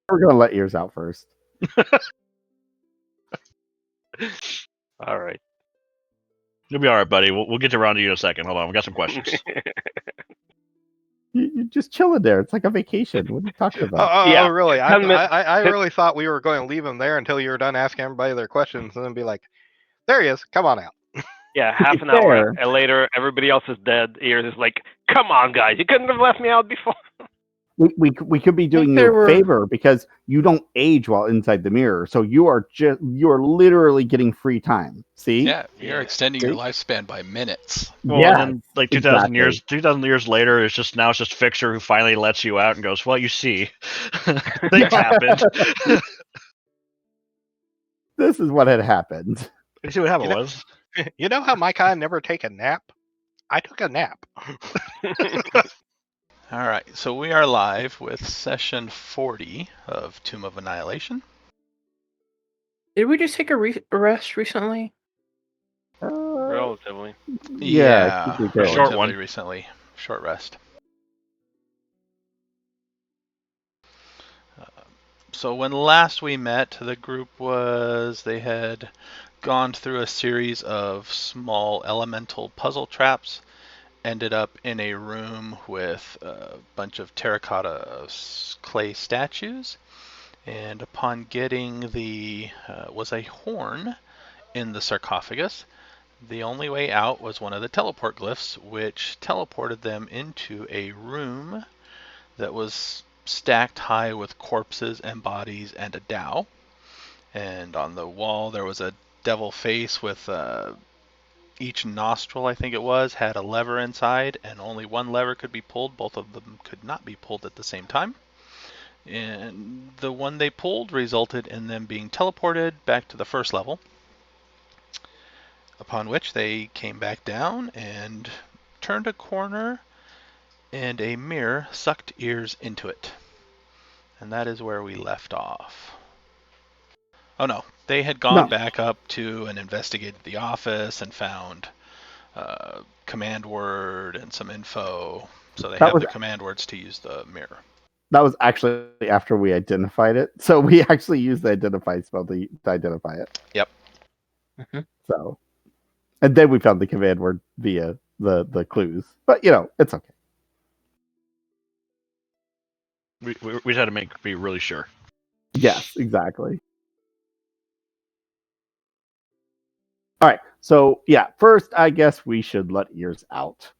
We're gonna let ears out first. All right. You'll be all right, buddy. We'll get around to you in a second. Hold on, we got some questions. You're just chilling there. It's like a vacation. What are you talking about? Yeah. Oh, really? 10 minutes. I really thought we were going to leave him there until you were done asking everybody their questions, and then be like, "There he is. Come on out." Yeah, half an hour later, everybody else is dead. Ears is like, come on, guys, you couldn't have left me out before. We could be doing you a favor because you don't age while inside the mirror, so you are literally getting free time. See? Yeah, you're extending your lifespan by minutes. Well, Yeah, and then like 2,000 years later, it's just Fixer who finally lets you out and goes, "Well, you see, things happened." This is what had happened. You see what happened was? You know how my kind never take a nap? I took a nap. All right, so we are live with session 40 of Tomb of Annihilation. Did we just take a rest recently? Relatively. Yeah, relatively short one. Recently, short rest. So when last we met, the group they had gone through a series of small elemental puzzle traps, ended up in a room with a bunch of terracotta clay statues, and upon getting was a horn in the sarcophagus, the only way out was one of the teleport glyphs, which teleported them into a room that was stacked high with corpses and bodies and a dhow. And on the wall there was a devil face with each nostril, I think it was, had a lever inside, and only one lever could be pulled. Both of them could not be pulled at the same time. And the one they pulled resulted in them being teleported back to the first level, upon which they came back down and turned a corner, and a mirror sucked ears into it. And that is where we left off. Oh no, they had gone back up to and investigated the office and found command word and some info. So they have the command words to use the mirror. That was actually after we identified it. So we actually used the identify spell to identify it. Yep. Mm-hmm. So, and then we found the command word via the clues. But, it's okay. We just had to be really sure. Yes, exactly. All right. So, first, I guess we should let ears out.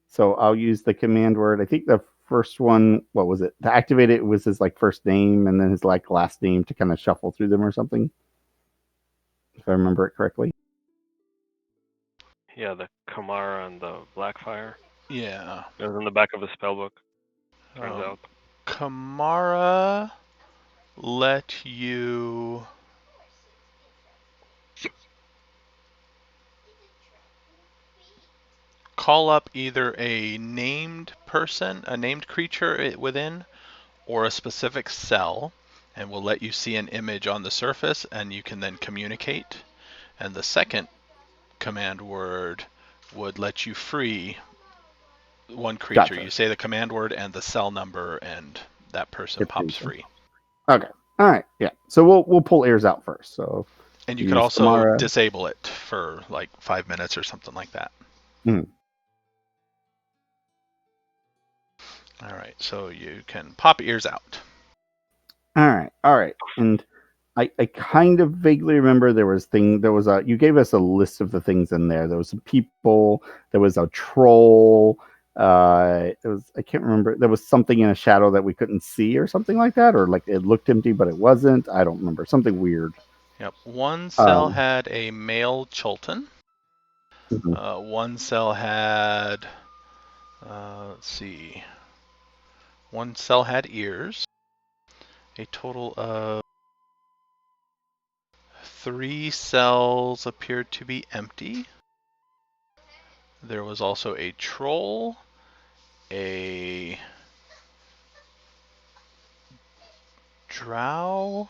So I'll use the command word. I think the first one, what was it? To activate it was his first name and then his last name to kind of shuffle through them or something. If I remember it correctly. Yeah, the Kamara and the Blackfire. Yeah. It was in the back of the spellbook. Turns out. Kamara let you call up either a named person, a named creature within, or a specific cell, and will let you see an image on the surface, and you can then communicate. And the second command word would let you free one creature. Gotcha. You say the command word and the cell number, and that person pops free. Okay. All right. Yeah. So we'll pull ears out first. So. And you could also disable it for 5 minutes or something like that. Mm. All right, so you can pop ears out. All right. And I kind of vaguely remember you gave us a list of the things in there. There was some people, there was a troll, I can't remember, there was something in a shadow that we couldn't see or something like that, or it looked empty but it wasn't. I don't remember. Something weird. Yep. One cell had a male Chultan. Mm-hmm. One cell had let's see. One cell had ears. A total of 3 cells appeared to be empty. There was also a troll, a drow,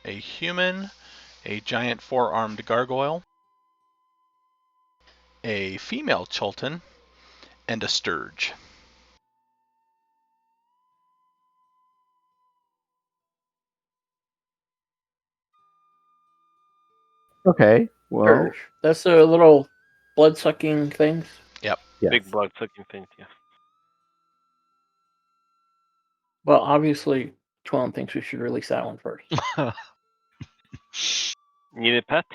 a human, a giant 4-armed gargoyle, a female Chultan, and a sturge. Okay. Well, Scourge. That's the little blood sucking things. yes. Big blood sucking things. Yeah. Well, obviously, Twelin thinks we should release that one first. Need a pet?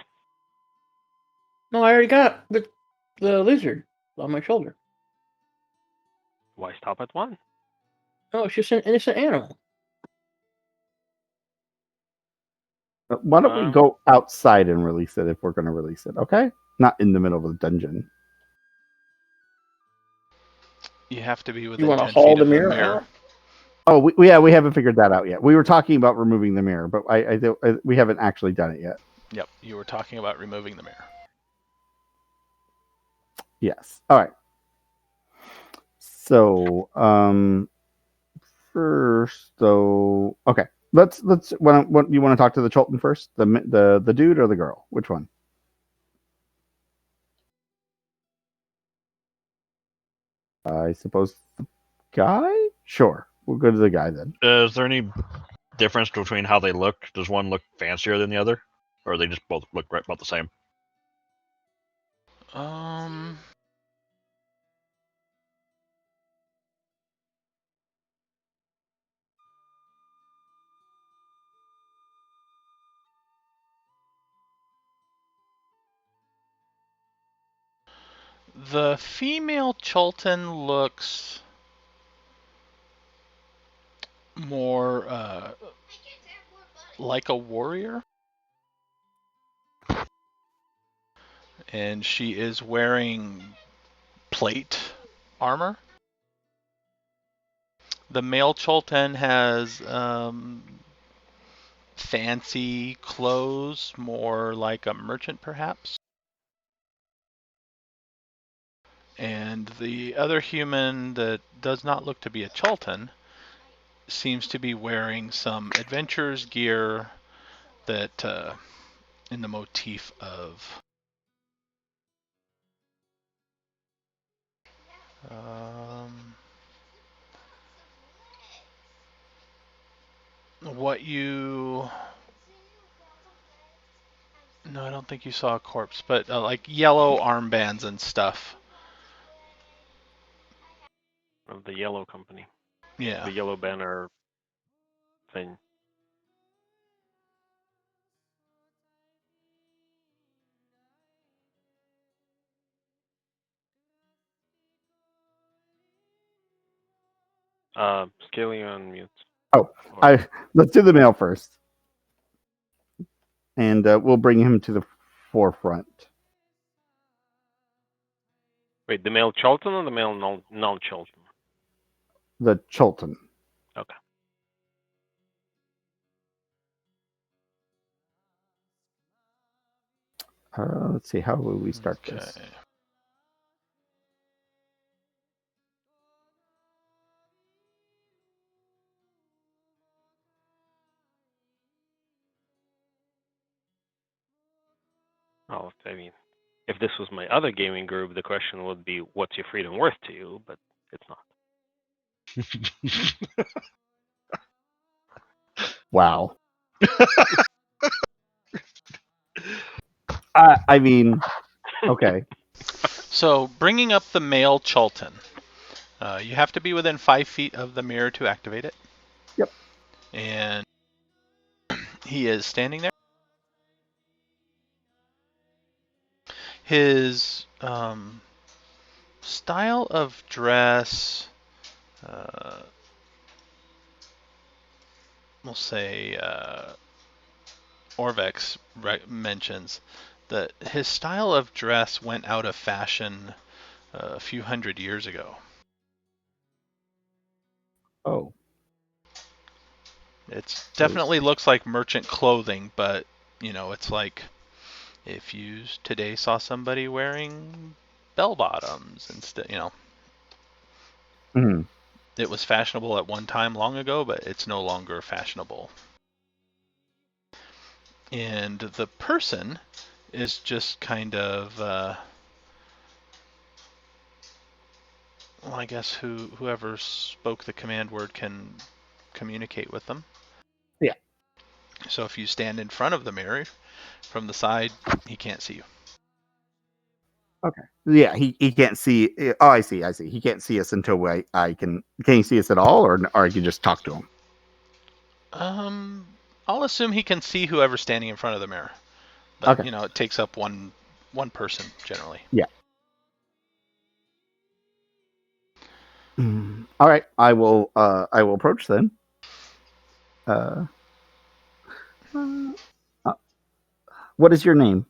No, I already got the lizard on my shoulder. Why stop at one? No, it's just an innocent animal. Why don't we go outside and release it if we're going to release it? Okay, not in the middle of the dungeon. You have to be You within want to 10 haul feet the of the mirror mirror. out? Oh, we haven't figured that out yet. We were talking about removing the mirror, but we haven't actually done it yet. Yep, you were talking about removing the mirror. Yes. All right. So, first, though, okay. Let's. What you want to talk to the Cholton first? The dude or the girl? Which one? I suppose the guy. Sure, we'll go to the guy then. Is there any difference between how they look? Does one look fancier than the other, or they just both look right about the same? The female Cholton looks more like a warrior. And she is wearing plate armor. The male Cholton has fancy clothes, more like a merchant perhaps. And the other human that does not look to be a Cholton seems to be wearing some adventurer's gear that in the motif of what you... No, I don't think you saw a corpse, but like yellow armbands and stuff. Of the yellow company. Yeah. The yellow banner thing. Scaling on mute. Oh, let's do the male first, and we'll bring him to the forefront. Wait, the male Cholton or the male non-Cholton? The Cholton. Okay. Let's see. How will we start this? Oh, I mean, if this was my other gaming group, the question would be, what's your freedom worth to you? But it's not. Wow. I mean, okay. So, bringing up the male Cholton. You have to be within 5 feet of the mirror to activate it. Yep. And he is standing there. His style of dress, we'll say Orvex mentions that his style of dress went out of fashion a few hundred years ago. Oh. It definitely looks like merchant clothing, but, you know, it's like if you today saw somebody wearing bell bottoms instead, you know. Mm-hmm. It was fashionable at one time long ago, but it's no longer fashionable. And the person is just kind of, well, I guess whoever spoke the command word can communicate with them. Yeah. So if you stand in front of the mirror, from the side, he can't see you. Yeah, he can't see. Oh, I see. He can't see us until I can. Can he see us at all, or I can just talk to him? I'll assume he can see whoever's standing in front of the mirror, but Okay. it takes up one person generally. Yeah. All right. I will approach then. What is your name?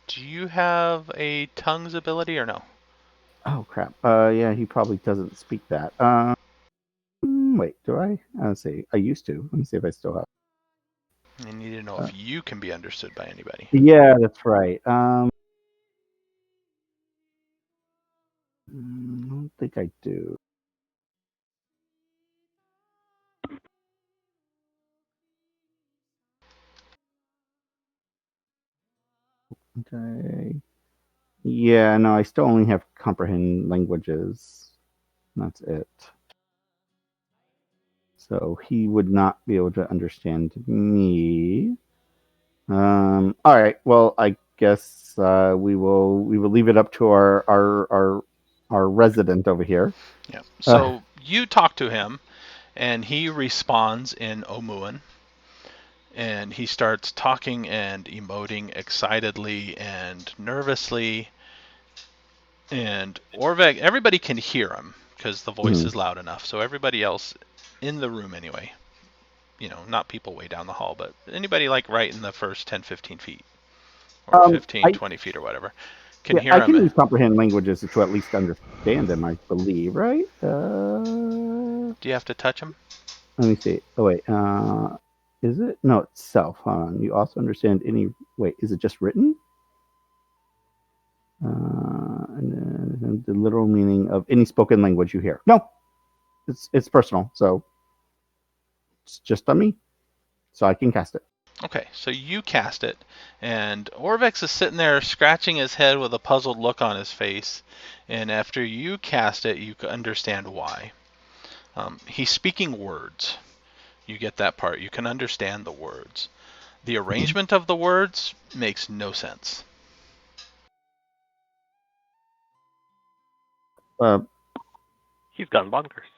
Do you have a tongues ability or no? Oh crap. Yeah, he probably doesn't speak that. Wait, do I? Let's see. I used to. Let me see if I still have. You need to know if you can be understood by anybody. Yeah, that's right. I don't think I do. Okay. Yeah, no, I still only have comprehend languages. That's it. So he would not be able to understand me. All right. Well, I guess we will leave it up to our resident over here. Yeah. So you talk to him, and he responds in Omuan, and he starts talking and emoting excitedly and nervously. And Orvek, everybody can hear him because the voice is loud enough. So everybody else in the room, anyway, not people way down the hall, but anybody like right in the first 10, 15 feet, or 15, 20 feet, or whatever, can hear I him. can use comprehend languages to at least understand them. I believe, right? Do you have to touch him? Let me see. Oh wait, is it? No, it's self. Hold on. You also understand any? Wait, is it just written? And then the literal meaning of any spoken language you hear. No, it's personal. So it's just on me, so I can cast it. Okay, so you cast it, and Orvex is sitting there scratching his head with a puzzled look on his face. And after you cast it, you can understand why. He's speaking words. You get that part. You can understand the words. The arrangement of the words makes no sense. He's gone bonkers.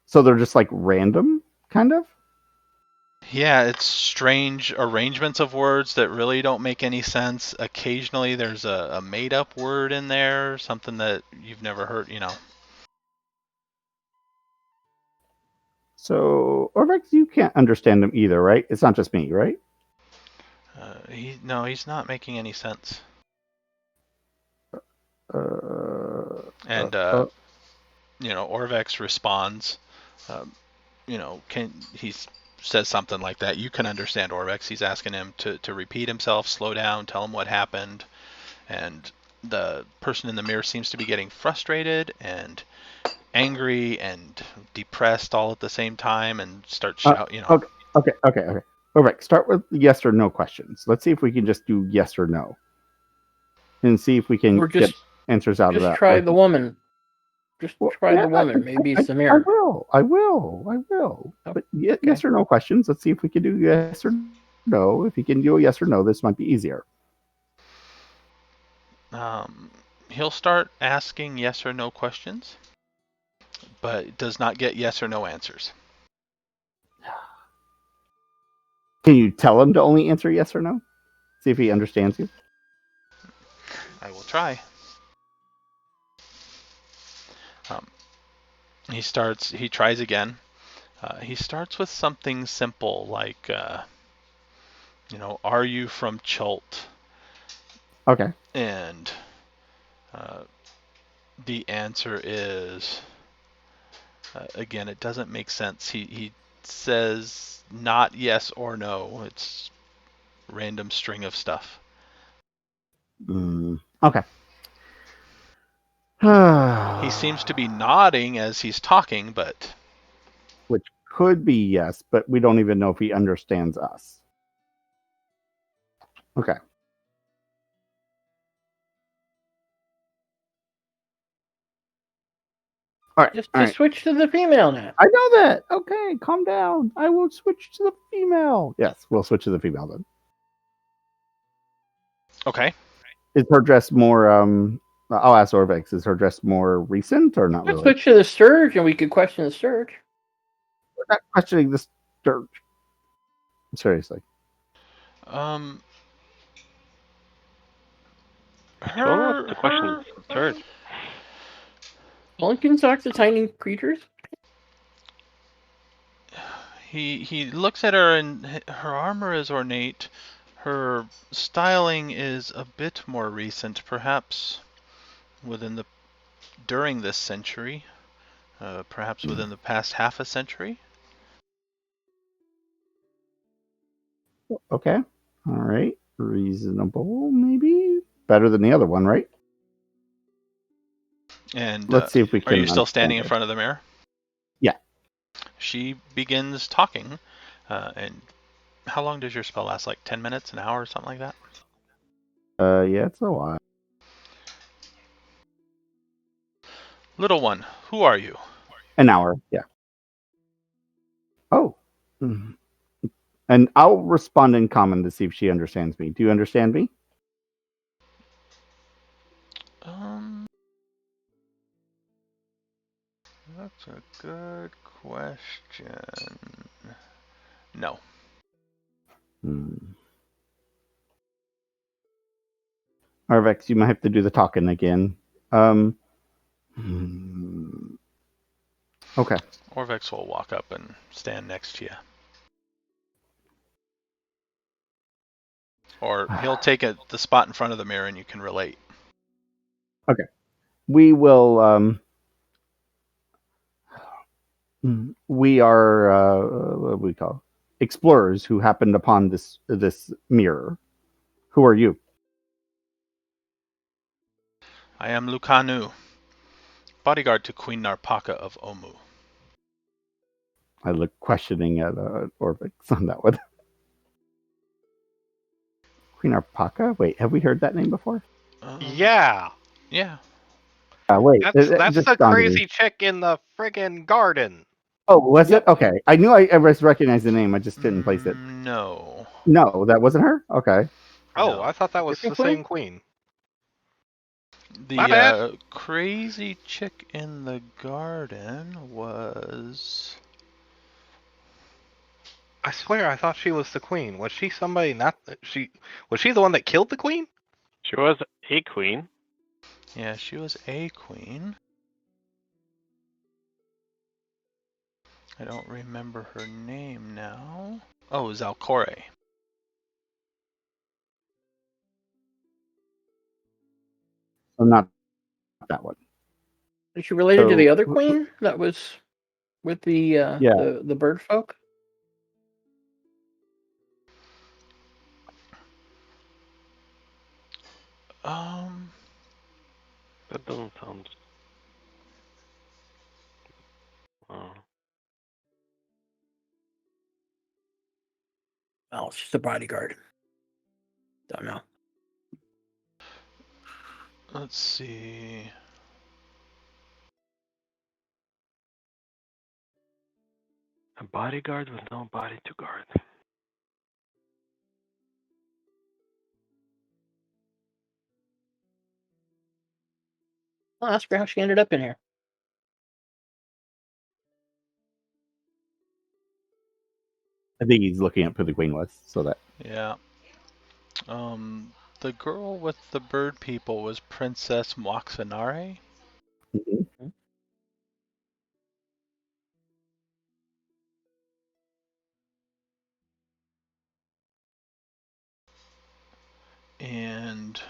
So they're just like random, kind of. Yeah, it's strange arrangements of words that really don't make any sense. Occasionally there's a made-up word in there, something that you've never heard, So, Orvex, you can't understand them either, right? It's not just me, right? No, he's not making any sense. And Orvex responds, he says something like that. You can understand Orvex. He's asking him to repeat himself, slow down, tell him what happened. And the person in the mirror seems to be getting frustrated and angry and depressed all at the same time and start shouting, Okay. Orvex, start with yes or no questions. Let's see if we can just do yes or no. And see if we can get answers out of that. Just try the woman. Just try the woman. Maybe it's the I mirror. will. But yes or no questions. Let's see if we can do yes or no. If you can do a yes or no, this might be easier. He'll start asking yes or no questions, but does not get yes or no answers. Can you tell him to only answer yes or no? See if he understands you. I will try. He tries again. He starts with something simple like, are you from Chult? Okay. And the answer is, again, it doesn't make sense. He says not yes or no. It's random string of stuff. Okay. He seems to be nodding as he's talking, but... Which could be yes, but we don't even know if he understands us. Okay. All right. Just all right. switch to the female now. I know that. Okay, calm down. I will switch to the female. Yes, we'll switch to the female then. Okay. Is her dress more? I'll ask Orvex. Is her dress more recent or not Let's really? switch to the Sturge, and we could question the Sturge. We're not questioning this dirt. Seriously. Um. Someone wants to question the third. Pelicans talk to tiny creatures. He looks at her, and her armor is ornate. Her styling is a bit more recent, perhaps during this century, perhaps within the past half a century. Okay. All right. Reasonable, maybe. Better than the other one, right? And Let's see if we can. are you still standing in understand front of the mirror? Yeah. She begins talking, and how long does your spell last? Like 10 minutes, an hour, or something like that? Yeah, it's a lot. Little one, who are you? An hour, yeah. Oh. Mhm. And I'll respond in common to see if she understands me. Do you understand me? That's a good question. No. Arvex, you might have to do the talking again. Okay. Orvex will walk up and stand next to you. Or he'll take the spot in front of the mirror and you can relate. Okay. We will. We are what do we call explorers who happened upon this mirror. Who are you? I am Lucanu, bodyguard to Queen Narpaka of Omu. I look questioning at Orvix on that one. Queen Arpaka? Wait, have we heard that name before? Yeah. Yeah. Wait, That's just the dawned on me. crazy chick in the friggin' garden. Oh, was it? Okay. I knew I recognized the name. I just didn't place it. No. No, that wasn't her? Okay. Oh, No. I thought that was Different the same queen. My The bad. crazy chick in the garden was... I swear I thought she was the queen. Was she somebody not she was she the one that killed the queen? She was a queen. Yeah, she was a queen. I don't remember her name now. Oh, Zalcore. So not that one. Is she related to the So- other queen that was with the Yeah. the bird folk? That doesn't sound. Oh. Oh, she's the bodyguard. Don't know. Let's see. A bodyguard with no body to guard. I'll ask her how she ended up in here. I think he's looking up who the queen was, so that. Yeah. The girl with the bird people was Princess Moxanare. Mhm. And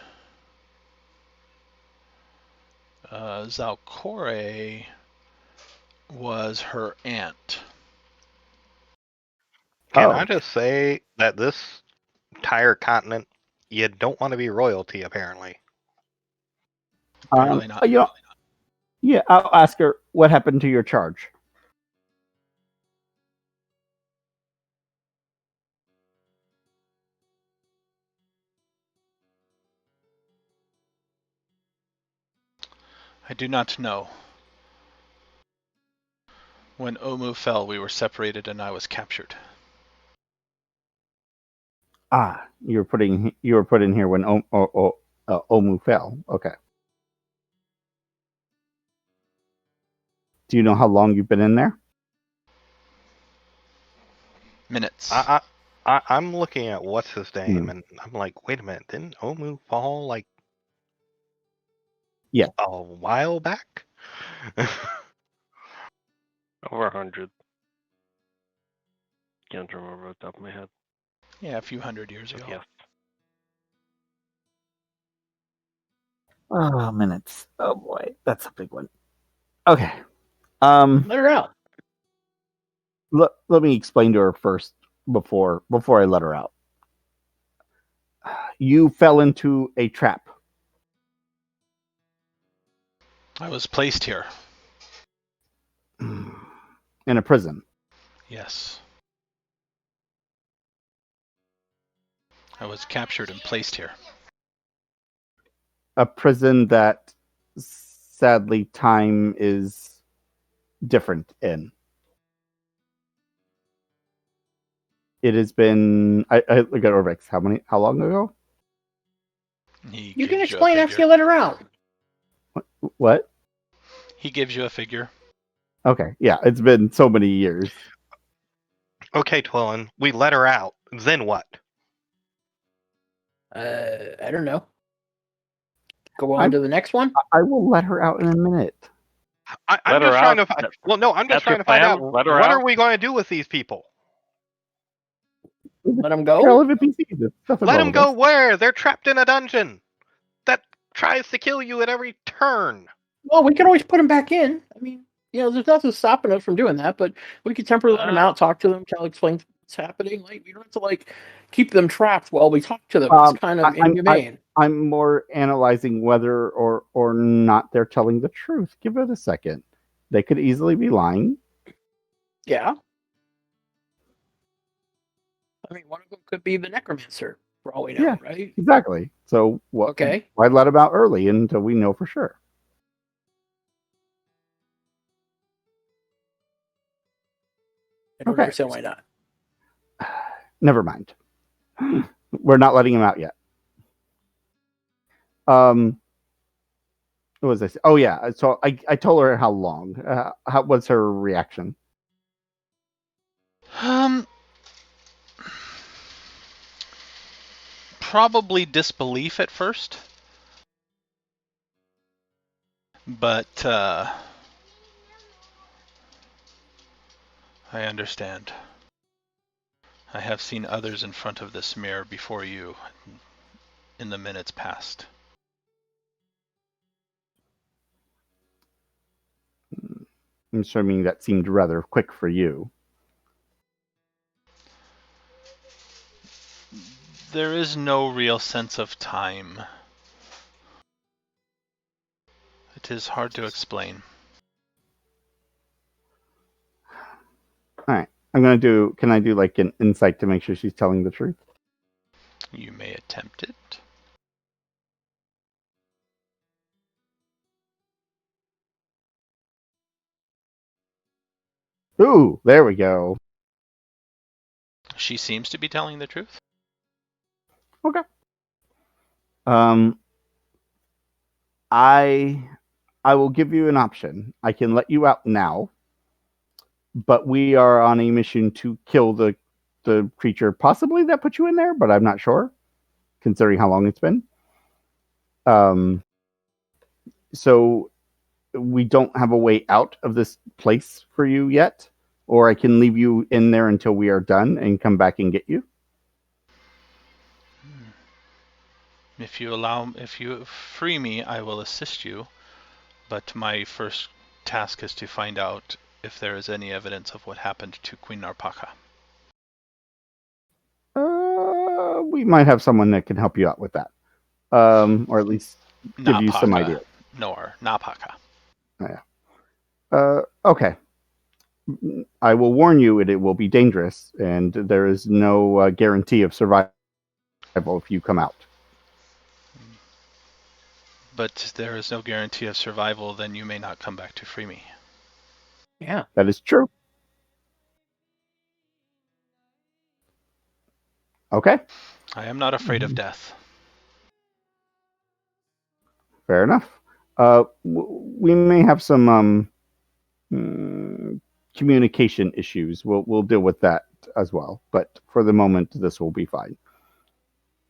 Zalcore was her aunt. Can Oh. I just say that this entire continent, you don't want to be royalty, apparently. Apparently not. Yeah, I'll ask her what happened to your charge. I do not know. When Omu fell, we were separated and I was captured. Ah, you were put in here when Omu fell. Okay. Do you know how long you've been in there? Minutes. I'm looking at what's his name, and I'm like, wait a minute, didn't Omu fall like Yeah. a while back? Over 100. Can't remember off the top of my head. Yeah, a few hundred years But ago. yes. Oh, minutes. Oh boy, that's a big one. Okay. Let her out. Let me explain to her first before I let her out. You fell into a trap. I was placed here. In a prison. Yes. I was captured and placed here. A prison that sadly time is different in. It has been I look at Orvex. How long ago? You can explain after you let her out. What? He gives you a figure. Okay, yeah, it's been so many years. Okay, Twillin, we let her out. Then what? I don't know. Go on to the next one. I will let her out in a minute. I'm just trying to find. Well, no, I'm just trying to find out what are we going to do with these people? Let them go. Relevant PCs. Let them go where? They're trapped in a dungeon that tries to kill you at every turn. Well, we can always put them back in. I mean, there's nothing stopping us from doing that, but we could temporarily let them out, talk to them, kind of explain what's happening. Like, we don't have to keep them trapped while we talk to them. It's kind of inhumane. I'm more analyzing whether or not they're telling the truth. Give it a second. They could easily be lying. Yeah. I mean, one of them could be the necromancer, for all we know, right? Exactly. So what? Okay. Why let them out early until we know for sure? I don't understand why not. Never mind. We're not letting him out yet. What was I say? Oh yeah. So I told her how long. How was her reaction? Probably disbelief at first. But I understand. I have seen others in front of this mirror before you in the minutes past. I'm assuming that seemed rather quick for you. There is no real sense of time. It is hard to explain. All right. Can I do like an insight to make sure she's telling the truth? You may attempt it. Ooh, there we go. She seems to be telling the truth. Okay. I will give you an option. I can let you out now, but we are on a mission to kill the creature possibly that put you in there, but I'm not sure, considering how long it's been. So we don't have a way out of this place for you yet, or I can leave you in there until we are done and come back and get you. If you free me, I will assist you. But my first task is to find out if there is any evidence of what happened to Queen Narpaka. We might have someone that can help you out with that, or at least give you some idea. Napaka. Yeah. Okay. I will warn you, it will be dangerous, and there is no guarantee of survival if you come out. But there is no guarantee of survival, then you may not come back to free me. Yeah. That is true. Okay. I am not afraid of death. Fair enough. We may have some communication issues. We'll deal with that as well. But for the moment, this will be fine.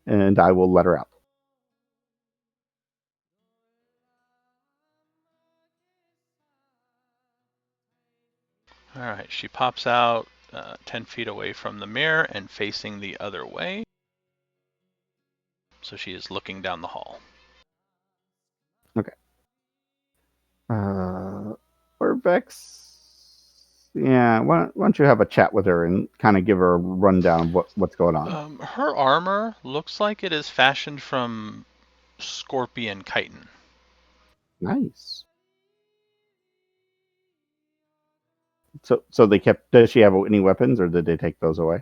And I will let her out. All right, she pops out 10 feet away from the mirror and facing the other way. So she is looking down the hall. Okay. Orvex. Yeah, why don't you have a chat with her and kind of give her a rundown of what's going on? Her armor looks like it is fashioned from scorpion chitin. Nice. So they kept. Does she have any weapons, or did they take those away?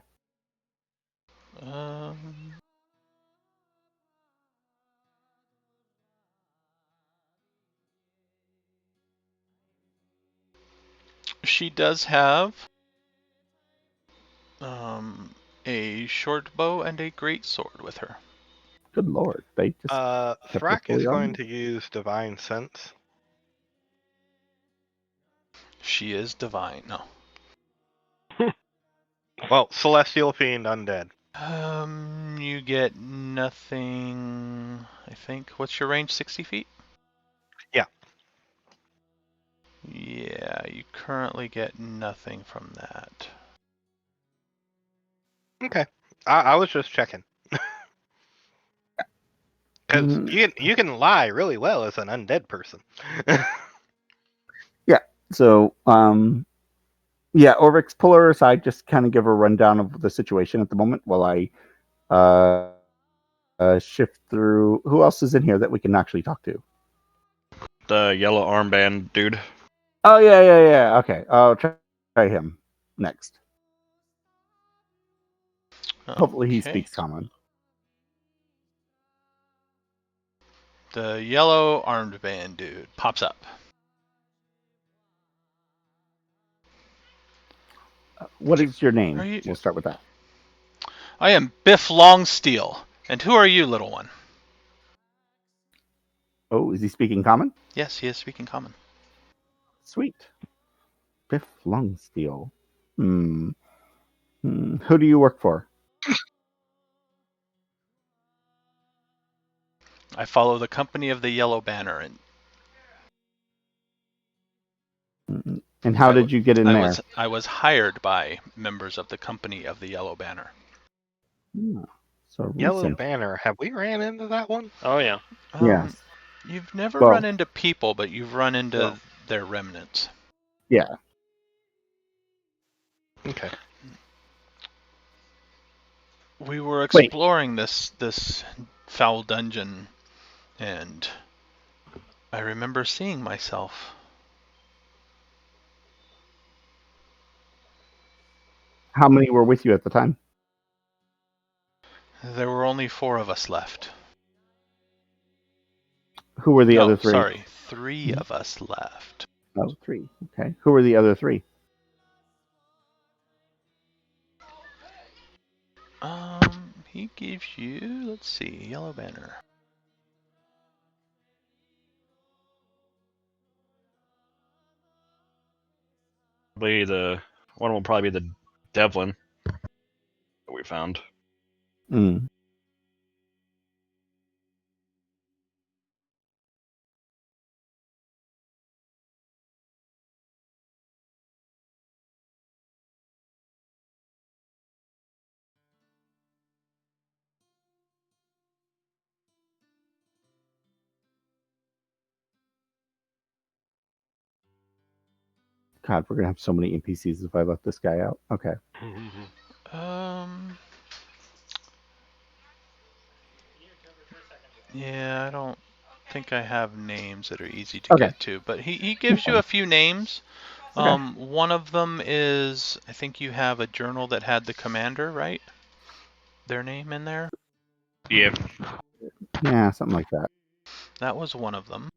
She does have a short bow and a great sword with her. Good lord, they just. Thrak is fully going armed? to use Divine Sense. She is divine. No. Well, Celestial Fiend Undead. You get nothing, I think. What's your range? 60 feet? Yeah. Yeah, you currently get nothing from that. Okay. I was just checking. Because Mm, you can lie really well as an undead person. So, yeah, Orvix, pull her aside. Just kind of give her a rundown of the situation at the moment while I shift through. Who else is in here that we can actually talk to? The yellow armband dude. Oh yeah. Okay, I'll try him next. Hopefully, he Okay. speaks common. The yellow armed band dude pops up. What is your name? Are you- We'll start with that. I am Biff Longsteel. And who are you, little one? Oh, is he speaking common? Yes, he is speaking common. Sweet. Biff Longsteel. Who do you work for? I follow the company of the Yellow Banner, And how did you get in there? I was hired by members of the company of the Yellow Banner. So Yellow recent. Banner. Have we ran into that one? Oh yeah. Yes. You've never Well- run into people, but you've run into Well. their remnants. Yeah. Okay. We were exploring this foul dungeon, and I remember seeing myself. How many were with you at the time? There were only 4 of us left. Who were the No, other 3? sorry, 3 of us left. Oh, 3. Okay. Who were the other 3? He gives you, let's see, Yellow Banner. Probably the one will probably be the Devlin that we found. Mm. God, we're gonna have so many NPCs if I let this guy out. Okay. Yeah, I don't think I have names that are easy to get to, but he gives you a few names. One of them is, I think you have a journal that had the commander, right? Their name in there? Yeah. Yeah, something like that. That was one of them.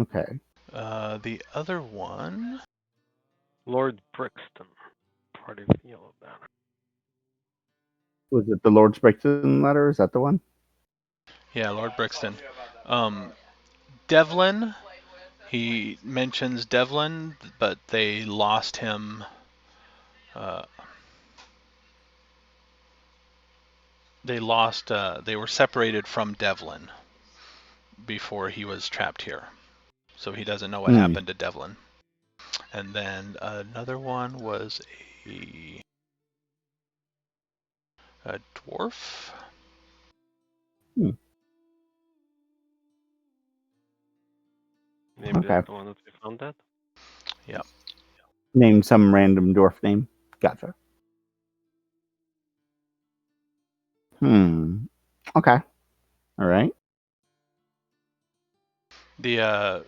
Okay. The other one Lord Brixton, part of Yellow Banner. Was it the Lord's Brixton letter? Is that the one? Yeah, Lord Brixton. Devlin. He mentions Devlin, but they lost him. They were separated from Devlin before he was trapped here, so he doesn't know what happened to Devlin. And then another one was a dwarf. Maybe Okay. that's the one that we found that. Yeah. Name some random dwarf name. Gotcha. Okay. All right. The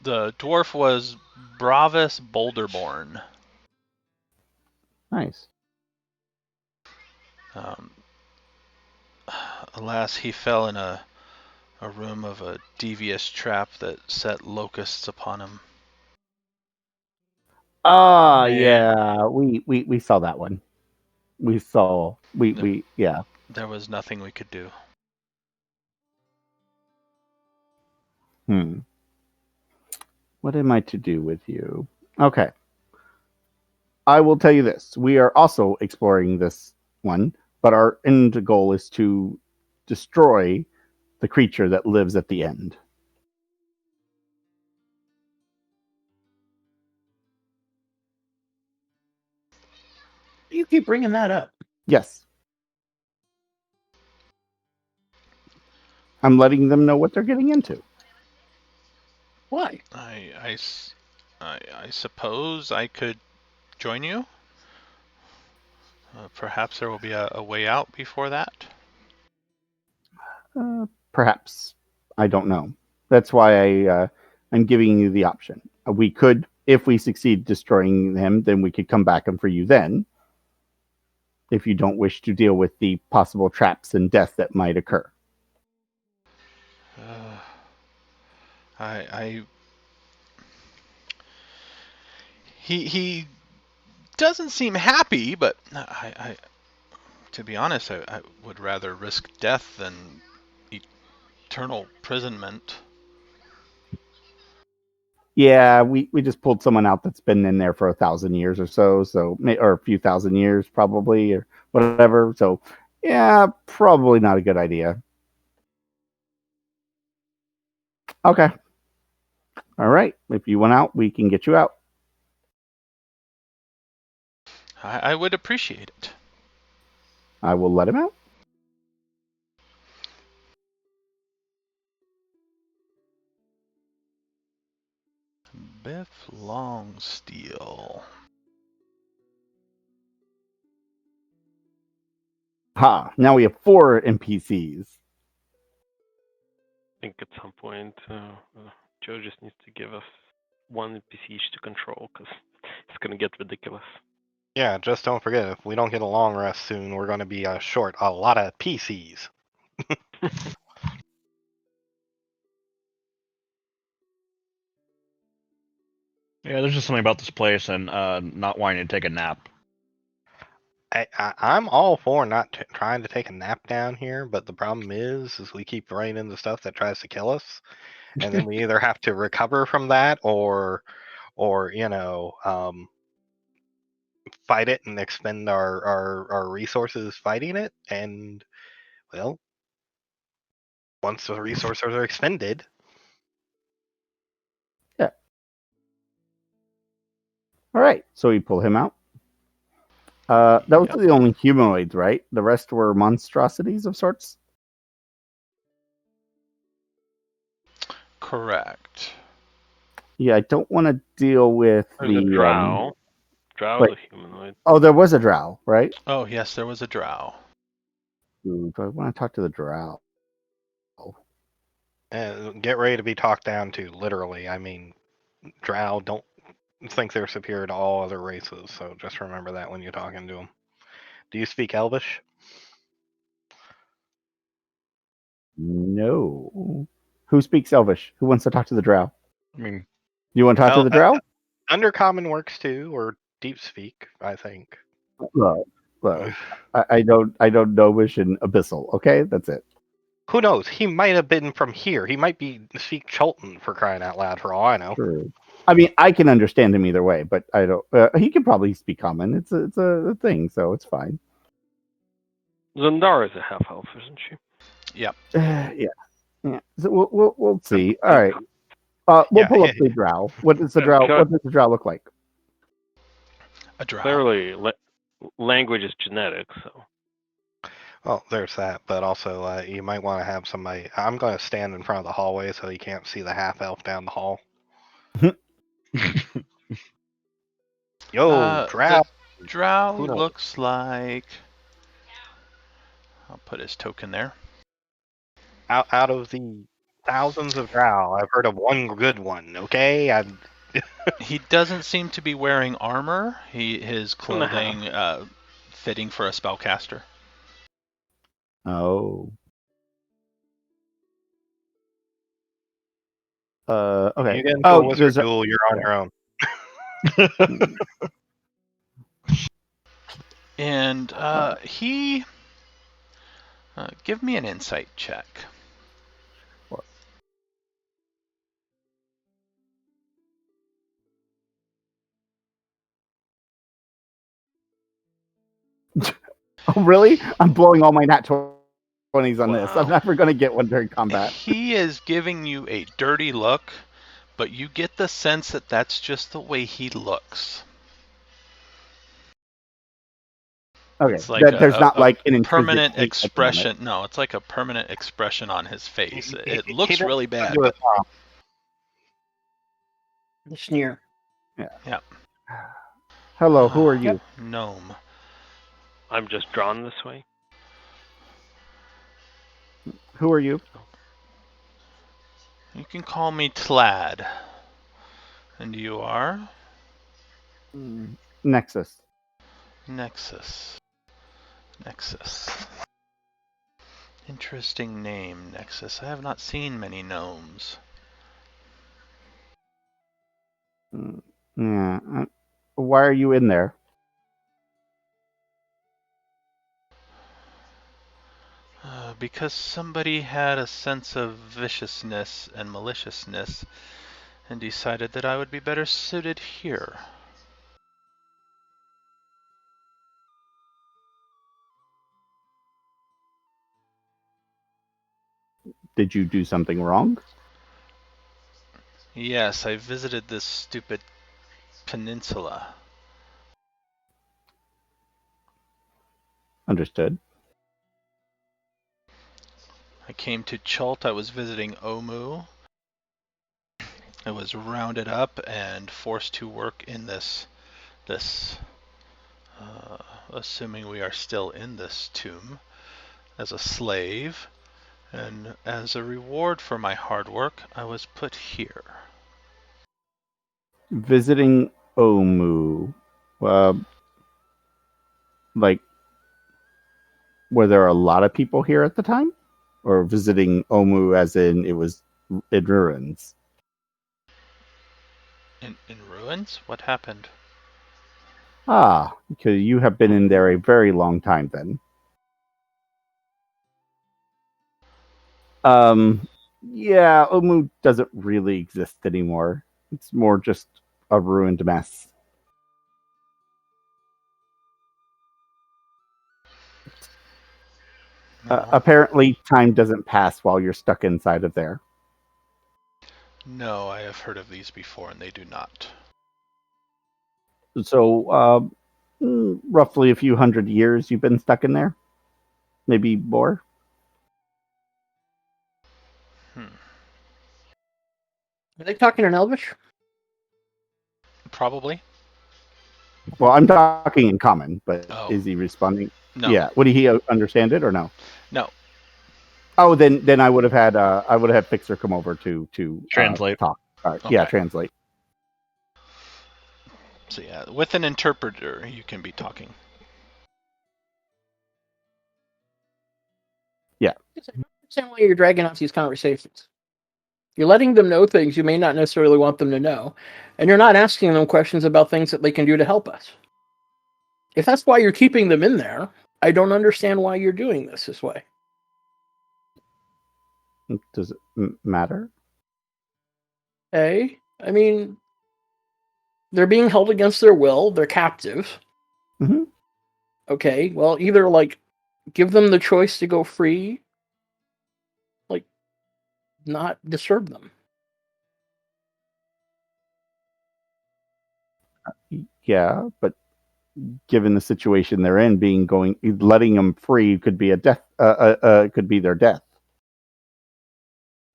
dwarf was Bravis Boulderborn. Nice. Alas, he fell in a room of a devious trap that set locusts upon him. Yeah. We saw that one. We saw. Yeah. There was nothing we could do. What am I to do with you? Okay. I will tell you this. We are also exploring this one, but our end goal is to destroy the creature that lives at the end. You keep bringing that up. Yes. I'm letting them know what they're getting into. Why? I suppose I could join you. Perhaps there will be a way out before that. Perhaps. I don't know. That's why I'm giving you the option. We could, if we succeed destroying him, then we could come back and for you then. If you don't wish to deal with the possible traps and death that might occur. He doesn't seem happy, but I to be honest, I would rather risk death than eternal imprisonment. Yeah, we just pulled someone out that's been in there for 1,000 years or so, or a few thousand years probably, or whatever. So, yeah, probably not a good idea. Okay. All right. If you want out, we can get you out. I would appreciate it. I will let him out. Biff Longsteel. Ha! Now we have 4 NPCs. I think at some point Joe just needs to give us one NPC each to control because it's going to get ridiculous. Yeah, just don't forget, if we don't get a long rest soon, we're going to be short a lot of PCs. Yeah, there's just something about this place and not wanting to take a nap. I'm all for not trying to take a nap down here, but the problem is we keep running into stuff that tries to kill us, and then we either have to recover from that or fight it and expend our resources fighting it. And well, once the resources are expended, Yeah. All right. So we pull him out. Those are the only humanoids, right? The rest were monstrosities of sorts? Correct. Yeah, I don't want to deal with There's a drow. Drow is a humanoid. Oh, there was a drow, right? Oh, yes, there was a drow. Ooh, do I want to talk to the drow? get ready to be talked down to. Literally, I mean, drow don't think they're superior to all other races, so just remember that when you're talking to them. Do you speak Elvish? No. Who speaks Elvish? Who wants to talk to the drow? I mean, You want to talk to the drow? Undercommon works too, or Deep Speak, I think. Look, I don't know wish in Abyssal. Okay, that's it. Who knows? He might have been from here. He might be speak Cholton for crying out loud, for all I know. True. I mean, I can understand him either way, but I don't. He can probably speak common. It's a thing, so it's fine. Zendara is a half elf, isn't she? Yep. Yeah. So we'll see. All right. We'll Yeah, pull up yeah, the drow. What does the Yeah, drow? sure. What does the drow look like? A drow. Clearly, language is genetic, so. Well, there's that, but also you might want to have somebody. I'm going to stand in front of the hallway so you can't see the half elf down the hall. Yo, drow. The drow Who knows? looks like. I'll put his token there. Out of the thousands of drow, I've heard of one good one. Okay, He doesn't seem to be wearing armor. His clothing fitting for a spellcaster. Oh. Okay. If you get into a wizard there's duel, you're on your own. And he. Give me an insight check. Oh, really? I'm blowing all my nat 20s on this. I'm Wow. never going to get one during combat. He is giving you a dirty look, but you get the sense that that's just the way he looks. Okay. It's like There's not like an intrinsic permanent hate expression. No, it's like a permanent expression on his face. It looks He really doesn't bad. do it, The sneer. Yeah. Hello, who are you? Gnome. I'm just drawn this way. Who are you? You can call me Tlad. And you are? Nexus. Nexus. Interesting name, Nexus. I have not seen many gnomes. Yeah. Why are you in there? Because somebody had a sense of viciousness and maliciousness and decided that I would be better suited here. Did you do something wrong? Yes, I visited this stupid peninsula. Understood. I came to Chult. I was visiting Omu. I was rounded up and forced to work in this assuming we are still in this tomb, as a slave. And as a reward for my hard work, I was put here. Visiting Omu. Like, were there a lot of people here at the time? Or visiting Omu as in it was in ruins? In ruins? What happened? Ah, because you have been in there a very long time then. Yeah, Omu doesn't really exist anymore. It's more just a ruined mess. Apparently, time doesn't pass while you're stuck inside of there. No, I have heard of these before, and they do not. So, roughly a few hundred years you've been stuck in there? Maybe more? Are they talking in Elvish? Probably. Well, I'm talking in common, but Oh. is he responding? No. Yeah. Would he understand it or no? No. Oh, then I would have had Fixer come over to Translate. talk. Okay. Yeah, translate. So yeah, with an interpreter, you can be talking. Yeah. I understand why you're dragging out these conversations. You're letting them know things you may not necessarily want them to know, and you're not asking them questions about things that they can do to help us. If that's why you're keeping them in there, I don't understand why you're doing this way. Does it matter? Hey, I mean, they're being held against their will. They're captive. Mm-hmm. Okay, well, either like give them the choice to go free, like not disturb them. Yeah, but given the situation they're in, letting them free could be a death. Could be their death.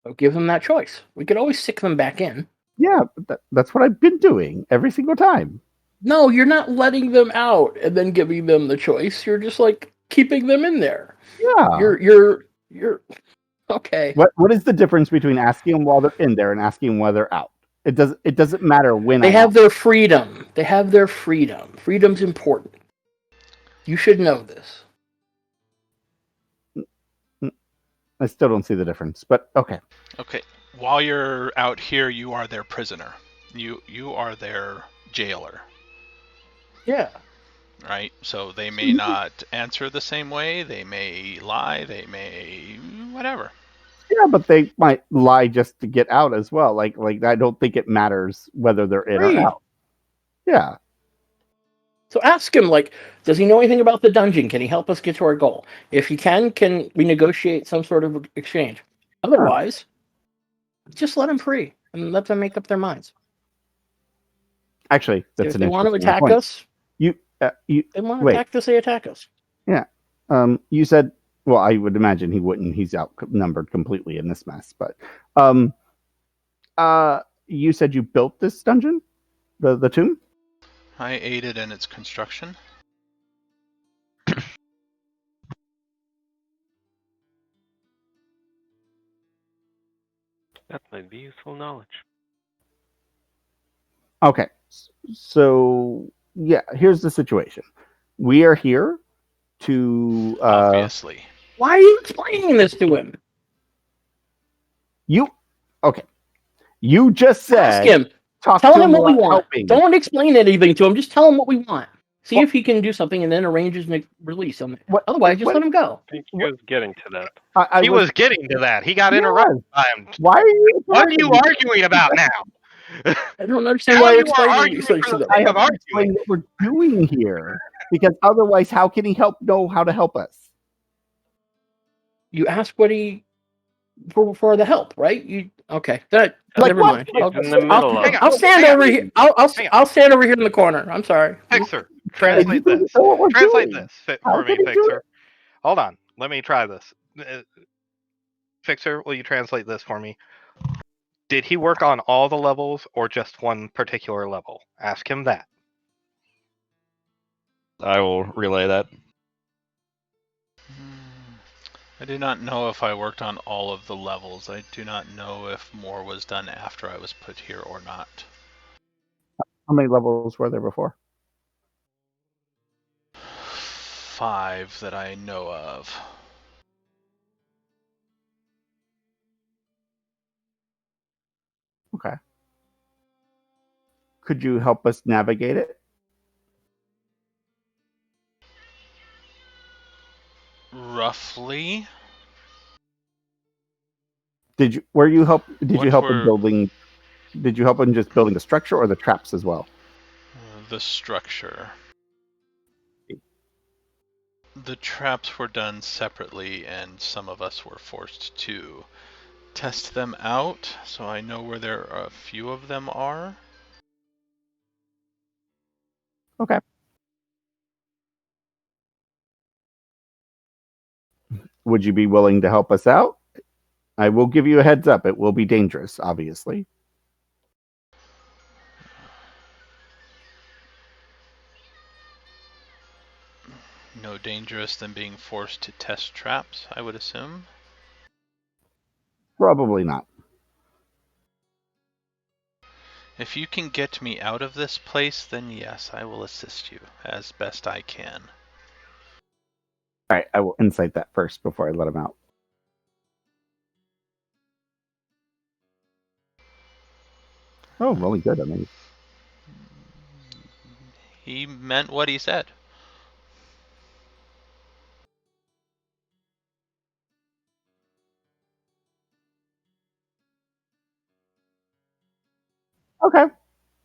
So give them that choice. We could always stick them back in. Yeah, but that's what I've been doing every single time. No, you're not letting them out and then giving them the choice. You're just like keeping them in there. Yeah. You're okay. What is the difference between asking them while they're in there and asking them while they're out? It doesn't matter when They I have their freedom. They have their freedom. Freedom's important. You should know this. I still don't see the difference, but okay. Okay. While you're out here, you are their prisoner. You are their jailer. Yeah. Right? So they may not answer the same way. They may lie. They may whatever. Yeah, but they might lie just to get out as well. Like I don't think it matters whether they're in or out. Yeah. So ask him, like, does he know anything about the dungeon? Can he help us get to our goal? If he can we negotiate some sort of exchange? Otherwise, just let them free and let them make up their minds. Actually, that's if an they want to interesting attack point. us, they want to wait. attack us, they attack us. Yeah. You said, well, I would imagine he wouldn't. He's outnumbered completely in this mess. But you said you built this dungeon, the tomb? I aided in its construction. That might be useful knowledge. Okay. So, yeah, here's the situation. We are here to... Obviously. Why are you explaining this to him? Okay. You just said... Ask him. Tell him what we want. Don't explain anything to him. Just tell him what we want. See if he can do something and then arrange his release. Otherwise, just let him go. I think he was getting to that. He was getting to that. He got interrupted by him. Why are you... What are you arguing about now? I don't understand why you're explaining these things to them. I have to explain what we're doing here. Because otherwise, how can he know how to help us? You ask what he... For the help, right? Okay. Never mind. I'll stand over here. I'll stand over here in the corner. I'm sorry. Fixer, translate this. Translate this for me, Fixer. Hold on. Let me try this. Fixer, will you translate this for me? Did he work on all the levels or just one particular level? Ask him that. I will relay that. I do not know if I worked on all of the levels. I do not know if more was done after I was put here or not. How many levels were there before? 5 that I know of. Okay. Could you help us navigate it? Roughly. Did you help in building? Did you help in just building the structure or the traps as well? The structure. The traps were done separately, and some of us were forced to test them out, so I know where a few of them are. Okay. Would you be willing to help us out? I will give you a heads up. It will be dangerous, obviously. No dangerous than being forced to test traps, I would assume. Probably not. If you can get me out of this place, then yes, I will assist you as best I can. All right, I will insight that first before I let him out. Oh, really good. I mean, He meant what he said. okay,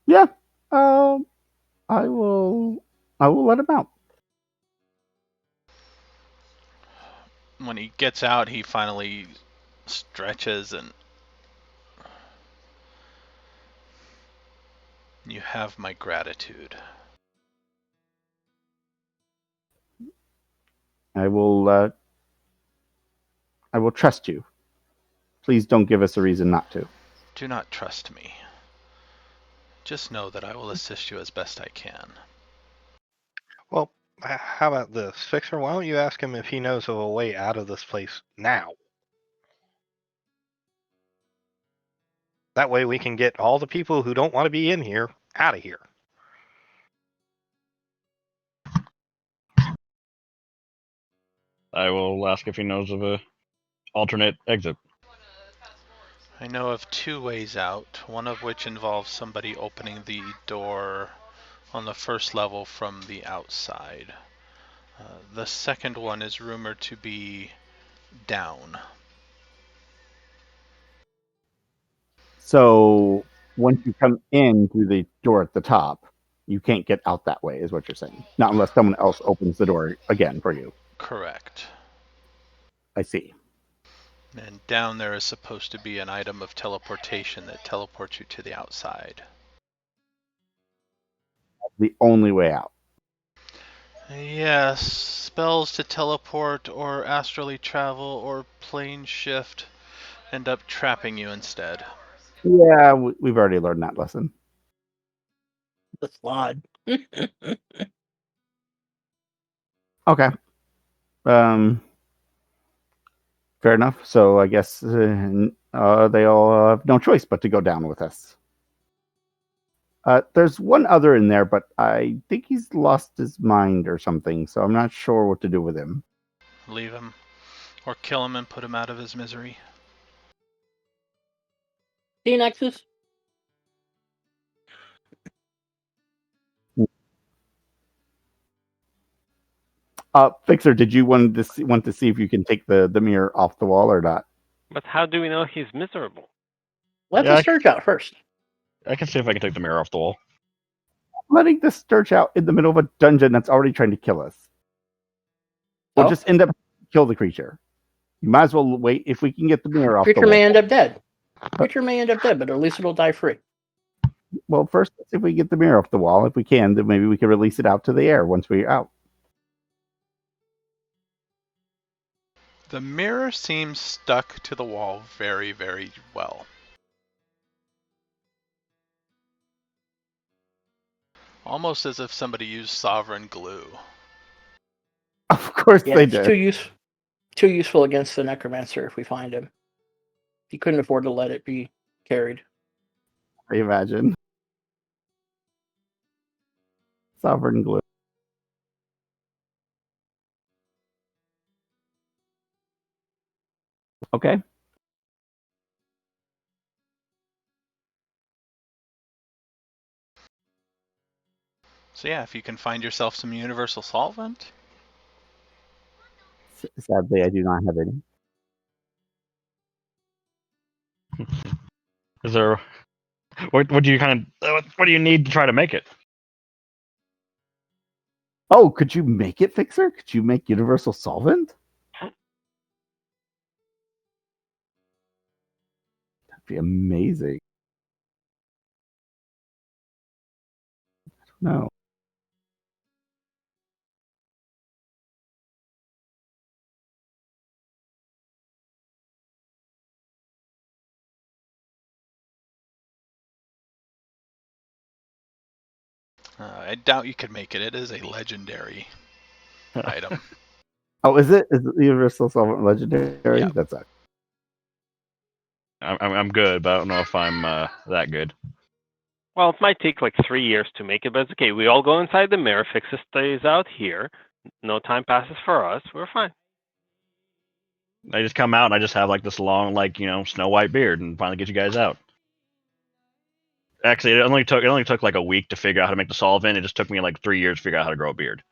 yeah. Um, I will let him out. When he gets out, he finally stretches and... You have my gratitude. I will trust you. Please don't give us a reason not to. Do not trust me. Just know that I will assist you as best I can. Well, how about this? Fixer, why don't you ask him if he knows of a way out of this place now? That way we can get all the people who don't want to be in here out of here. I will ask if he knows of a alternate exit. I know of 2 ways out, one of which involves somebody opening the door on the first level from the outside. The second one is rumored to be down. So once you come in through the door at the top, you can't get out that way, is what you're saying. Not unless someone else opens the door again for you. Correct. I see. And down there is supposed to be an item of teleportation that teleports you to the outside. The only way out. Yes, spells to teleport or astrally travel or plane shift end up trapping you instead. Yeah, we've already learned that lesson. The slod. Okay. Fair enough. So I guess they all have no choice but to go down with us. There's one other in there, but I think he's lost his mind or something, so I'm not sure what to do with him. Leave him. Or kill him and put him out of his misery. Nexus? Fixer, did you want to see if you can take the mirror off the wall or not? But how do we know he's miserable? Let the Sturge out first. I can see if I can take the mirror off the wall. Letting the Sturge out in the middle of a dungeon that's already trying to kill us. We'll just end up kill the creature. You might as well wait if we can get the mirror off the wall. Creature may end up dead. Creature may end up dead, but at least it'll die free. Well, first, let's see if we get the mirror off the wall. If we can, then maybe we can release it out to the air once we're out. The mirror seems stuck to the wall very, very well. Almost as if somebody used sovereign glue. Of course Yeah, they it's did. too useful against the necromancer if we find him. He couldn't afford to let it be carried. I imagine. Sovereign glue. Okay. So yeah, if you can find yourself some universal solvent. Sadly, I do not have any. Is there? What do you what do you need to try to make it? Oh, could you make it, Fixer? Could you make universal solvent? That'd be amazing. No. I doubt you could make it. It is a legendary item. Oh, is it? Is the universal solvent legendary? Yeah. That sucks. I'm good, but I don't know if I'm that good. Well, it might take like 3 years to make it, but it's okay. We all go inside the mirror. Fixer stays out here. No time passes for us. We're fine. I just come out and I just have like this long, Snow White beard and finally get you guys out. Actually, it only took like a week to figure out how to make the solvent. It just took me like 3 years to figure out how to grow a beard.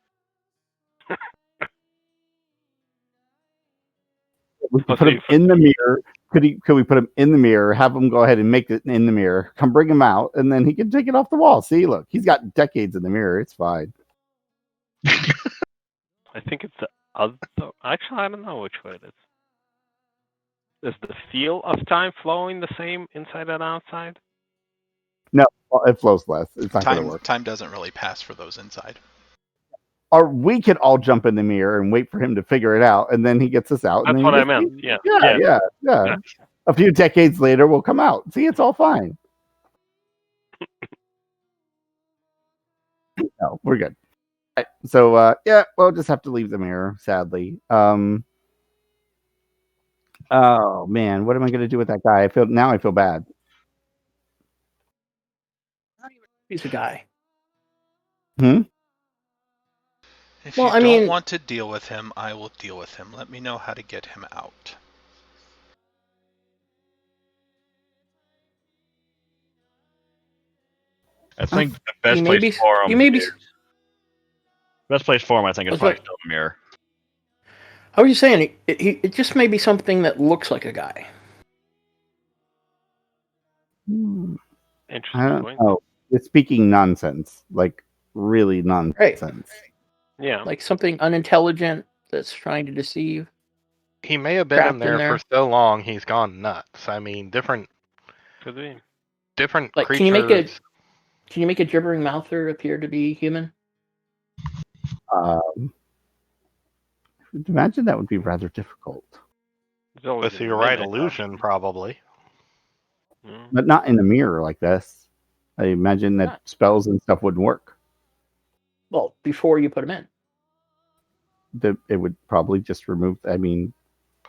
We could put him in the mirror. Could we put him in the mirror? Have him go ahead and make it in the mirror. Come bring him out, and then he can take it off the wall. See, look, he's got decades in the mirror. It's fine. I think it's the other. Actually, I don't know which way it is. Is the feel of time flowing the same inside and outside? No, it flows less. It's not going to work. Time doesn't really pass for those inside. Or we could all jump in the mirror and wait for him to figure it out, and then he gets us out. That's and then what I meant. Yeah. A few decades later, we'll come out. See, it's all fine. No, we're good. Right, so we'll just have to leave the mirror, sadly. Oh man, what am I going to do with that guy? I feel bad. He's a guy. If Well, you I don't mean- want to deal with him, I will deal with him. Let me know how to get him out. I think the He best may place be- for him. he may be- Best place for him, I think, is That's probably what- still the mirror. I was just saying, it just may be something that looks like a guy. I Interesting don't point. know. It's speaking nonsense, like really nonsense. Yeah. Like something unintelligent that's trying to deceive. He may have been Trapped in in there there. for so long he's gone nuts. I mean, different Could be. Like, creatures. can you make a gibbering mouther appear to be human? Imagine that would be rather difficult, There's always With a your right mimic, illusion, probably. Mm. but not in a mirror like this. I imagine that Not. spells and stuff wouldn't work. Well, before you put him in. It would probably just remove. I mean,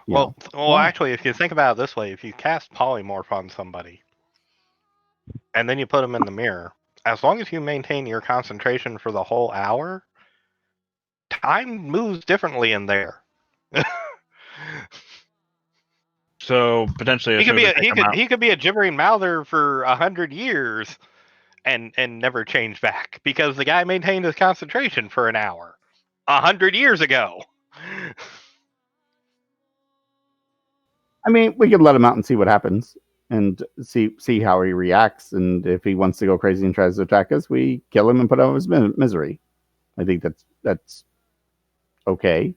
you know. Well, actually, if you think about it this way, if you cast polymorph on somebody, and then you put them in the mirror, as long as you maintain your concentration for the whole hour, time moves differently in there. So potentially, he could be a gibbering mouther for 100 years, and never change back because the guy maintained his concentration for an hour 100 years ago. I mean, we could let him out and see what happens, and see how he reacts, and if he wants to go crazy and tries to attack us, we kill him and put out his misery. I think that's okay.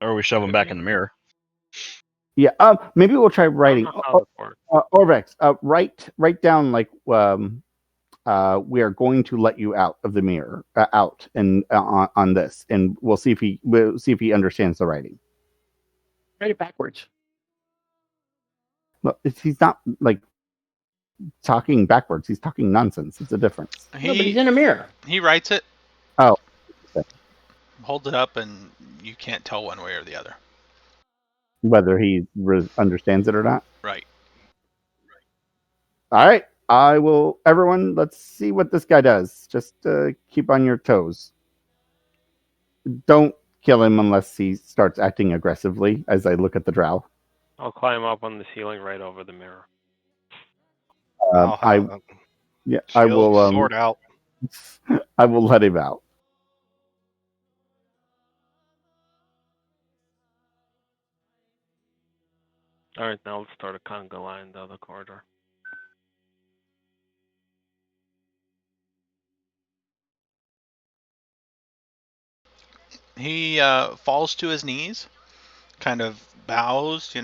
or we shove him back in the mirror. Yeah. Maybe we'll try writing. I don't know how this works. Orvex, write down like we are going to let you out of the mirror, out and on this, and we'll see if he understands the writing. Write it backwards. Look, he's not like talking backwards. He's talking nonsense. It's a difference. No, but he's in a mirror. He writes it. Oh. Okay. Holds it up, and you can't tell one way or the other. Whether he understands it or not. Right. All right. I will. Everyone, let's see what this guy does. Just keep on your toes. Don't kill him unless he starts acting aggressively. As I look at the drow, I'll climb up on the ceiling right over the mirror. I will. Sword out. I will let him out. All right, now let's start a conga line down the corridor. He falls to his knees, kind of bows,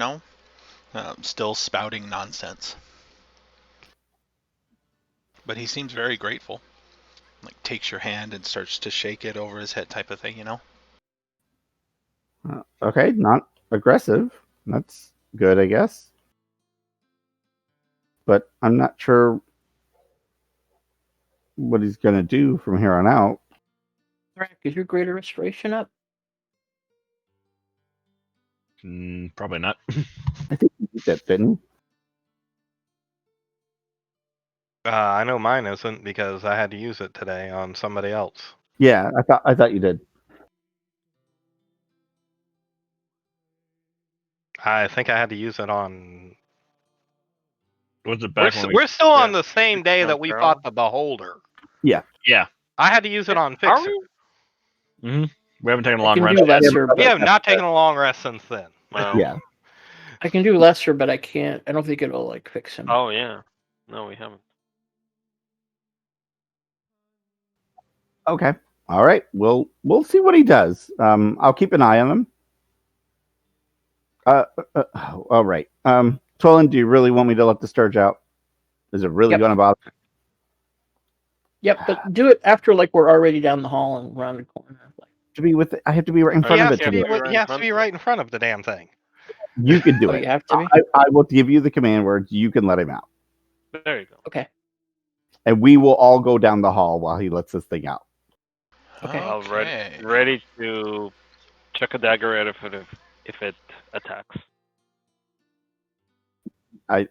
still spouting nonsense. But he seems very grateful. Like, takes your hand and starts to shake it over his head type of thing, Okay, not aggressive. That's good, I guess. But I'm not sure what he's going to do from here on out. Rack, is your greater restoration up? Probably not. I think he did that, didn't he? I know mine isn't because I had to use it today on somebody else. Yeah, I thought you did. I think I had to use it on Was it back when we? We're still on yeah, the same day that we fought the Beholder. Yeah. I had to use it on Are Fixer. Mm-hmm. We haven't taken a I long can rest do yet. lesser, We but have not taken a long rest since then. Wow. Yeah. I can do lesser, but I can't. I don't think it'll like fix him. Oh yeah. No, we haven't. Okay. All right. We'll see what he does. I'll keep an eye on him. All right. Tolan, do you really want me to let the Sturge out? Is it really Yep. going to bother? Yep, but do it after like we're already down the hall and around the corner. Like, To be with it, I have to be right in front of it to do it. He has to be right in front of the damn thing. You can do oh, it. you have to be. I will give you the command words. You can let him out, There you go. Okay. and we will all go down the hall while he lets this thing out. Okay. I'll ready to chuck a dagger at it if it attacks. I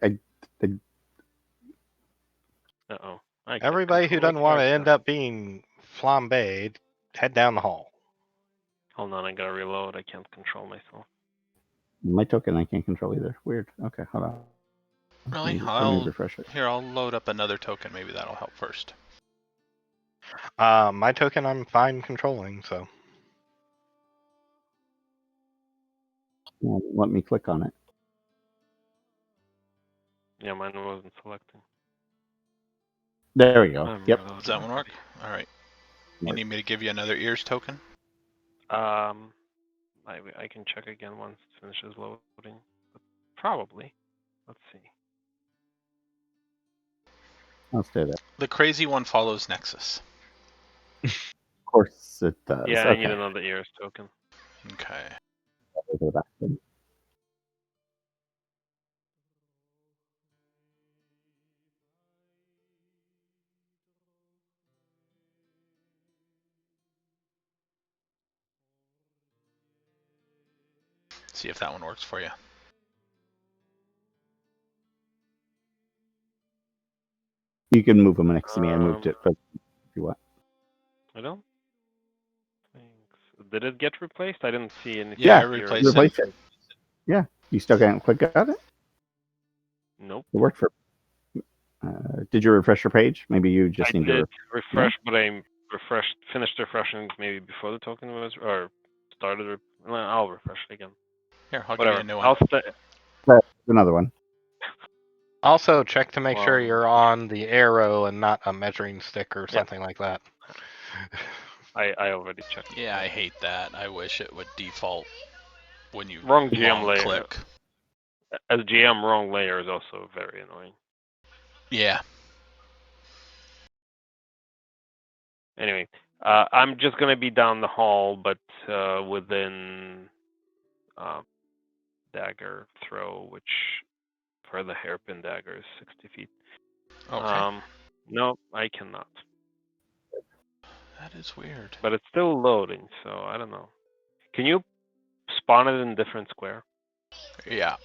Uh-oh. Everybody who doesn't want to end up being flambéed, head down the hall. Hold on, I gotta reload. I can't control myself. my token I can't control either. Weird. Okay, hold on. Really? Let me refresh it. Here, I'll load up another token. Maybe that'll help first. My token I'm fine controlling, so. Well, let me click on it. Yeah, mine wasn't selecting. There we go. Yep. Does that one work? All right. You need me to give you another ears token? I can check again once it finishes loading. Probably. Let's see. I'll stay there. The crazy one follows Nexus. Of course it does. Yeah, okay. I need another ears token. Okay. Go back then. See if that one works for you. You can move them next to me. I moved it, but if you want. I don't think so. Did it get replaced? I didn't see anything. Yeah, I here. replaced it. Yeah. You still can't click on it? Nope. It worked for. Did you refresh your page? Maybe you just I need did to refresh, but I finished refreshing maybe before the token was, or started. I'll refresh it again. Here, I'll Whatever. give you a new one. another one. Also, check to make sure Well- you're on the arrow and not a measuring stick or something like that. I already checked. Yeah, I hate that. I wish it would default when you Wrong GM long layer. click. As GM, wrong layer is also very annoying. Yeah. Anyway, I'm just gonna be down the hall, but within dagger throw, which for the hairpin dagger is 60 feet. Okay. No, I cannot. That is weird. But it's still loading, so I don't know. Can you spawn it in different square? Yeah.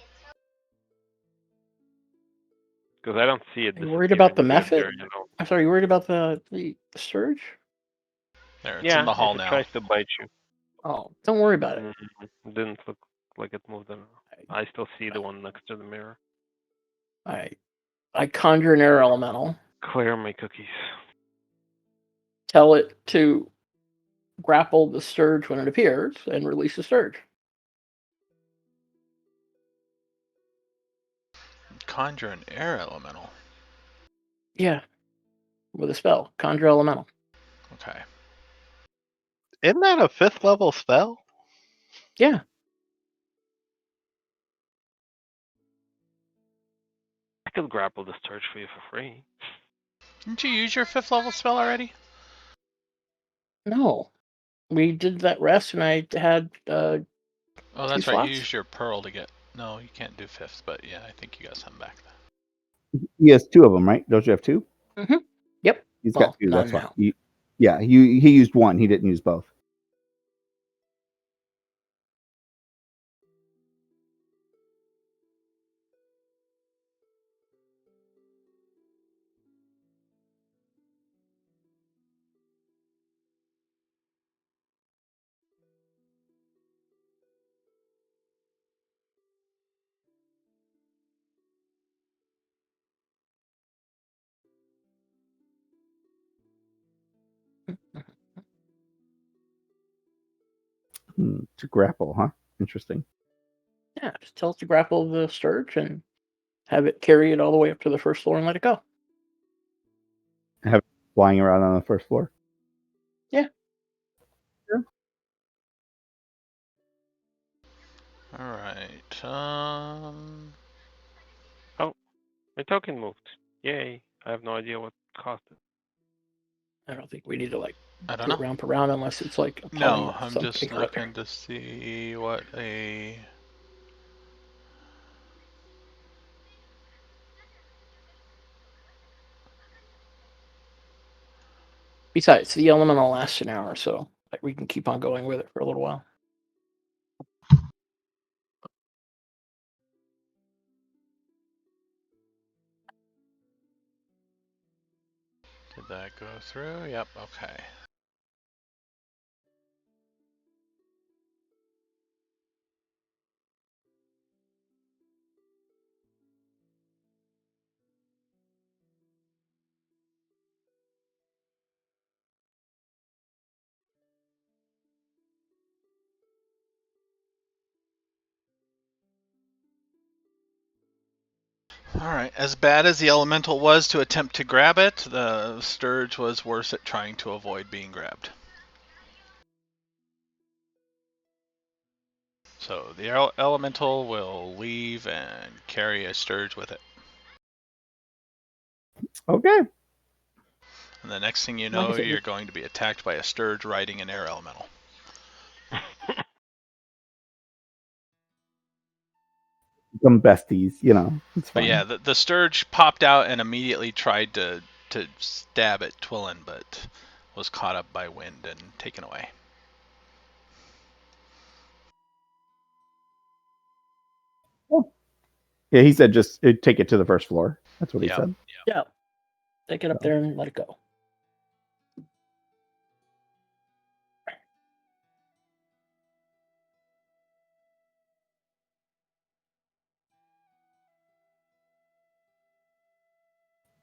Because I don't see it. Are you worried about the method? There, you know. I'm sorry, you worried about the Surge? There, it's Yeah, in the hall if it now. tries to bite you. Oh, don't worry about it. It didn't look like it moved at all. I still see the one next to the mirror. I conjure an air elemental. Clear my cookies. Tell it to grapple the Surge when it appears and release the Surge. Conjure an air elemental. Yeah. With a spell. Conjure elemental. Okay. Isn't that a 5th level spell? Yeah. I could grapple the Surge for you for free. Didn't you use your 5th level spell already? No. We did that rest and I had Oh, that's two right. slots? You used your pearl to get. No, you can't do 5th, but yeah, I think you got some back. He has two of them, right? Don't you have two? Mm-hmm. Yep. He's Well, got two. That's none why. now. He used one. He didn't use both. To grapple, huh? Interesting. Yeah, just tell it to grapple the Sturge and have it carry it all the way up to the first floor and let it go. Have it flying around on the first floor. Yeah. Sure. All right. Oh, my token moved. Yay! I have no idea what caused it. I don't think we need to I don't do know. it round per round unless it's like a No, polymorph I'm something just other. looking to see what a. Besides, the elemental lasts an hour, so we can keep on going with it for a little while. Did that go through? Yep. Okay. Alright, as bad as the elemental was to attempt to grab it, the Sturge was worse at trying to avoid being grabbed. So the elemental will leave and carry a Sturge with it. Okay. And the next thing you Like I know, said, you're going to be attacked by a Sturge riding an air elemental. Become besties, it's But fine. yeah, the Sturge popped out and immediately tried to stab at Twillin, but was caught up by wind and taken away. Oh. Yeah, he said just take it to the first floor. That's what he Yep. said. Yeah. Take it up there and let it go.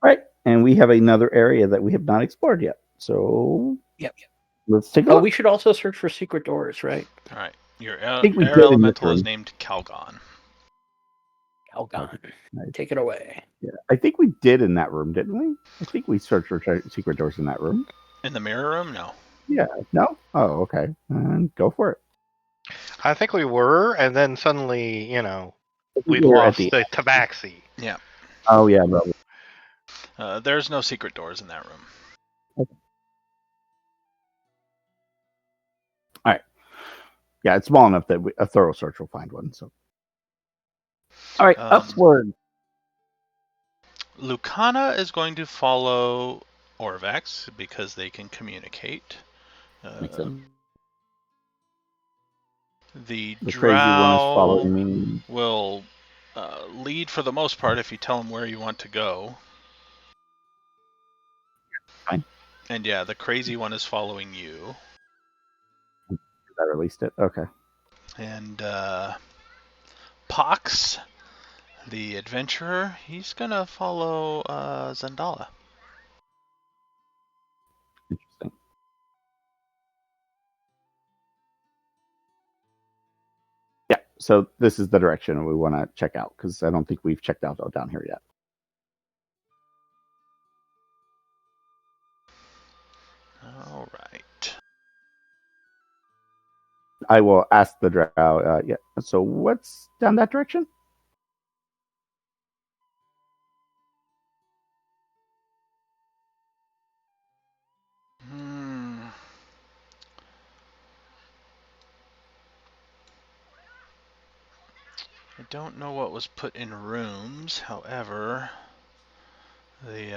Right. And we have another area that we have not explored yet. So Yep. let's take a Oh, look. we should also search for secret doors, right? Alright, your think we air did in this elemental is room. named Calgon. Calgon. Nice. Take it away. Yeah, I think we did in that room, didn't we? I think we searched for secret doors in that room. In the mirror room? No. Yeah. No? Oh, okay. And go for it. I think we were, and then suddenly, we were at lost the- the tabaxi. Yeah. Oh, yeah. Probably. There's no secret doors in that room. Okay. All right. Yeah, it's small enough that a thorough search will find one. So, all right, upward. Lucana is going to follow Orvex because they can communicate. Makes sense. The crazy one is Drow following me. will lead for the most part if you tell them where you want to go. Fine. And yeah, the crazy one is following you. I released it. Okay. And Pox, the adventurer, he's gonna follow Zandala. Interesting. Yeah, so this is the direction we want to check out because I don't think we've checked out down here yet. All right. I will ask the drow. Yeah. So what's down that direction? I don't know what was put in rooms. However, the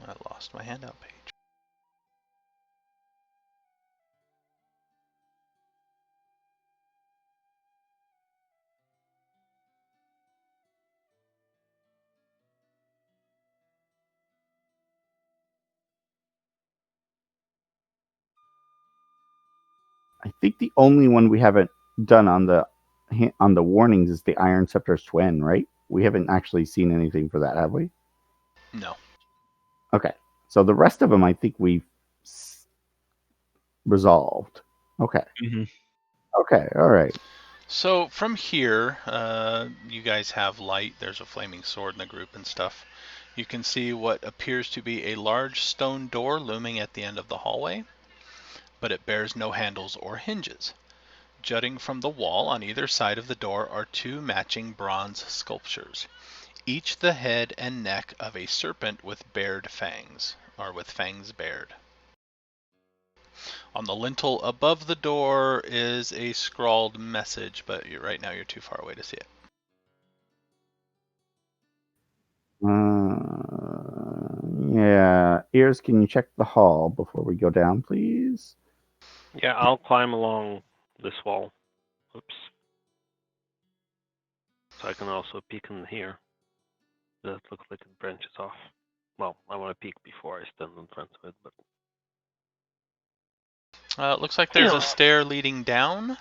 I lost my handout page. I think the only one we haven't done on the warnings is the Iron Scepter's twin, right? We haven't actually seen anything for that, have we? No. Okay. So the rest of them, I think we've resolved. Okay. Mm-hmm. Okay. All right. So from here, you guys have light. There's a flaming sword in the group and stuff. You can see what appears to be a large stone door looming at the end of the hallway, but it bears no handles or hinges. Jutting from the wall on either side of the door are two matching bronze sculptures, each the head and neck of a serpent with bared fangs, or with fangs bared. On the lintel above the door is a scrawled message, but right now you're too far away to see it. Yeah. Ears, can you check the hall before we go down, please? Yeah, I'll climb along this wall. Oops. So I can also peek in here. That looks like it branches off. Well, I want to peek before I stand in front of it, but It looks like there's a stair leading down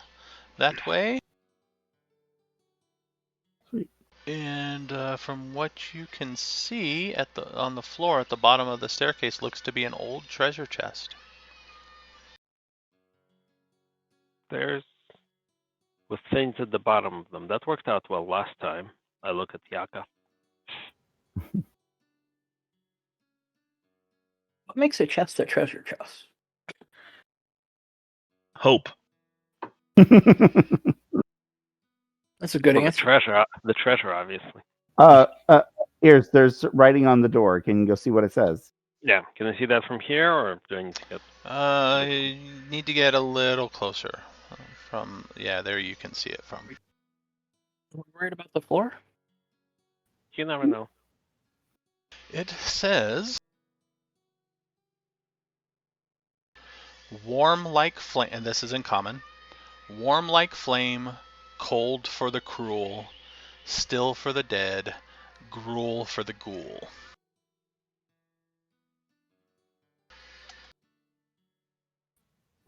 that way. Sweet. And from what you can see on the floor at the bottom of the staircase looks to be an old treasure chest. there's with things at the bottom of them. That worked out well last time. I look at Yaka. What makes a chest a treasure chest? Hope. That's a good Well, answer. the treasure, obviously. Ears, there's writing on the door. Can you go see what it says? Yeah, can I see that from here, or do I need to get? You need to get a little closer. There you can see it from. We're worried about the floor? You never know. It says, warm like flame, and this is in common, warm like flame, cold for the cruel, still for the dead, gruel for the ghoul.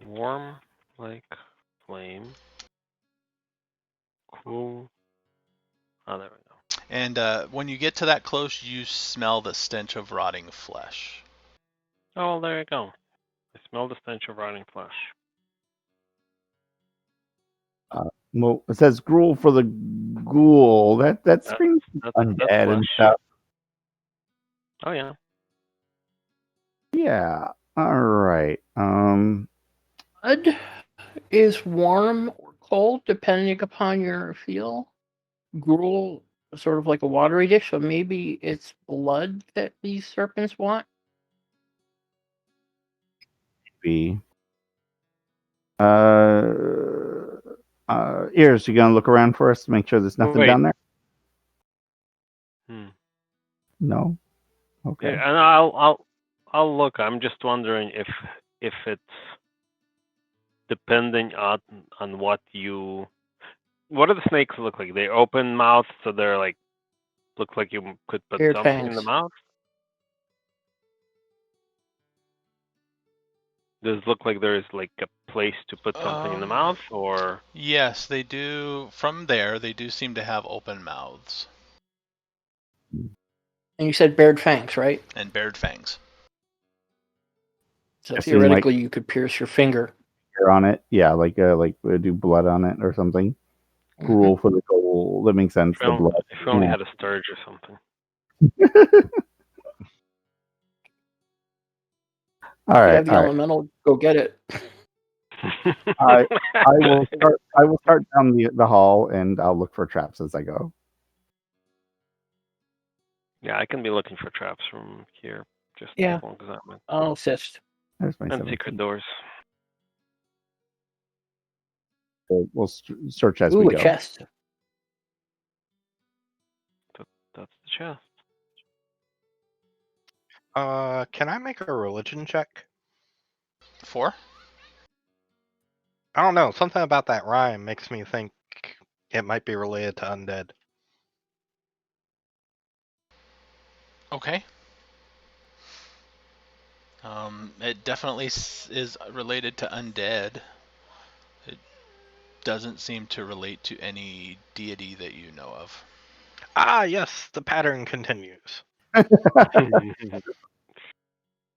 Warm like flame. Cool. Oh, there we go. And when you get to that close, you smell the stench of rotting flesh. Oh, there you go. I smell the stench of rotting flesh. Well, it says gruel for the ghoul. That screams That's undead and flesh. stuff. Oh yeah. Yeah. All right. Blood is warm or cold depending upon your feel. Gruel is sort of like a watery dish, so maybe it's blood that these serpents want. Be. Ears, you gonna look around for us to make sure there's nothing Wait. down there? Hmm. No. Okay. Yeah, and I'll look. I'm just wondering if it's depending on what do the snakes look like? They open mouth, so they're like look like you could put Bared something in the fangs. mouth. Does it look like there is like a place to put something in the mouth, or? Yes, they do. From there, they do seem to have open mouths. And you said bared fangs, right? And bared fangs. So I've seen, theoretically, you could pierce your finger. On it, yeah, like do blood on it or something. Gruel for the ghoul. That makes sense. The blood. If we only had a sturge or something. All If you right. have the elemental, go get it. I will start down the hall and I'll look for traps as I go. Yeah, I can be looking for traps from here. Just Yeah. as long as that meant. I'll assist. There's my And 17. secret doors. We'll search as Ooh, we a go. chest. That's the chest. Can I make a religion check? 4? I don't know. Something about that rhyme makes me think it might be related to undead. Okay. It definitely is related to undead. It doesn't seem to relate to any deity that you know of. Ah, yes, the pattern continues.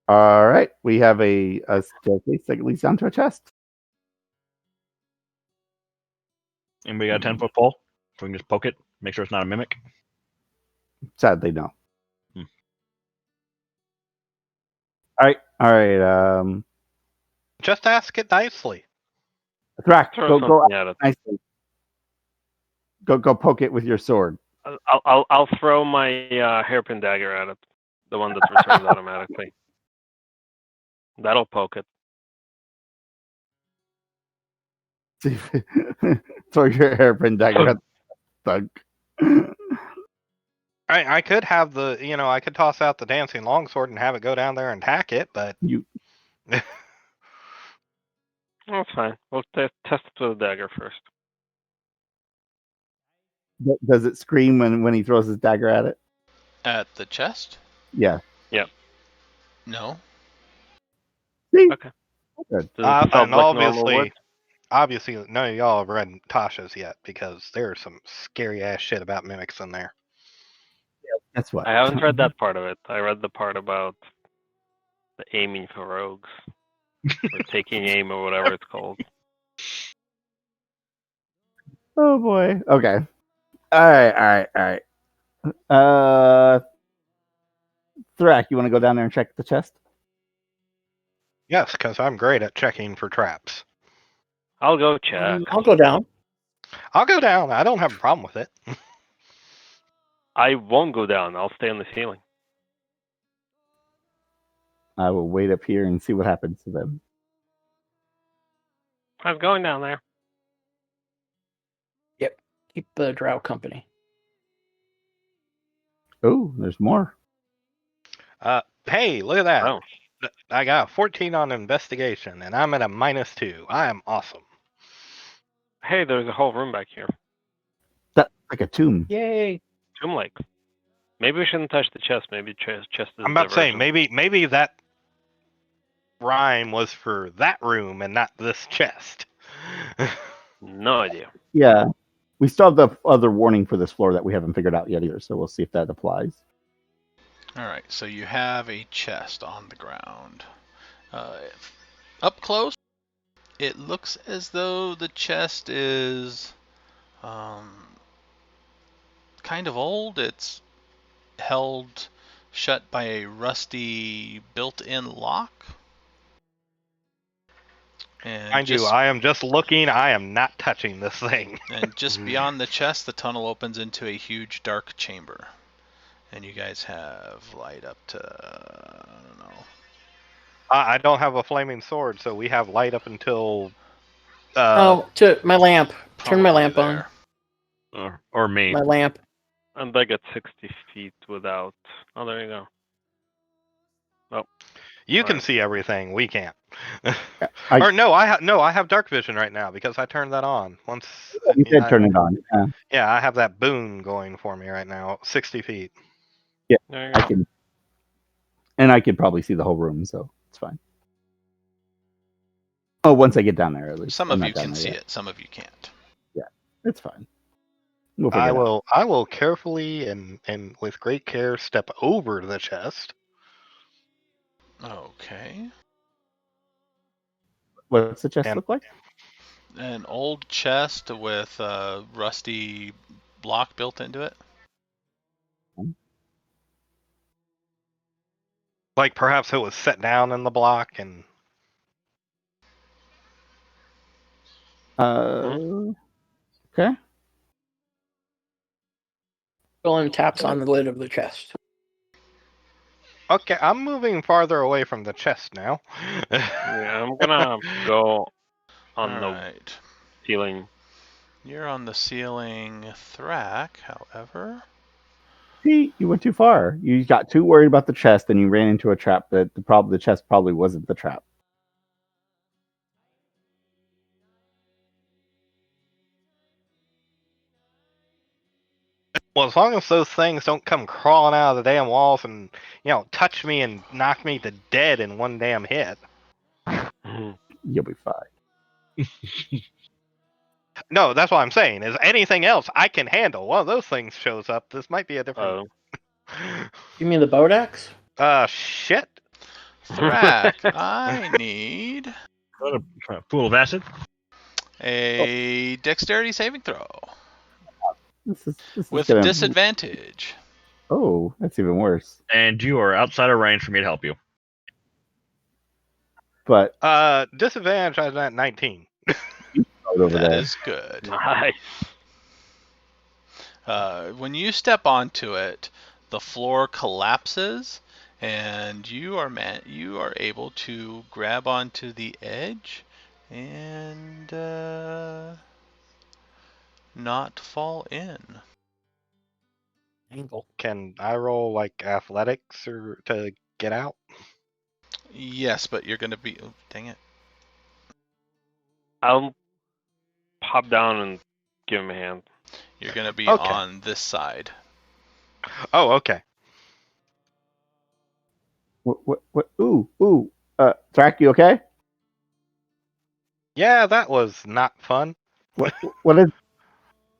All right, we have a staircase that leads down to a chest. Anybody got a 10-foot pole? So we can just poke it, make sure it's not a mimic. Sadly, no. Hmm. All right. Just ask it nicely. Thrak, Throw go something at it. nicely. Go poke it with your sword. I'll throw my hairpin dagger at it, the one that returns automatically. That'll poke it. Throw your hairpin dagger at the thug. I could have I could toss out the dancing longsword and have it go down there and attack it, but That's fine. We'll test it with a dagger first. Does it scream when he throws his dagger at it? At the chest? Yeah. Yep. No. See? Okay. Good. Does it sound and like normal wood? obviously, none of y'all have read Tasha's yet because there's some scary ass shit about mimics in there. That's what. I haven't read that part of it. I read the part about the aiming for rogues. Or taking aim or whatever it's called. Oh boy. Okay. All right. Thrak, you want to go down there and check the chest? Yes, because I'm great at checking for traps. I'll go check. I'll go down. I'll go down. I don't have a problem with it. I won't go down. I'll stay on the ceiling. I will wait up here and see what happens to them. I was going down there. Yep. Keep the drow company. Oh, there's more. Hey, look at that. Oh. I got 14 on investigation, and I'm at a -2. I am awesome. Hey, there's a whole room back here. That's like a tomb. Yay. Tomb like. Maybe we shouldn't touch the chest. Maybe chest is I'm about to say, diversion. maybe that rhyme was for that room and not this chest. No idea. Yeah. We still have the other warning for this floor that we haven't figured out yet either, so we'll see if that applies. Alright, so you have a chest on the ground. Up close, it looks as though the chest is kind of old. It's held shut by a rusty built-in lock. And Mind you, I am just looking. I am not touching this thing. And just beyond the chest, the tunnel opens into a huge dark chamber. And you guys have light up to, I don't know. I don't have a flaming sword, so we have light up until. To my lamp. Turn my lamp there. on. Or me. My lamp. And I got 60 feet without. Oh, there you go. Oh. You can see everything. We can't. I have dark vision right now because I turned that on. Once you did turn it on. Yeah, I have that boon going for me right now. 60 feet. Yeah, There you I go. can. And I could probably see the whole room, so it's fine. Oh, once I get down there, at least. Some I'm of not you down can there see yet. it, some of you can't. Yeah, it's fine. We'll figure it out. I will carefully and with great care step over the chest. Okay. What's the chest And- look like? An old chest with a rusty block built into it. Like perhaps it was set down in the block and. Okay. Dylan taps on the lid of the chest. Okay, I'm moving farther away from the chest now. Yeah, I'm gonna go on the Alright. ceiling. You're on the ceiling, Thrak, however. See, you went too far. You got too worried about the chest, and you ran into a trap. That the chest probably wasn't the trap. Well, as long as those things don't come crawling out of the damn walls and, touch me and knock me to dead in one damn hit. You'll be fine. No, that's what I'm saying. Is anything else I can handle? One of those things shows up. This might be a different. You mean the Bodax? Shit. Thrak, I need What a pool of acid. a dexterity saving throw This is with gonna... disadvantage. Oh, that's even worse. And you are outside of range for me to help you. But Disadvantage is at 19. right over That there. is good. Nice. When you step onto it, the floor collapses, and you are able to grab onto the edge and not fall in. Angle. Can I roll like athletics or to get out? Yes, but you're gonna be. Oh, dang it! I'll pop down and give him a hand. You're gonna be Okay. on this side. Oh, okay. What? Ooh. Thrak, you okay? Yeah, that was not fun. What is...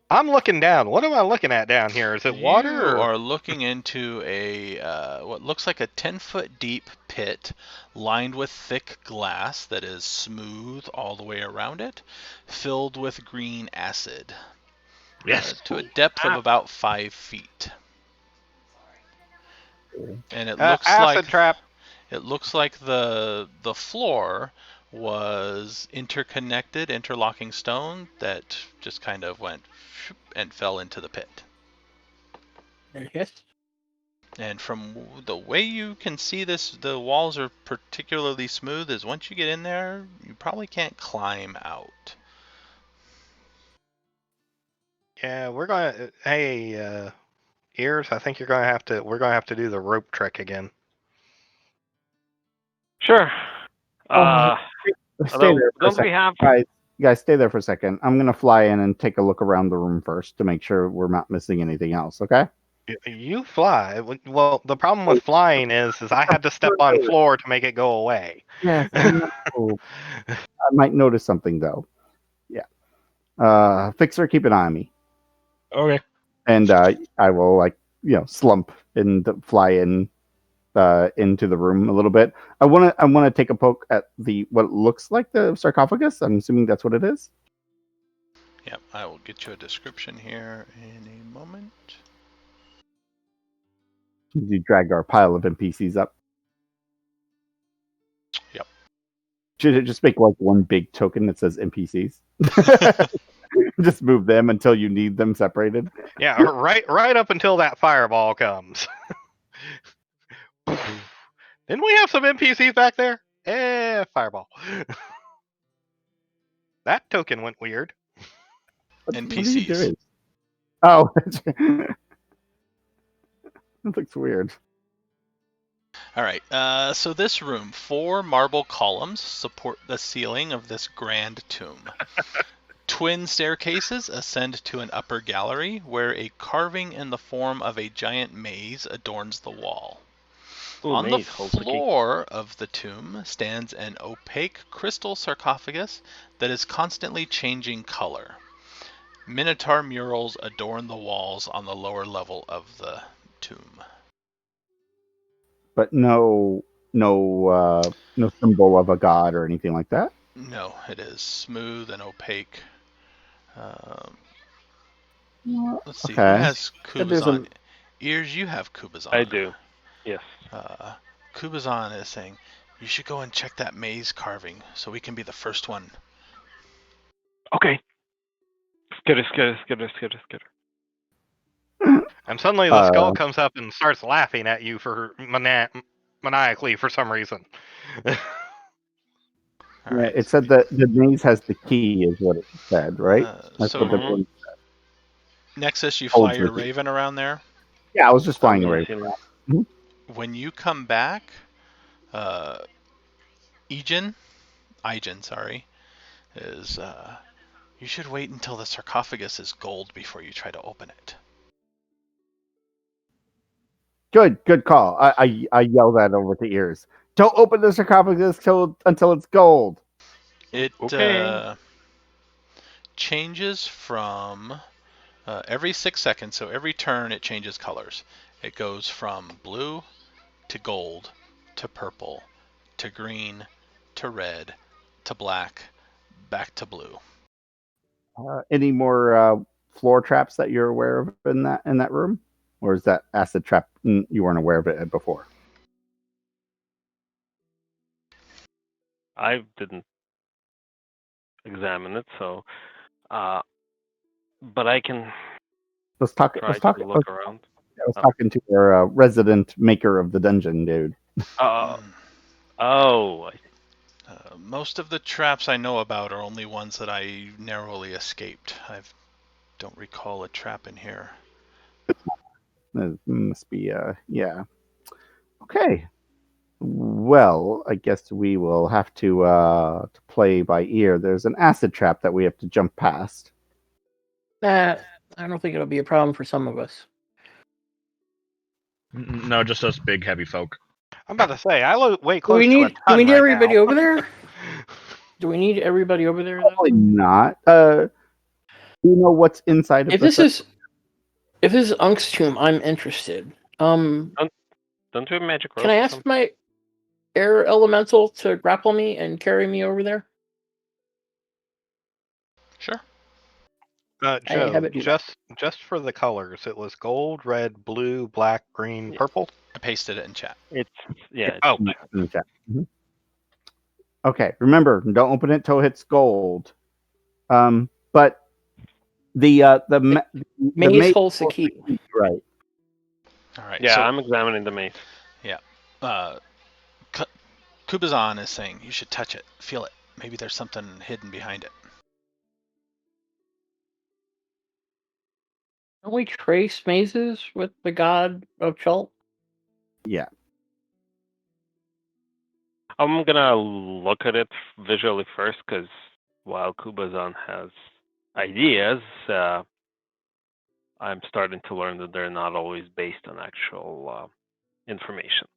I'm looking down. What am I looking at down here? Is it water? You Or... are looking into a what looks like a 10-foot deep pit lined with thick glass that is smooth all the way around it, filled with green acid. Yes. To a depth of about 5 feet. And it looks acid trap. It looks like the floor was interlocking stone that just kind of went and fell into the pit. Yes. And from the way you can see this, the walls are particularly smooth, is once you get in there, you probably can't climb out. Yeah, we're gonna. Hey, ears. I think we're gonna have to do the rope trick again. Sure. Stay there for a Don't we second. have? Guys, stay there for a second. I'm gonna fly in and take a look around the room first to make sure we're not missing anything else. Okay? You fly. Well, the problem with flying is I had to step on floor to make it go away. Yes. I know. I might notice something though. Yeah. Fixer, keep an eye on me. Okay. And I will slump and fly in into the room a little bit. I want to take a poke at what looks like the sarcophagus. I'm assuming that's what it is. Yep, I will get you a description here in a moment. You drag our pile of NPCs up. Yep. Should it just make like one big token that says NPCs? Just move them until you need them separated. Yeah, right up until that fireball comes. Didn't we have some NPCs back there? Fireball. That token went weird. NPCs. Oh, that looks weird. All right, so this room, 4 marble columns support the ceiling of this grand tomb. Twin staircases ascend to an upper gallery where a carving in the form of a giant maze adorns the wall. Ooh, On the maze, hold the key. floor of the tomb stands an opaque crystal sarcophagus that is constantly changing color. Minotaur murals adorn the walls on the lower level of the tomb. But no symbol of a god or anything like that. No, it is smooth and opaque. Let's see, Okay. who has there's Kubazan? Ears, you have Kubazan. I do. Yes. Kubazan is saying, you should go and check that maze carving so we can be the first one. Okay. Skitter. And suddenly the skull comes up and starts laughing at you for maniacally for some reason. All right. It said that the maze has the key, is what it said, right? That's what the Nexus, you fly Holds your with you. raven around there. Yeah, I was just flying away. When you come back, Ijen, is you should wait until the sarcophagus is gold before you try to open it. Good call. I yell that over to ears. Don't open the sarcophagus until it's gold. It Okay. changes from every 6 seconds. So every turn it changes colors. It goes from blue to gold to purple to green to red to black back to blue. Any more floor traps that you're aware of in that room, or is that acid trap you weren't aware of it before? I didn't examine it, so but I can Let's talk. try Let's talk. to look around. I was talking to our resident maker of the dungeon, dude. Oh, Most of the traps I know about are only ones that I narrowly escaped. I don't recall a trap in here. It must be yeah. Okay. Well, I guess we will have to play by ear. There's an acid trap that we have to jump past. I don't think it'll be a problem for some of us. No, just us big heavy folk. I'm about to say, I look way Do close we to a need ton right everybody now. over there? Do we need everybody over there? Though? Probably not. Do you know what's inside of If this is Unk's tomb, I'm interested. don't we have magic rope? Can I ask my air elemental to grapple me and carry me over there? Sure. I Joe, have it do that. just for the colors, it was gold, red, blue, black, green, purple. I pasted it in chat. It's Oh, in the chat. Mm-hmm. Okay, remember, don't open it till it's gold. But the maze holds the key. Right. All right. Yeah, so, I'm examining the maze. Yeah. Kubazan is saying you should touch it, feel it. Maybe there's something hidden behind it. Don't we trace mazes with the god of Chult? Yeah. I'm gonna look at it visually first, because while Kubazan has ideas, I'm starting to learn that they're not always based on actual information.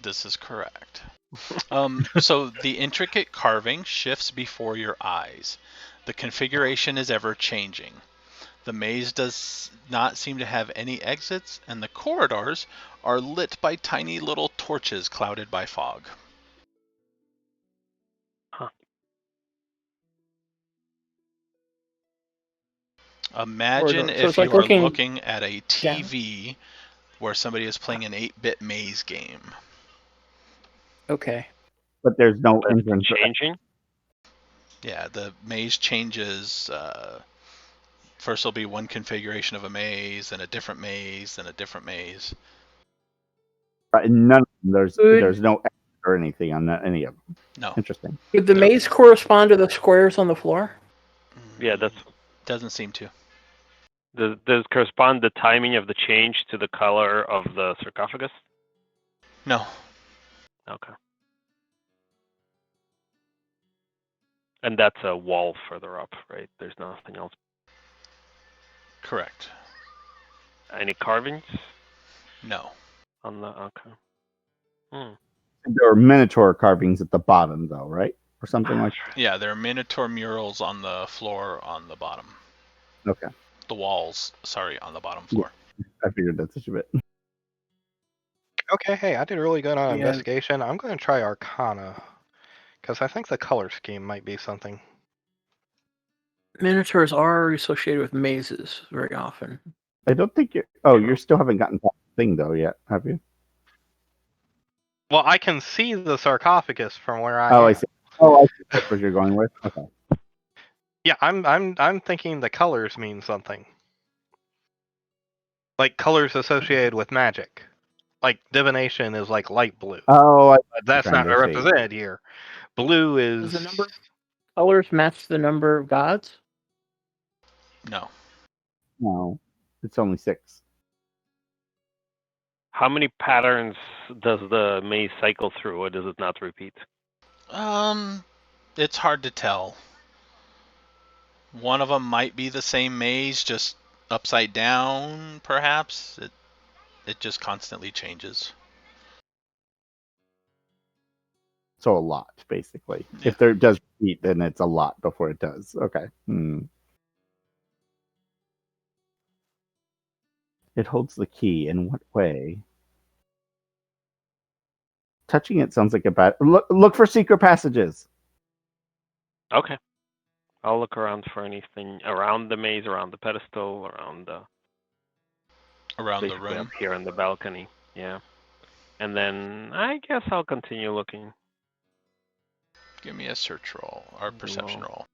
This is correct. So the intricate carving shifts before your eyes. The configuration is ever changing. The maze does not seem to have any exits, and the corridors are lit by tiny little torches clouded by fog. Huh. Imagine So if it's like you are looking looking at a TV where somebody is playing an 8-bit maze game. Okay. But there's no That's entrance. changing. Yeah, the maze changes. First will be one configuration of a maze, then a different maze, then a different maze. None of them. There's no exit or anything on any of them. No. Interesting. Would the maze correspond to the squares on the floor? Yeah, that's Doesn't seem to. does correspond the timing of the change to the color of the sarcophagus? No. Okay. And that's a wall further up, right? There's nothing else. Correct. Any carvings No. on the? Okay. There are minotaur carvings at the bottom, though, right, or something like that. Yeah, there are minotaur murals on the floor on the bottom. Okay. The walls, sorry, on the bottom floor. I figured that's such a bit. okay. Hey, I did really good on investigation. I'm going to try Arcana because I think the color scheme might be something. Minotaurs are associated with mazes very often. I don't think you. Oh, you still haven't gotten that thing though yet, have you? Well, I can see the sarcophagus from where I am. I see. Oh, I see. That's what you're going with. Okay. Yeah, I'm thinking the colors mean something. Like colors associated with magic. Like divination is like light blue. Oh, That's not represented here. Blue is. Does the number of colors match the number of gods? No. No, it's only 6. How many patterns does the maze cycle through, or does it not repeat? It's hard to tell. One of them might be the same maze, just upside down, perhaps. It just constantly changes. So a lot, basically. Yeah. If there does repeat, then it's a lot before it does. Okay. It holds the key. In what way? Touching it sounds like a bad. Look for secret passages. Okay. I'll look around for anything around the maze, around the pedestal, around the room. Up here on the balcony. Yeah. And then I guess I'll continue looking. Give me a search roll or perception roll.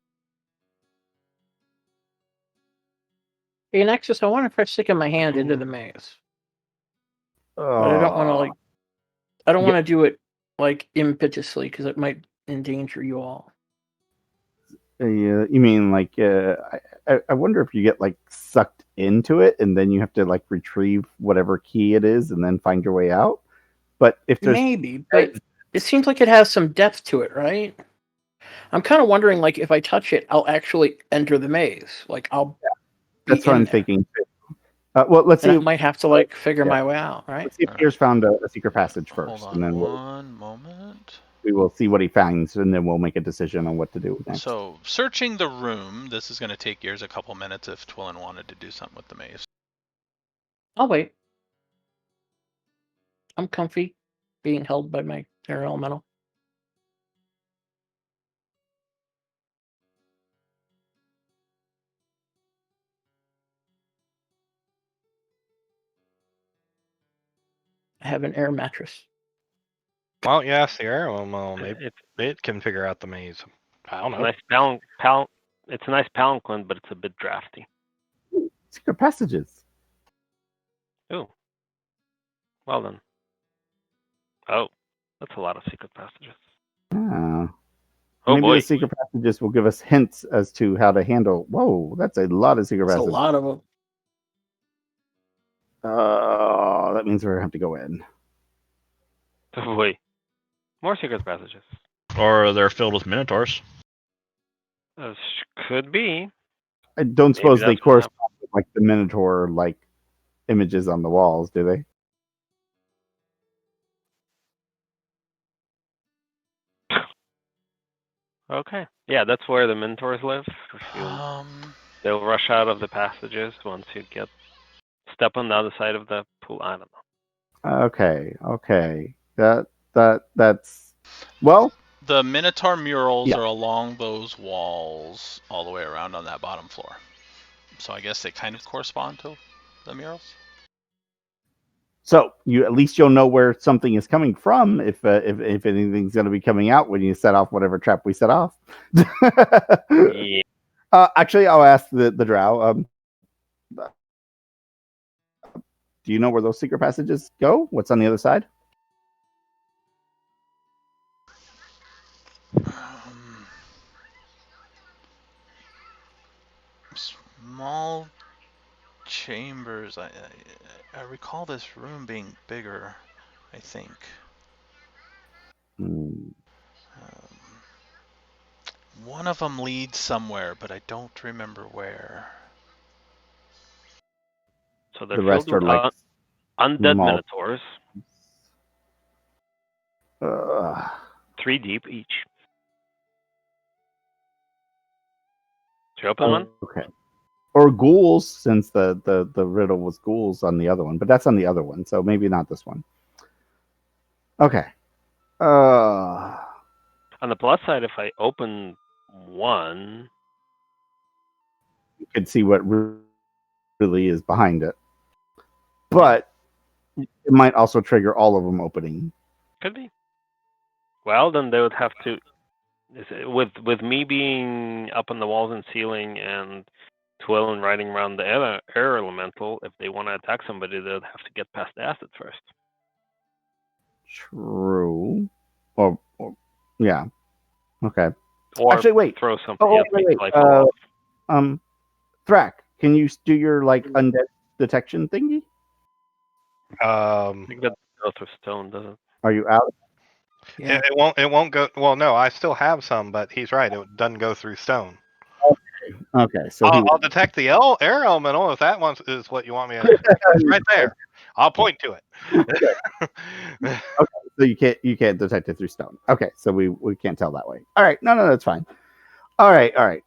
Hey, Nexus, I want to try sticking my hand into the maze. But I don't want to I don't want to do it impetuously because it might endanger you all. You mean I wonder if you get sucked into it and then you have to retrieve whatever key it is and then find your way out. But if there's maybe, but it seems like it has some depth to it, right? I'm kind of wondering if I touch it, I'll actually enter the maze. That's what I'm thinking too. Well, let's see. I might have to figure my way out, right? Let's see if Pierce found a secret passage first, Hold on and then one moment. We will see what he finds, and then we'll make a decision on what to do next. So, searching the room, this is going to take Gears a couple minutes if Twillin wanted to do something with the maze. I'll wait. I'm comfy being held by my air elemental. I have an air mattress. Why don't you ask the air elemental? Maybe it can figure out the maze. I don't know. It's a nice palanquin, but it's a bit drafty. Secret passages. Oh. Well then. Oh, that's a lot of secret passages. Maybe the secret passages will give us hints as to how to handle. Whoa, that's a lot of secret passages. A lot of them. That means we're going to have to go in. Oh boy. More secret passages. Or they're filled with minotaurs. Could be. I don't suppose they correspond with the minotaur images on the walls, do they? Okay. Yeah, that's where the minotaurs live. They'll rush out of the passages once you step on the other side of the pool. I don't know. Okay. That's well. The Minotaur murals are along those walls all the way around on that bottom floor. So I guess they kind of correspond to the murals. So you'll know where something is coming from if anything's going to be coming out when you set off whatever trap we set off. Yeah. Actually, I'll ask the drow. Do you know where those secret passages go? What's on the other side? Small chambers. I recall this room being bigger, I think. One of them leads somewhere, but I don't remember where. So they're filled with undead minotaurs. 3 deep each. Should I open one? Okay. Or ghouls, since the riddle was ghouls on the other one, but that's on the other one, so maybe not this one. Okay. On the plus side, if I open one, you could see what really is behind it. But it might also trigger all of them opening. Could be. Well, then they would have to, with me being up on the walls and ceiling and Twillin riding around the air elemental, if they want to attack somebody, they'll have to get past the acid first. True. Or yeah. Okay. Or actually, wait. Throw something. Wait. Thrak, can you do your undead detection thingy? I think that goes through stone, doesn't it? Are you out? Yeah. It won't go. Well, no, I still have some, but he's right. It doesn't go through stone. Okay. So I'll detect the air elemental if that one is what you want me to. It's right there. I'll point to it. Okay. So you can't detect it through stone. Okay. So we can't tell that way. All right. No, that's fine. All right.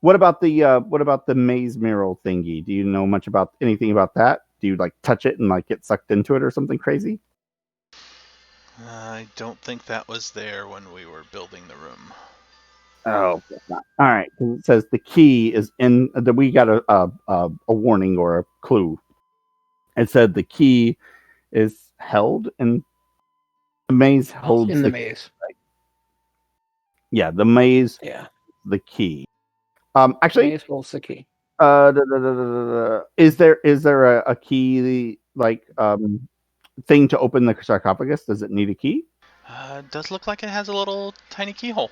What about the maze mural thingy? Do you know much about anything about that? Do you like touch it and like get sucked into it or something crazy? I don't think that was there when we were building the room. Oh, all right. It says the key is in. We got a warning or a clue. It said the key is held in the maze holds in the the maze. Yeah, the maze. Yeah, The key. the Actually, maze holds the key. is there a key like thing to open the sarcophagus? Does it need a key? Does look like it has a little tiny keyhole.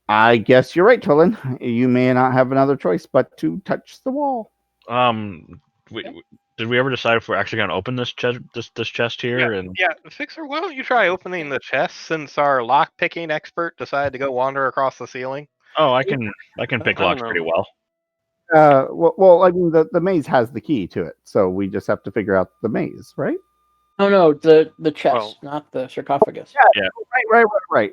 I guess you're right, Twillin. You may not have another choice but to touch the wall. Did we ever decide if we're actually going to open this chest? This chest here? Yeah, Fixer, why don't you try opening the chest since our lock picking expert decided to go wander across the ceiling? Oh, I can pick I don't locks know. pretty well. Well, I mean, the maze has the key to it, so we just have to figure out the maze, right? Oh no, the chest, Well- not the sarcophagus.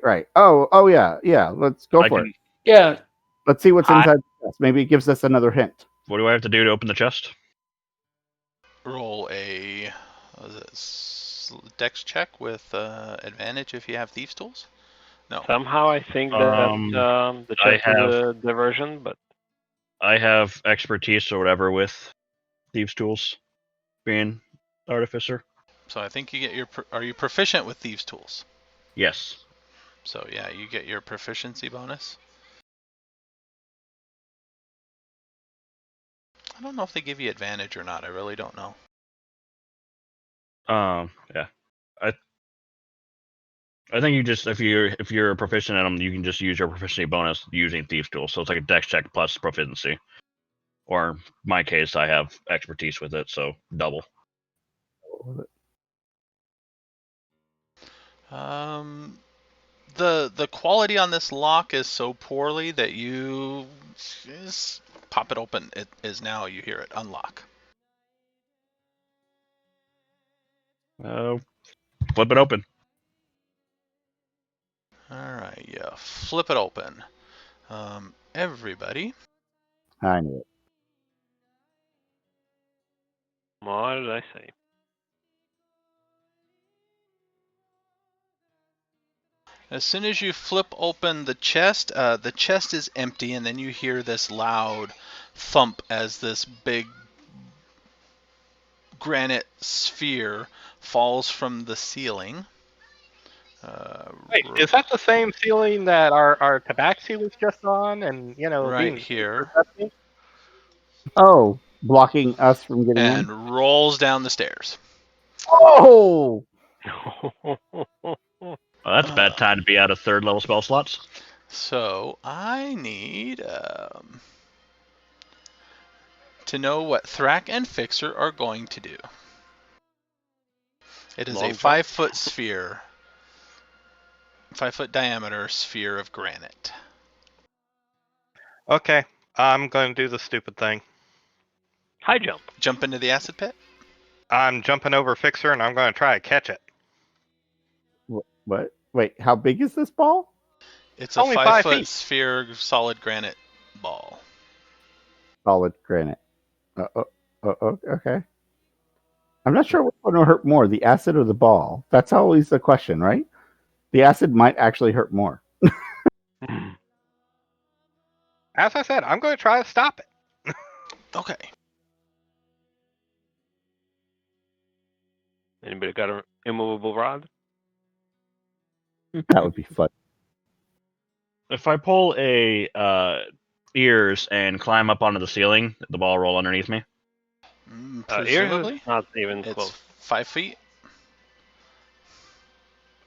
Right. Oh, yeah. Let's go for it. Yeah, Let's see what's inside the chest. Maybe it gives us another hint. What do I have to do to open the chest? Roll a dex check with advantage if you have thieves' tools. No. Somehow I think that the chest is a diversion, but I have expertise or whatever with thieves' tools, being artificer. So I think you get your. Are you proficient with thieves' tools? Yes. So yeah, you get your proficiency bonus. I don't know if they give you advantage or not. I really don't know. Yeah. I think you just if you're proficient in them, you can just use your proficiency bonus using thieves' tools. So it's like a dex check plus proficiency. Or in my case, I have expertise with it, so double. The quality on this lock is so poorly that you just pop it open. It is now. You hear it unlock. Flip it open. All right, yeah. Flip it open. Everybody. I knew it. what did I say? As soon as you flip open the chest is empty, and then you hear this loud thump as this big granite sphere falls from the ceiling. Wait, is that the same ceiling that our tabaxi was just on? And right here, Oh, blocking us from getting and in. rolls down the stairs. Oh, Well, that's a bad time to be out of third level spell slots. So I need to know what Thrak and Fixer are going to do. It is Long a 5-foot sphere, 5-foot diameter sphere of granite. Okay, I'm going to do the stupid thing. High jump. Jump into the acid pit. I'm jumping over Fixer, and I'm going to try to catch it. what? Wait, how big is this ball? It's a Only 5 5-foot feet. sphere, solid granite ball. Solid granite. Okay. I'm not sure which one will hurt more, the acid or the ball. That's always the question, right? The acid might actually hurt more. As I said, I'm going to try to stop it. Okay. Anybody got an immovable rod? That would be fun. If I pull a ears and climb up onto the ceiling, the ball roll underneath me. Presumably, Ears? Not even it's close. 5 feet.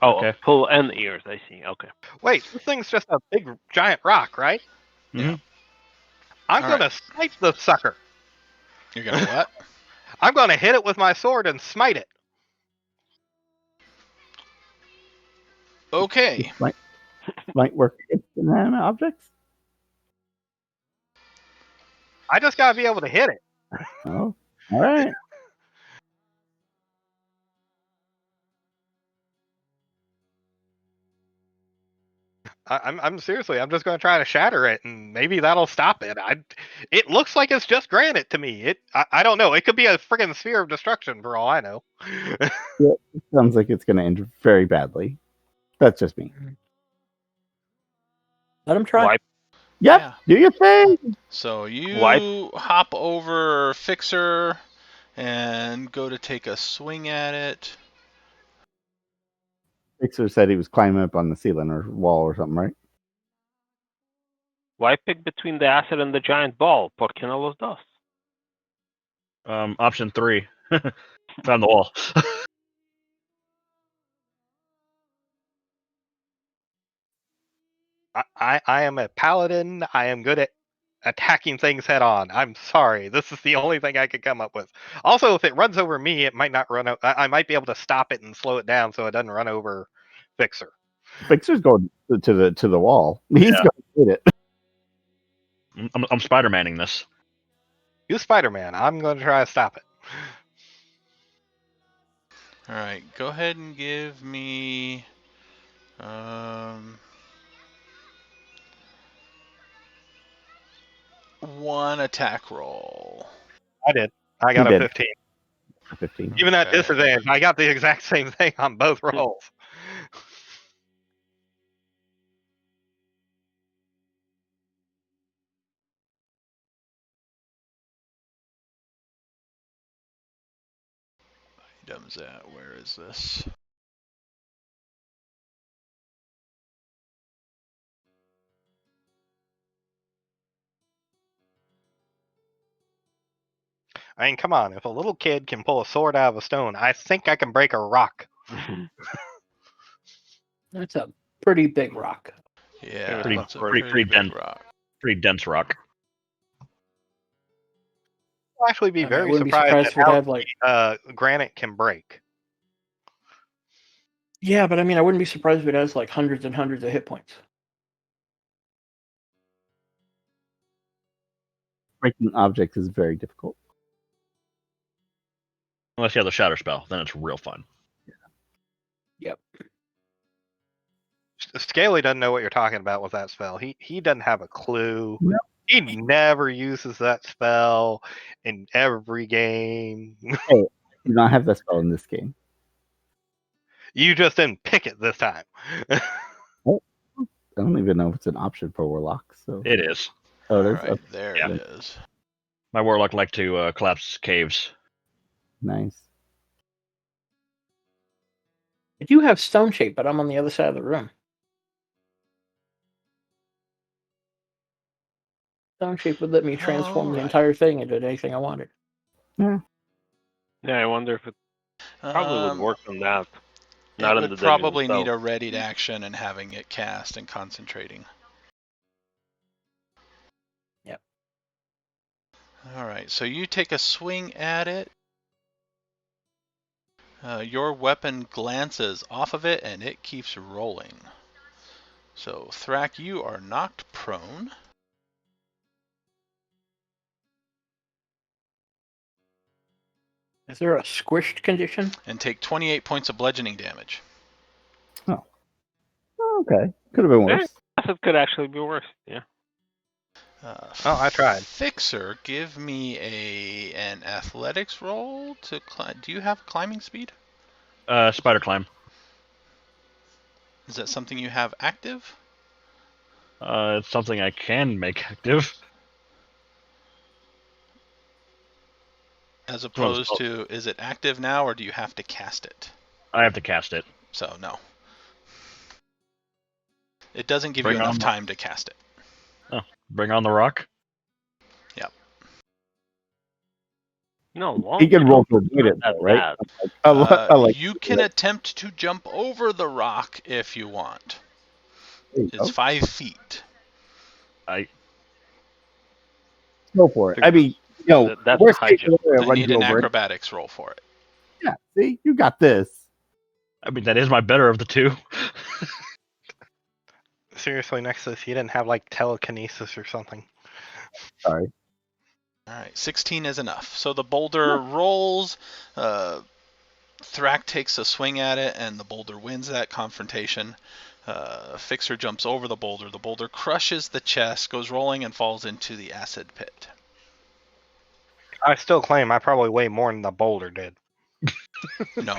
Oh, Okay. pull and ears. I see. Okay. Wait, this thing's just a big giant rock, right? Mhm. I'm All going to smite the sucker. You're gonna what? I'm going to hit it with my sword and smite it. Okay. Might work against inanimate objects. I just got to be able to hit it. Oh, all right. I'm seriously. I'm just going to try to shatter it, and maybe that'll stop it. It looks like it's just granite to me. I don't know. It could be a friggin' sphere of destruction for all I know. It sounds like it's going to end very badly. That's just me. Let him try. Wipe. Yep. Yeah. Do your thing. So you Wipe. hop over Fixer and go to take a swing at it. Fixer said he was climbing up on the ceiling or wall or something, right? Why pick between the acid and the giant ball? ¿Por qué no los dos? Option 3. Found the wall. I am a paladin. I am good at attacking things head on. I'm sorry. This is the only thing I could come up with. Also, if it runs over me, it might not run. I might be able to stop it and slow it down so it doesn't run over Fixer. Fixer's going to the wall. He's going to hit it. I'm Spider-Manning this. You Spider-Man. I'm going to try to stop it. All right, go ahead and give me one attack roll. I did. I got He a did. 15. 15. Even at Okay. disadvantage, I got the exact same thing on both rolls. Items at, where is this? I mean, come on. If a little kid can pull a sword out of a stone, I think I can break a rock. That's a pretty big rock. Yeah, Pretty- that's a pretty pretty big dense. rock. Pretty dense rock. I'll actually be I mean, I very wouldn't be surprised surprised at if it how had like. granite can break. Yeah, but I mean, I wouldn't be surprised if it has like hundreds and hundreds of hit points. Breaking objects is very difficult. Unless you have the shatter spell, then it's real fun. Yep. Scaly doesn't know what you're talking about with that spell. He doesn't have a clue. No. He never uses that spell in every game. Do not have that spell in this game. You just didn't pick it this time. I don't even know if it's an option for Warlock. So It is. it is? Alright, Okay, there Yeah. it is. My Warlock like to collapse caves. nice. I do have Stone Shape, but I'm on the other side of the room. Stone Shape would let me transform the Alright. entire thing into anything I wanted. Yeah, I wonder if it probably would work on that. Not It in the would dungeon probably need itself. a readied action and having it cast and concentrating. Yep. Alright, so you take a swing at it. Your weapon glances off of it and it keeps rolling. So, Thrak, you are knocked prone. Is there a squished condition? And take 28 points of bludgeoning damage. Oh, okay. Could have been worse. It could actually be worse. Yeah. Oh, I tried. Fixer, give me an athletics roll to climb. Do you have climbing speed? Spider climb. Is that something you have active? It's something I can make active. As opposed to, is it active now or do you have to cast it? I have to cast it. So, no. It doesn't give Bring you enough on the- time to cast it. Bring on the rock. No, He can roll to not avoid it, that though, right? bad. I like You can attempt to jump over the rock if you want. there you It's go. 5 feet. Go for it. I mean, That's worst high case jump. scenario, I run need you an over it. acrobatics roll for it. Yeah, see, you got this. I mean, that is my better of the two. Seriously, Nexus, you didn't have like telekinesis or something. Sorry. Alright, 16 is enough. So the boulder rolls, Thrak takes a swing at it, and the boulder wins that confrontation. Fixer jumps over the boulder. The boulder crushes the chest, goes rolling, and falls into the acid pit. I still claim I probably weigh more than the boulder did. No.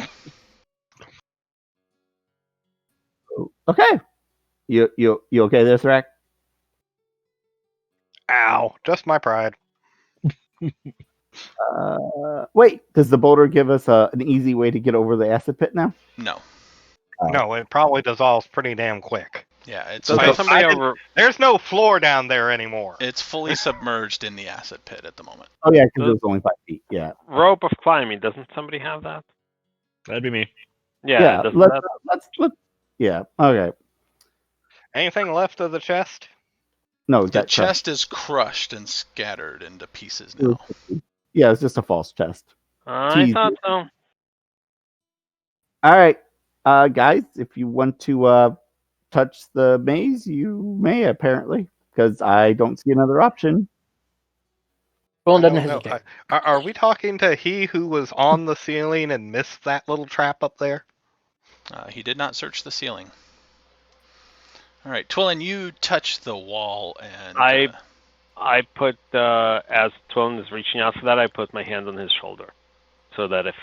Okay. You okay there, Thrak? Ow! Just my pride. Wait, does the boulder give us an easy way to get over the acid pit now? No. No, it probably dissolves pretty damn quick. Yeah, it's So Because somebody there's no floor down there anymore. it's fully submerged in the acid pit at the moment. Oh yeah, because it was only 5 feet. Yeah. rope of climbing, doesn't somebody have that? That'd be me. Yeah, doesn't that? Let's yeah. Okay. Anything left of the chest? No, The that chest is crushed and scattered into pieces now. Yeah, it's just a false chest. I thought so. All right, guys, if you want to touch the maze, you may apparently, because I don't see another option. Well, I doesn't don't know. hesitate. Are we talking to he who was on the ceiling and missed that little trap up there? He did not search the ceiling. All right, Twillin, you touch the wall and I put as Twillen is reaching out for that, I put my hand on his shoulder, so that if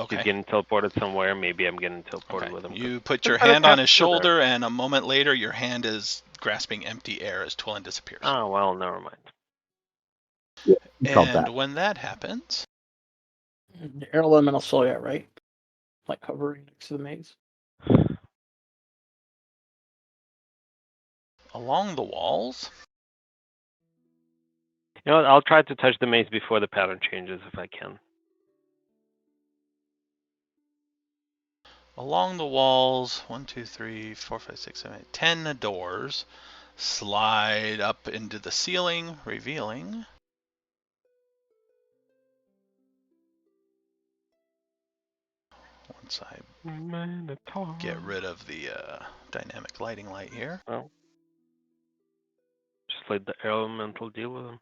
he's getting teleported somewhere, maybe I'm getting teleported with him. You put your hand on his shoulder, and a moment later, your hand is grasping empty air as Twillin disappears. Oh well, never mind. And when that happens, The air elemental soil, right? Like hovering next to the maze. along the walls, You know what? I'll try to touch the maze before the pattern changes if I can. along the walls, 1, 2, 3, 4, 5, 6, 7, 8, 10 doors slide up into the ceiling, revealing once I get rid of the dynamic lighting light here. Well, just let the elemental deal with them.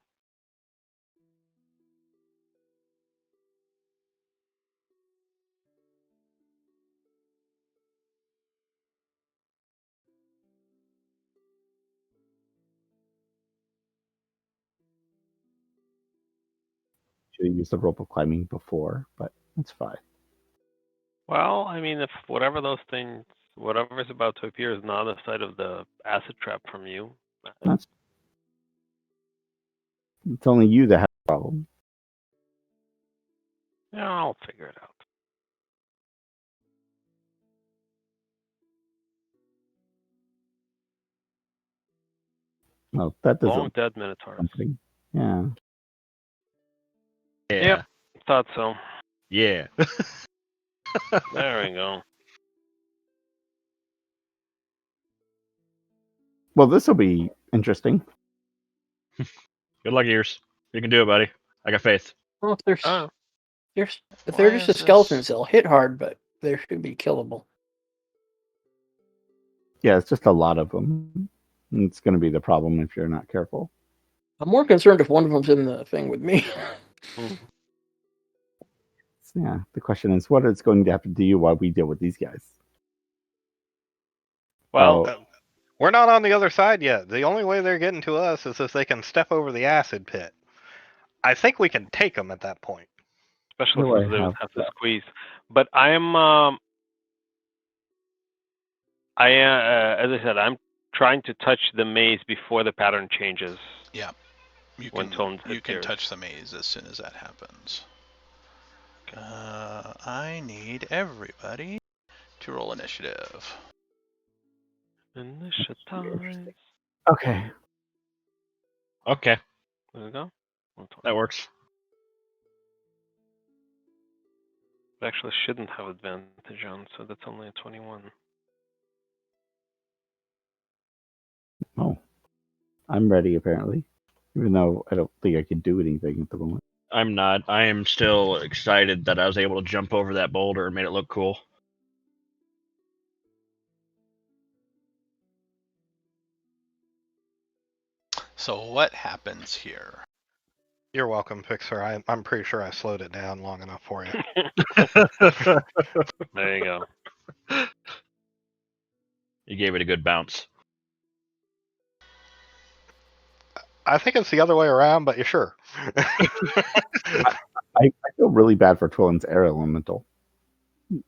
Should have used the rope of climbing before, but it's fine. Well, I mean, if whatever those things, whatever is about to appear is not the side of the acid trap from you, It's only you that has a problem. yeah, I'll figure it out. No, that Long doesn't. dead minotaurs. Something. Yeah. Yeah. Yep. Thought so. Yeah. There we go. Well, this will be interesting. Good luck, Ears. You can do it, buddy. I got faith. Well, if they're Oh. if Why they're just is a skeleton, this- they'll hit hard, but they should be killable. Yeah, it's just a lot of them. It's going to be the problem if you're not careful. I'm more concerned if one of them's in the thing with me. Yeah, the question is what it's going to have to do while we deal with these guys. Well, We're not on the other side yet. The only way they're getting to us is if they can step over the acid pit. I think we can take them at that point. especially do I since they would have have to squeeze. But I'm, as I said, I'm trying to touch the maze before the pattern changes. Yeah, you When can Tones you can appears. touch the maze as soon as that happens. I need everybody to roll initiative. Initiatize. Okay. Okay, There we go. that works. Actually, shouldn't have advantage on, so that's only a 21. Oh, I'm ready apparently, even though I don't think I can do anything at the moment. I'm not. I am still excited that I was able to jump over that boulder and made it look cool. So what happens here? You're welcome, Pixar. I'm pretty sure I slowed it down long enough for you. There you go. You gave it a good bounce. I think it's the other way around, but you're sure. I feel really bad for Twillen's air elemental.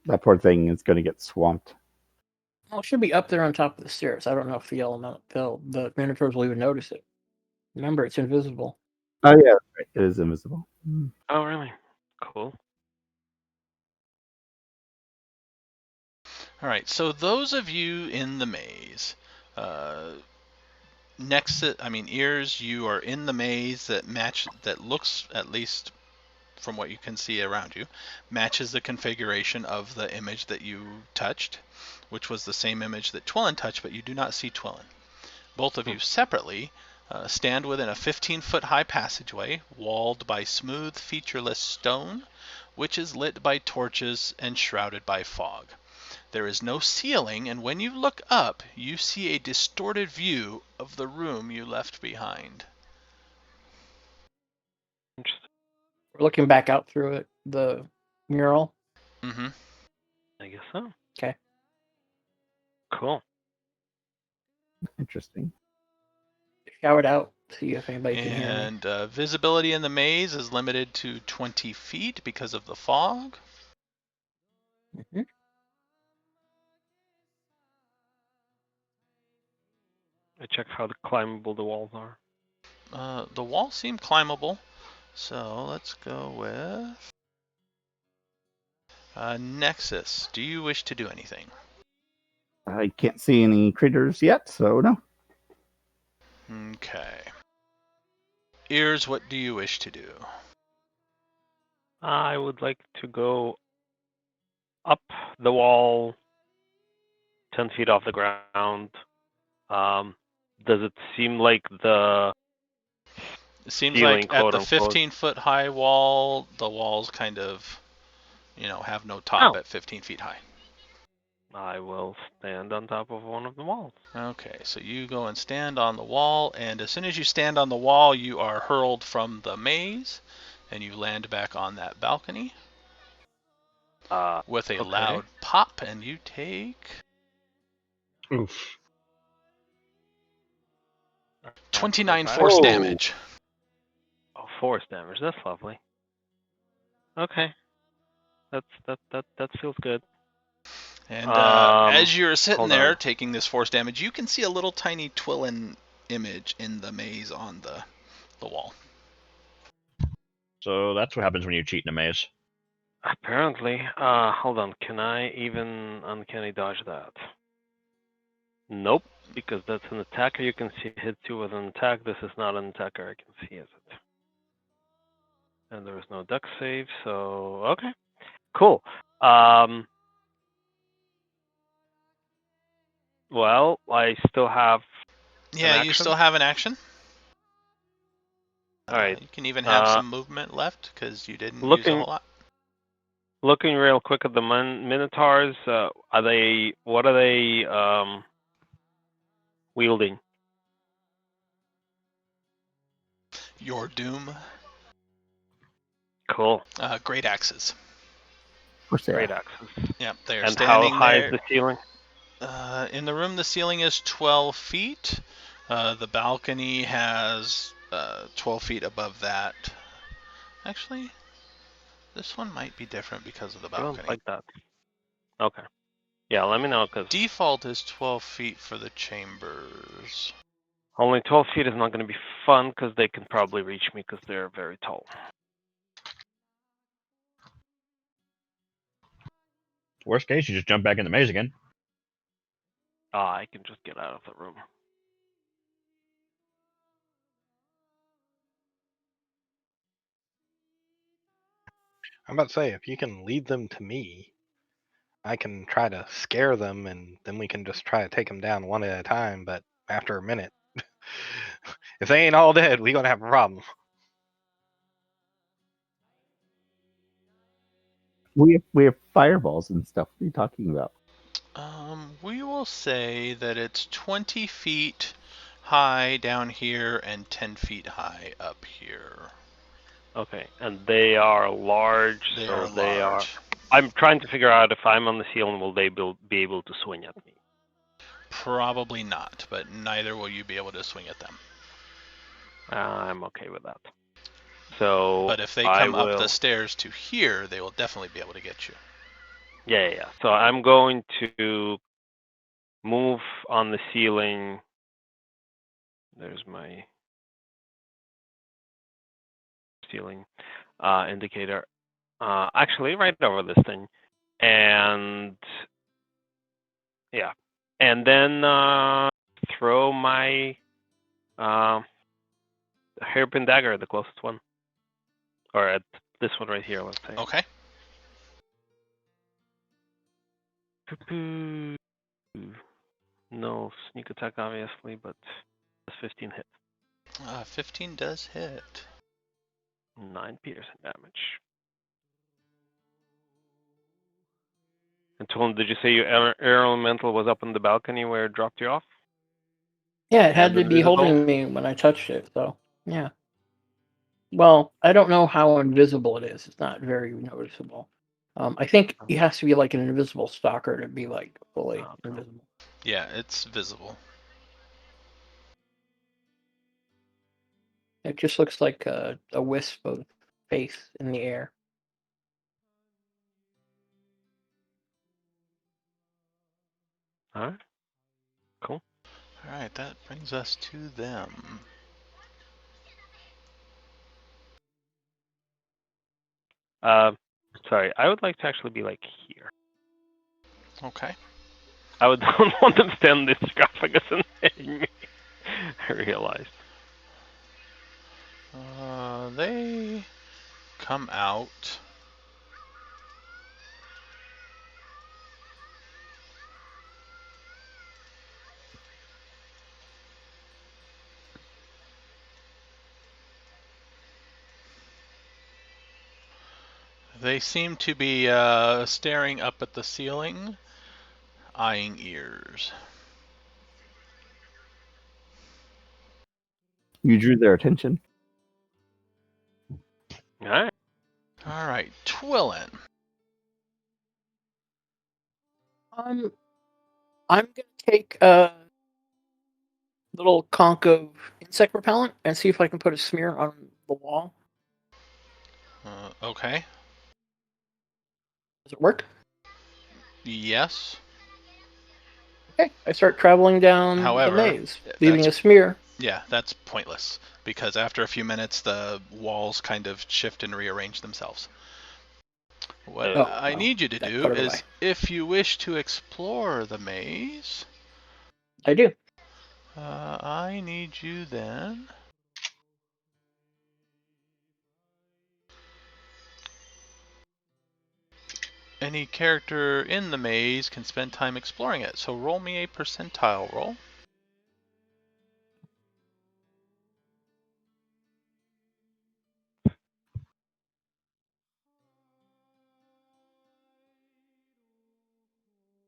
That poor thing is going to get swamped. Well, it should be up there on top of the stairs. I don't know if the Minotaurs will even notice it. Remember, it's invisible. Oh yeah, right. It is invisible. Oh, really? Cool. All right, so those of you in the maze, Ears, you are in the maze that looks, at least from what you can see around you, matches the configuration of the image that you touched, which was the same image that Twillen touched, but you do not see Twillen. Both of you separately stand within a 15-foot high passageway, walled by smooth, featureless stone, which is lit by torches and shrouded by fog. There is no ceiling, and when you look up, you see a distorted view of the room you left behind. Interesting. We're looking back out through it, the mural. Mm-hmm. I guess so. Okay. Cool. Interesting. Shout it out, see if anybody can hear me. And visibility in the maze is limited to 20 feet because of the fog. Mm-hmm. I check how climbable the walls are. The walls seem climbable, so let's go with Nexus. Do you wish to do anything? I can't see any critters yet, so no. Okay. Ears, what do you wish to do? I would like to go up the wall 10 feet off the ground. Does it seem like the It seems ceiling, like at the quote-unquote, 15-foot high wall, the walls kind of, have no top at 15 feet high. I will stand on top of one of the walls. Okay, so you go and stand on the wall, and as soon as you stand on the wall, you are hurled from the maze, and you land back on that balcony with a okay. loud pop, and you take Oof. 29 That's force Oh. damage. Oh, force damage. That's lovely. Okay. That feels good. And as you're sitting hold there on. taking this force damage, you can see a little tiny Twillen image in the maze on the wall. So that's what happens when you cheat in a maze. Apparently. Hold on. Can I even uncanny dodge that? Nope, because that's an attacker. You can see hits you with an attack. This is not an attacker. I can see, is it? And there is no dex save, so okay, cool. Well, I still have. Yeah, you still have an action. All right. You can even have some movement left because you didn't use a whole lot. Looking real quick at the Minotaurs, what are they wielding? Your doom. Cool. Great axes. For sale. Great axes. Yep, they're And standing how high there. is the ceiling? In the room, the ceiling is 12 feet. The balcony has 12 feet above that. Actually, this one might be different because of the I balcony. don't like that. Okay. Yeah, let me know, because Default is 12 feet for the chambers. only 12 feet is not going to be fun, because they can probably reach me, because they're very tall. Worst case, you just jump back in the maze again. I can just get out of the room. I'm about to say, if you can lead them to me, I can try to scare them, and then we can just try to take them down one at a time. But after a minute, if they ain't all dead, we gonna have a problem. We have fireballs and stuff. What are you talking about? We will say that it's 20 feet high down here and 10 feet high up here. Okay, and they are large, They so are they large. are. I'm trying to figure out if I'm on the ceiling, will they be able to swing at me? Probably not, but neither will you be able to swing at them. I'm okay with that. So, but if they I come up will... the stairs to here, they will definitely be able to get you. Yeah. So I'm going to move on the ceiling. There's my ceiling indicator. Actually, right over this thing. And yeah. And then throw my hairpin dagger at the closest one. Or at this one right here, let's say. Okay. No sneak attack, obviously, but 15 hit. 15 does hit. 9 piercing damage. And Tolan, did you say your air elemental was up on the balcony where it dropped you off? Yeah, it had And to be invisible? holding me when I touched it, so yeah. Well, I don't know how invisible it is. It's not very noticeable. I think he has to be like an invisible stalker to be like fully invisible. Yeah, it's visible. It just looks like a wisp of face in the air. All right. Cool. All right, that brings us to them. Sorry, I would like to actually be like here. Okay. I would don't want them to stand this sarcophagus and hitting me. I realized. They come out. They seem to be staring up at the ceiling, eyeing ears. You drew their attention. All right. All right, Twillin. I'm gonna take a little conch of insect repellent and see if I can put a smear on the wall. Okay. Does it work? Yes. Okay, I start traveling down However, the maze, leaving a smear. Yeah, that's pointless, because after a few minutes, the walls kind of shift and rearrange themselves. What I need you to do is, if you wish to explore the maze... I do. I need you then... Any character in the maze can spend time exploring it, so roll me a percentile roll.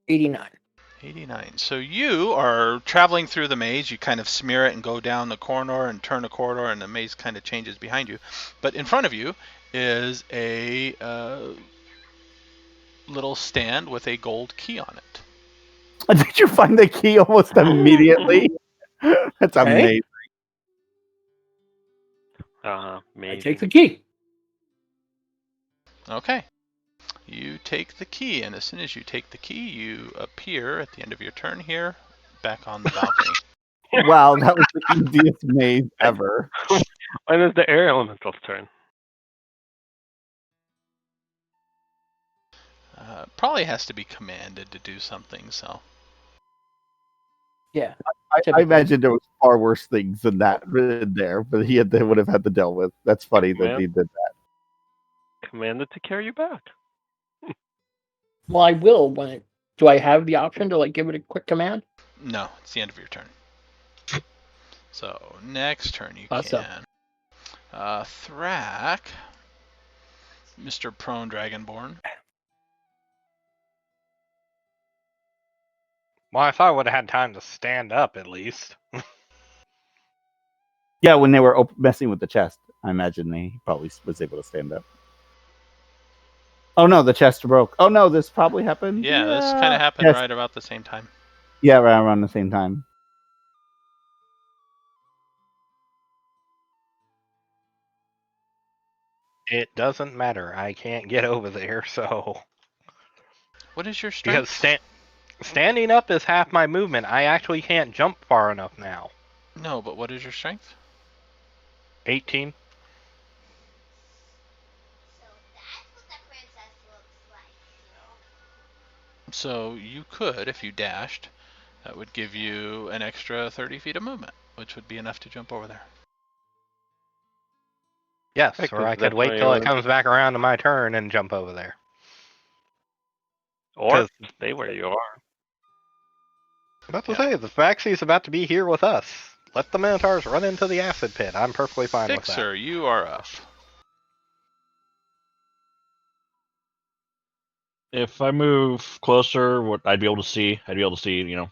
$89. 89. So you are traveling through the maze. You kind of smear it and go down the corridor and turn the corridor, and the maze kind of changes behind you. But in front of you is a little stand with a gold key on it. Did you find the key almost immediately? That's amazing. Amazing. I take the key. Okay. You take the key, and as soon as you take the key, you appear at the end of your turn here, back on the balcony. Wow, that was the easiest maze ever. When is the air elemental's turn? Probably has to be commanded to do something, so... Yeah. I imagined there was far worse things than that in there, but they would have had to deal with. That's funny that he did that. Commanded to carry you back. Well, I will when it... Do I have the option to give it a quick command? No, it's the end of your turn. So, next turn you can. Thrak, Mr. Prone Dragonborn. Well, I thought I would have had time to stand up at least. Yeah, when they were messing with the chest, I imagine he probably was able to stand up. Oh no, the chest broke. Oh no, this probably happened. Yeah, this kind of happened right about the same time. Yeah, around the same time. It doesn't matter. I can't get over there, so What is your because strength? standing up is half my movement. I actually can't jump far enough now. No, but what is your strength? 18. So you could, if you dashed, that would give you an extra 30 feet of movement, which would be enough to jump over there. Yes, Yeah, or 'cause I could that's wait where till you it comes back around to my turn and jump over there. or 'Cause- stay where you are. I'm about to say, the Maxie's about to be here with us. Let the Minotaurs run into the acid pit. I'm perfectly fine with that. Fixer, you are up. If I move closer, what I'd be able to see, a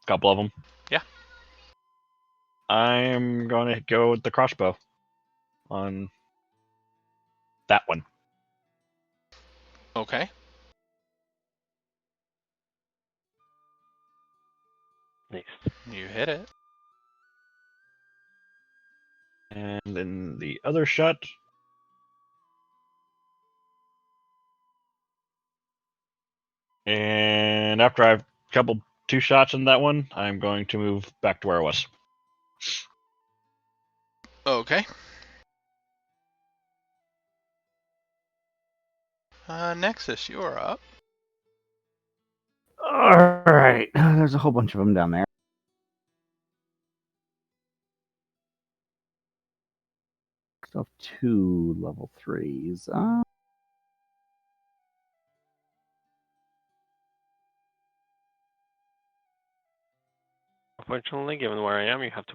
couple of them. Yeah. I'm going to go with the crossbow on that one. Okay. Nice. You hit it. And then the other shot. And after I've two shots in that one, I'm going to move back to where I was. Okay. Nexus, you are up. All right. There's a whole bunch of them down there. Still have 2 level 3s. Unfortunately, given where I am, you have to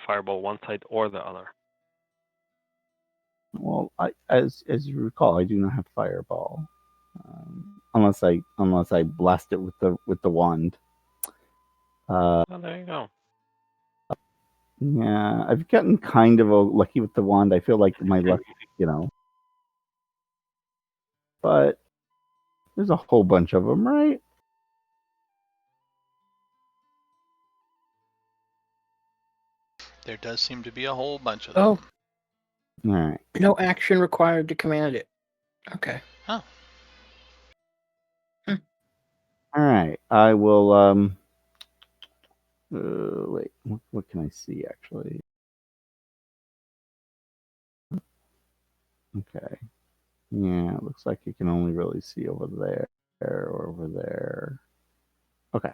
fireball one side or the other. Well, as you recall, I do not have fireball, unless I blast it with the wand. Well, there you go. Yeah, I've gotten kind of lucky with the wand. I feel like my luck, but there's a whole bunch of them, right? There does seem to be a whole bunch of Oh, them. All right. no action required to command it. Okay. Oh. All right. I will. Wait. What can I see actually? Okay. Yeah, it looks like you can only really see over there or over there. Okay.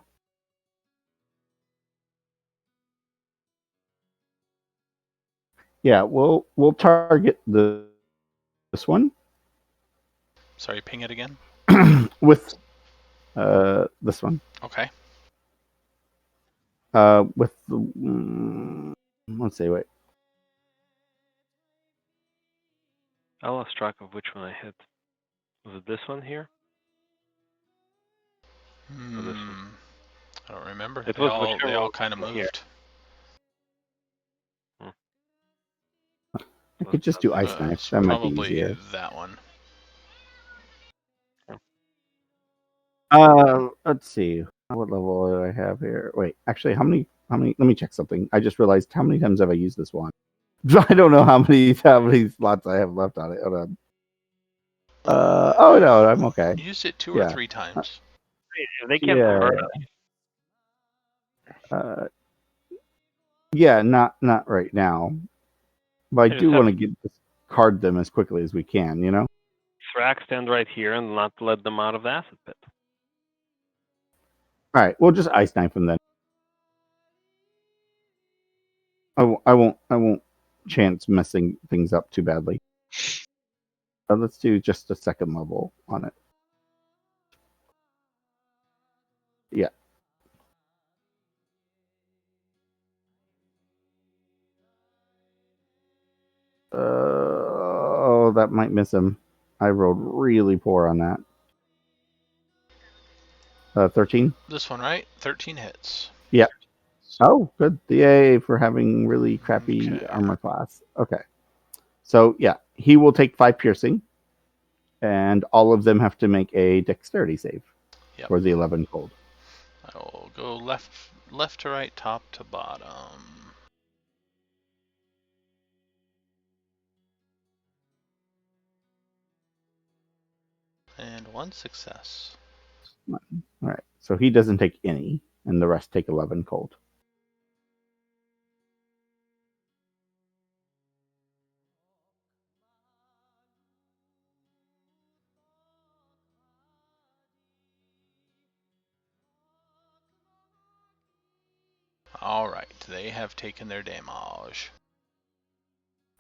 Yeah, we'll target this one. Sorry, ping it again. With this one. Okay. With the let's see. Wait. I lost track of which one I hit. Was it this one here? Or this one? I don't remember. It They was all whichever one kind of here. moved. I could just do ice knife. It's That might be probably easier. that one. Let's see. What level do I have here? Wait, actually, how many? Let me check something. I just realized how many times have I used this one? I don't know how many slots I have left on it. Hold on. Oh no, I'm okay. Used it 2 or 3 times. They can't hurt us. Yeah, not right now. But I do want to card them as quickly as we can. Thrax stand right here and not let them out of the acid pit. All right, we'll just ice knife them then. I won't chance messing things up too badly. Let's do just a second level on it. Yeah. Oh, that might miss him. I rolled really poor on that. 13? This one, right? 13 hits. Yeah. Oh, good. Yay for having really crappy armor class. Okay. So, yeah, he will take 5 piercing, and all of them have to make a dexterity save for the 11 cold. I I'll go left to right, top to bottom. And 1 success. All right. So he doesn't take any, and the rest take 11 cold. Alright, they have taken their damage.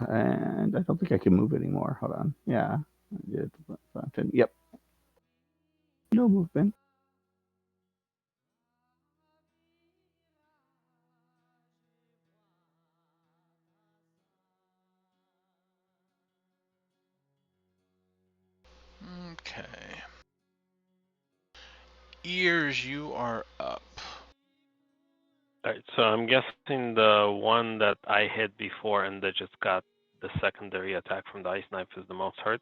And I don't think I can move anymore. Hold on. Yeah. I did. Yep. No movement. Okay. Ears, you are up. Alright, so I'm guessing the one that I hit before and that just got the secondary attack from the ice knife is the most hurt?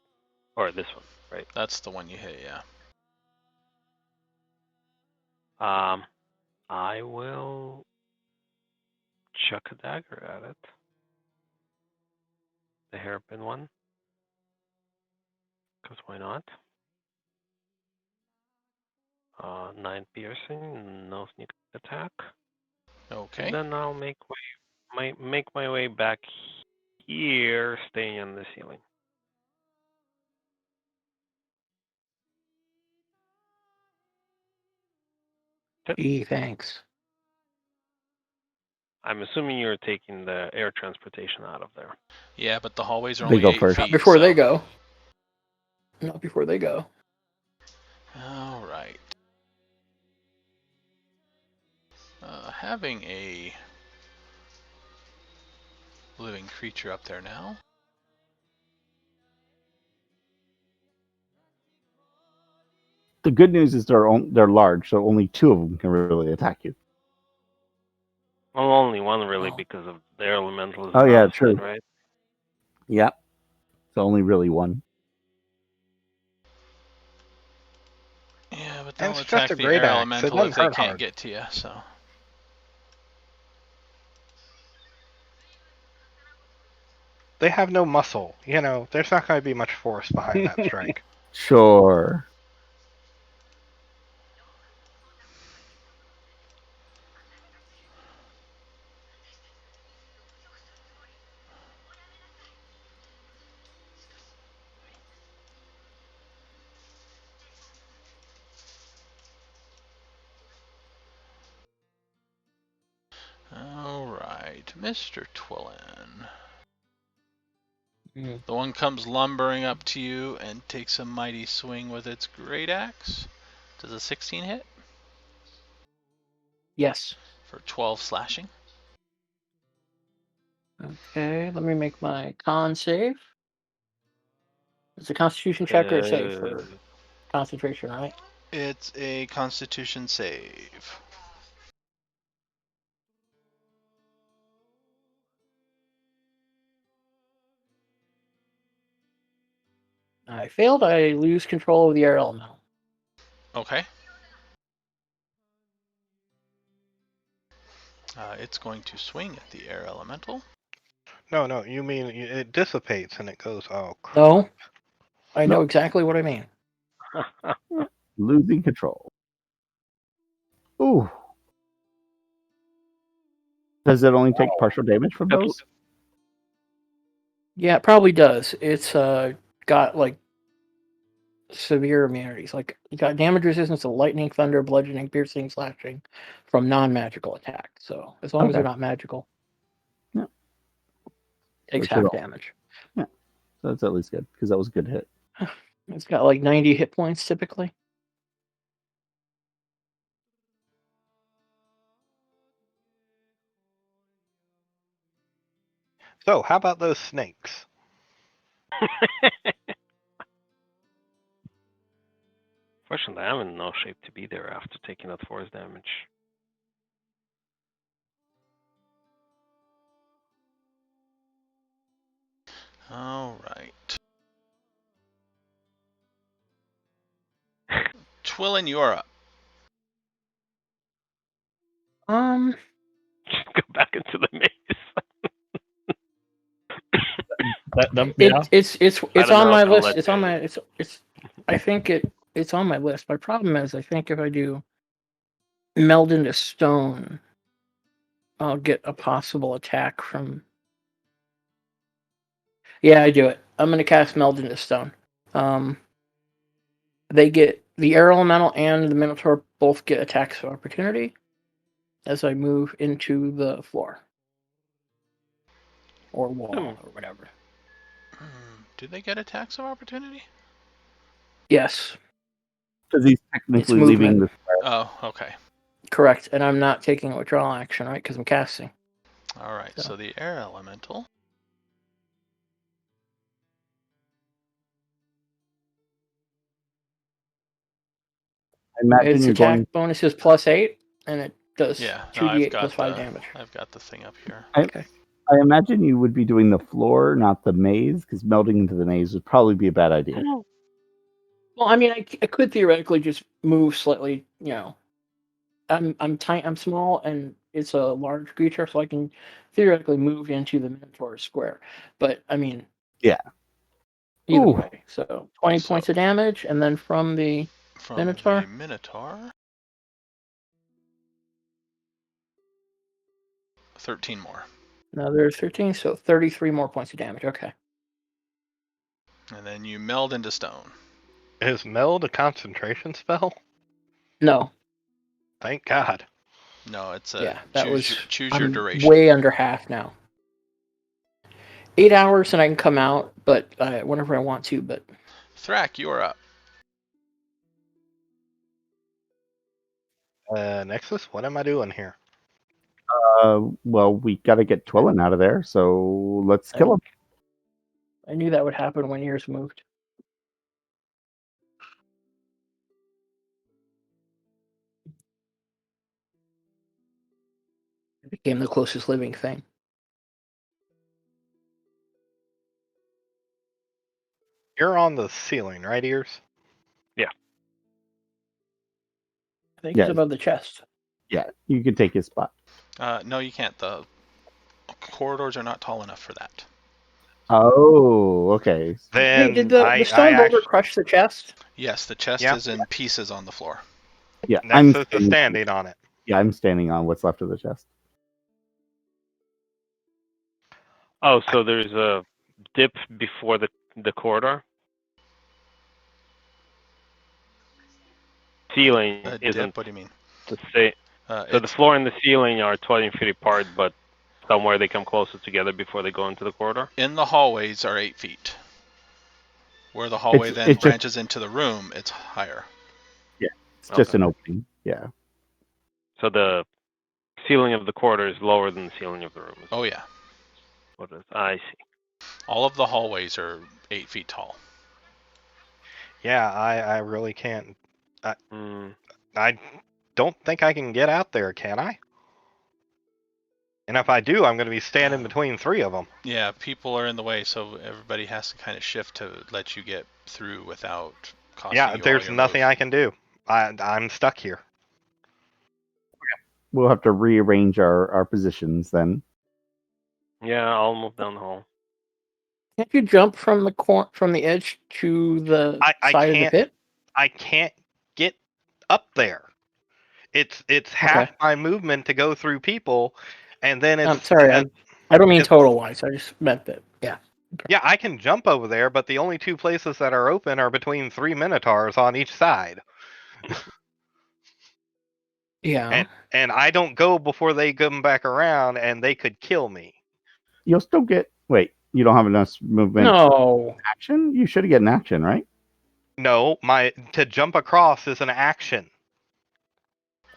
Or this one, right? That's the one you hit, yeah. I will chuck a dagger at it. The hairpin one. Because why not? 9 piercing, no sneak attack. Okay. And then I'll make my way back here, staying on the ceiling. Gee, thanks. I'm assuming you're taking the air transportation out of there. Yeah, but the hallways are They only go 8 first. feet. Not before so... they go. Not before they go. Alright. Having a living creature up there now. The good news is they're large, so only 2 of them can really attack you. Well, only one really, Oh. because of the air elemental. Oh, yeah, true. Right? Yep. So only really 1. Yeah, but And they'll it's just attack a the great air axe. It elemental doesn't if they hurt can't hard. get to you, so... They have no muscle. You know, there's not going to be much force behind that strike. Sure. Alright, Mr. Twillin. Mm. The one comes lumbering up to you and takes a mighty swing with its great axe. Does a 16 hit? Yes. For 12 slashing. Okay, let me make my con save. It's a constitution check or a save for concentration, right? It's a constitution save. I failed. I lose control of the air elemental. Okay. It's going to swing at the air elemental. No, you mean it dissipates and it goes, oh, crap. No, I know Nope. exactly what I mean. Losing control. Ooh. Does it only take partial damage from those? Yeah, it probably does. It's got like severe immunities. Like you got damage resistance to lightning, thunder, bludgeoning, piercing, slashing from non-magical attack. So as long as they're Okay. not magical, Yeah. takes Which half is all. damage. So that's at least good, because that was a good hit. It's got like 90 hit points typically. So, how about those snakes? Fortunately, I'm in no shape to be there after taking that force damage. Alright. Twillin, you're up. Go back into the maze. It's don't on know my if it'll list. let It's on you. my it's. I think it's on my list. My problem is, I think if I do meld into stone, I'll get a possible attack from. Yeah, I do it. I'm gonna cast meld into stone. They get the air elemental and the minotaur both get attacks of opportunity as I move into the floor or wall or whatever. Do they get attacks of opportunity? Yes. Because he's technically leaving the square. Oh, okay. Correct, and I'm not taking a withdrawal action, right? Because I'm casting. All right. So the air elemental. I imagine Its you're attack going. bonus is +8, and it does Yeah. No, 2d8 plus 5 damage. I've got the thing up here. Okay. I imagine you would be doing the floor, not the maze, because melding into the maze would probably be a bad idea. Well, I mean, I could theoretically just move slightly. You know, I'm tiny, I'm small, and it's a large creature, so I can theoretically move into the Minotaur square. But I mean, Yeah. Either Ooh. way, so 20 points of damage, and then from the Minotaur? The Minotaur, 13 more. Another 13, so 33 more points of damage. Okay. And then you meld into stone. Is meld a concentration spell? No. Thank God. No, it's Yeah, that choose your duration. Way under half now. 8 hours and I can come out, but whenever I want to. But Thrak, you are up. Nexus, what am I doing here? Well, we got to get Twillin out of there, so let's kill him. I knew that would happen when yours moved. It became the closest living thing. You're on the ceiling, right, Ears? Yeah. I think it's above the chest. Yeah, you can take his spot. No, you can't. The corridors are not tall enough for that. Oh, okay. Then hey, did the stone boulder crush the chest? Yes, the chest is in pieces on the floor. Yeah, Nexus is standing on it. Yeah, I'm standing on what's left of the chest. Oh, so there's a dip before the corridor? Ceiling isn't. Dip? What do you mean? So the floor and the ceiling are 20 feet apart, but somewhere they come closer together before they go into the corridor? In the hallways are 8 feet. Where the hallway branches into the room, it's higher. Yeah, it's just an opening. Yeah. So the ceiling of the corridor is lower than the ceiling of the room. Oh, yeah. What is? I see. All of the hallways are 8 feet tall. Yeah, I really can't. I don't think I can get out there, can I? And if I do, I'm going to be standing between 3 of them. Yeah, people are in the way, so everybody has to kind of shift to let you get through without costing you there's nothing I can do. I'm stuck here. We'll have to rearrange our positions then. Yeah, I'll move down the hall. Can't you jump from the edge to the side of the pit? I can't get up there. It's half my movement to go through people, and then it's. I'm sorry, I don't mean total wise. I just meant that. Yeah. Okay. Yeah, I can jump over there, but the only 2 places that are open are between 3 minotaurs on each side. Yeah. And I don't go before they come back around, and they could kill me. You'll still get. Wait, you don't have enough movement. No. Action? You should get an action, right? No, to jump across is an action.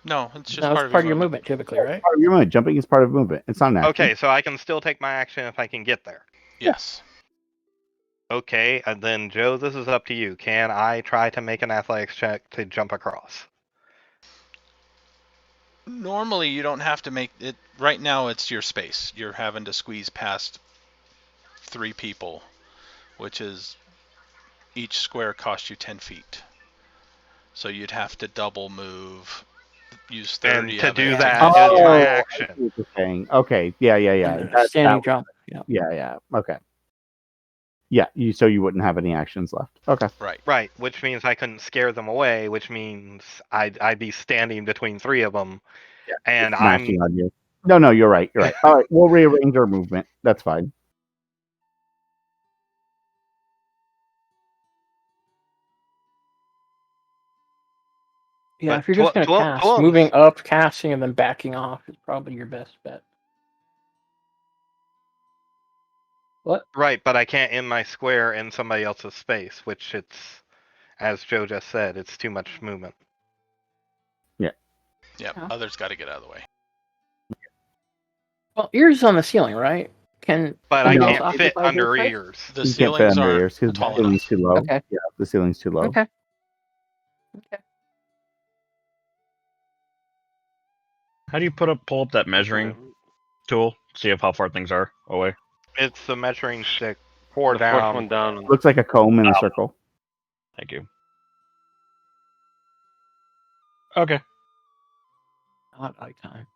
No, it's just part of your movement typically, right? Part of your movement. Jumping is part of movement. It's not an action. Okay, so I can still take my action if I can get there. Yes. Okay, and then Joe, this is up to you. Can I try to make an athletics check to jump across? Normally, you don't have to make it. Right now, it's your space. You're having to squeeze past 3 people, which is each square costs you 10 feet. So you'd have to double move use 30 And to of do it that cast is you. my I action. see what you're saying. Okay, yeah. Standing jump. Yeah. Yeah. Okay. Yeah. So you wouldn't have any actions left. Okay. Right. Right, which means I couldn't scare them away, which means I'd be standing between three of them, Yeah, and smashing on you. No, you're right. You're right. All right, we'll rearrange our movement. That's fine. Yeah, But if you're just going to cast, moving up, casting, and then backing off is probably your best bet. What? Right, but I can't end my square in somebody else's space, which it's, as Joe just said, it's too much movement. Yep. Yeah. Others got to get out of the way. Well, ears on the ceiling, right? But I somebody else can't fit occupy under his space? ears. The You can't fit ceilings under aren't ears because the tall ceiling's enough. too low. Okay. Yeah, the ceiling's too low. Okay. How do you pull up that measuring tool? See how far things are away. It's the measuring stick. Four The down. fourth one down. Looks like a comb in a circle. Thank you. Okay. Not eye time.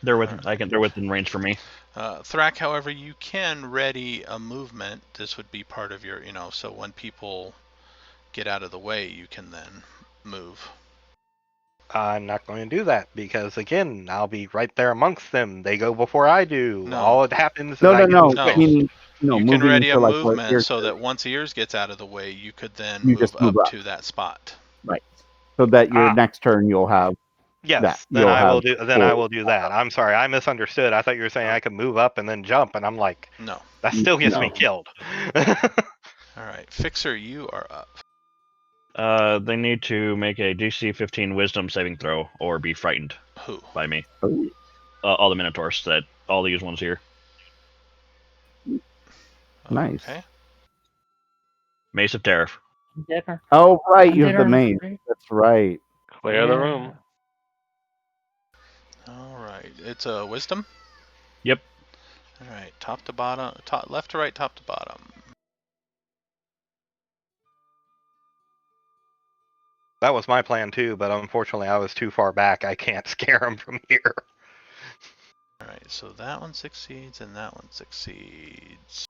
They're within range for me. Thrak, however, you can ready a movement. This would be part of your, so when people get out of the way, you can then move. I'm not going to do that because, again, I'll be right there amongst them. They go before I do. No. All it happens is No. No. Meaning, You can moving ready a into, like, where movement ears so are. that once ears gets out of the way, you could then You move just move up up. to that spot. Right. So that your next turn you'll have Yes, that. then You'll I will have do. Then I will do that. I'm sorry, I misunderstood. I thought you were saying I could move up and then jump, and I'm like, No. that still gets me No. killed. All right. Fixer, you are up. They need to make a DC 15 Wisdom saving throw or be frightened Who? by me. Oh, All the Minotaurs, all these ones here. nice. Okay. Mace of Terror. Oh, right. You have the mace. Right? That's right. Clear the room. All right. It's a wisdom? Yep. All right. Top to bottom. Left to right, top to bottom. That was my plan too, but unfortunately I was too far back. I can't scare them from here. All right. So that one succeeds and that one succeeds.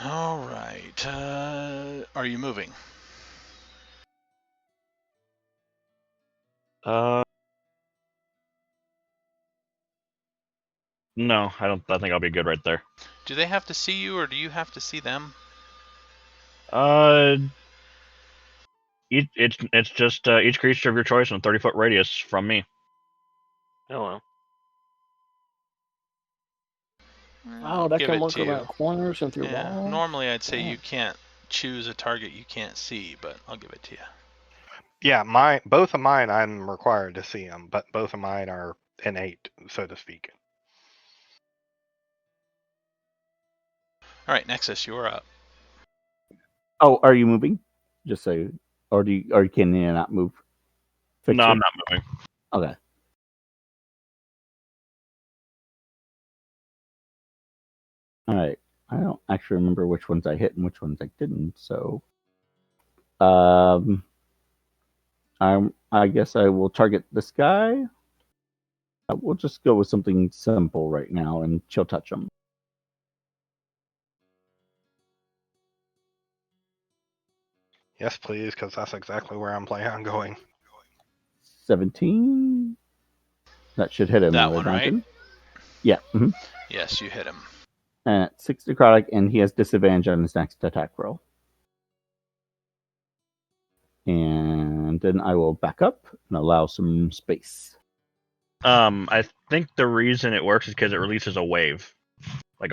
All right. Are you moving? No, I don't. I think I'll be good right there. Do they have to see you, or do you have to see them? It's just each creature of your choice in a 30-foot radius from me. Oh well. Wow, that Give can it work to you. around corners and through Yeah. walls. Normally, I'd say Yeah. you can't choose a target you can't see, but I'll give it to you. Yeah, both of mine I'm required to see them, but both of mine are innate, so to speak. All right, Nexus, you're up. Oh, are you moving? Just so, or can you not move? No, I'm not moving. Okay. All right. I don't actually remember which ones I hit and which ones I didn't. So, I guess I will target this guy. We'll just go with something simple right now and chill touch him. Yes, please, because that's exactly where I'm planning on going. 17. That should hit him. That I would one, right? imagine. Yeah. Mm-hmm. Yes, you hit him. And 6 necrotic, and he has disadvantage on his next attack roll. And then I will back up and allow some space. I think the reason it works is because it releases a wave, a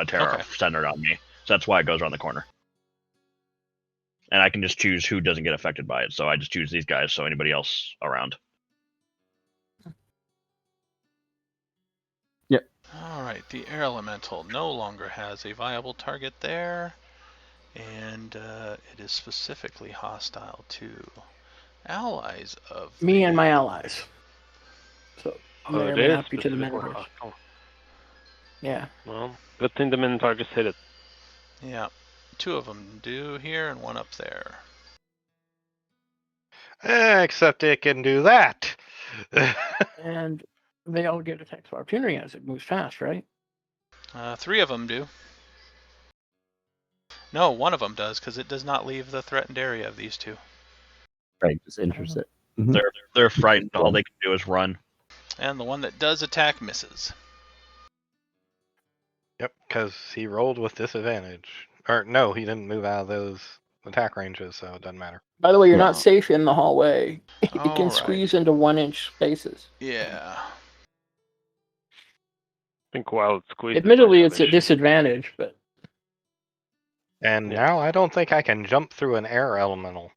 terror centered on me. So that's why it goes around the corner. and I can just choose who doesn't get affected by it. So I just choose these guys, so anybody else around. All right, the air elemental no longer has a viable target there, and it is specifically hostile to allies of Me and my allies. So Oh, may or it may is not be to the specifically metaverse. hostile. Yeah. Well, good thing the Minotaur hit it. Yeah, 2 of them do here and 1 up there. Except it can do that. And they all get attacks of opportunity as it moves fast, right? 3 of them do. No, 1 of them does, because it does not leave the threatened area of these 2. Right, just enters it. Mhm. They're frightened. All they can do is run. And the one that does attack misses. Yep, because he rolled with disadvantage. Or no, he didn't move out of those attack ranges, so it doesn't matter. By the way, you're No. not safe in the hallway. It can Alright. squeeze into 1-inch spaces. Yeah. I think while it's squeezed. Admittedly, it it's might a have issues. disadvantage, but And Yeah. now I don't think I can jump through an air elemental.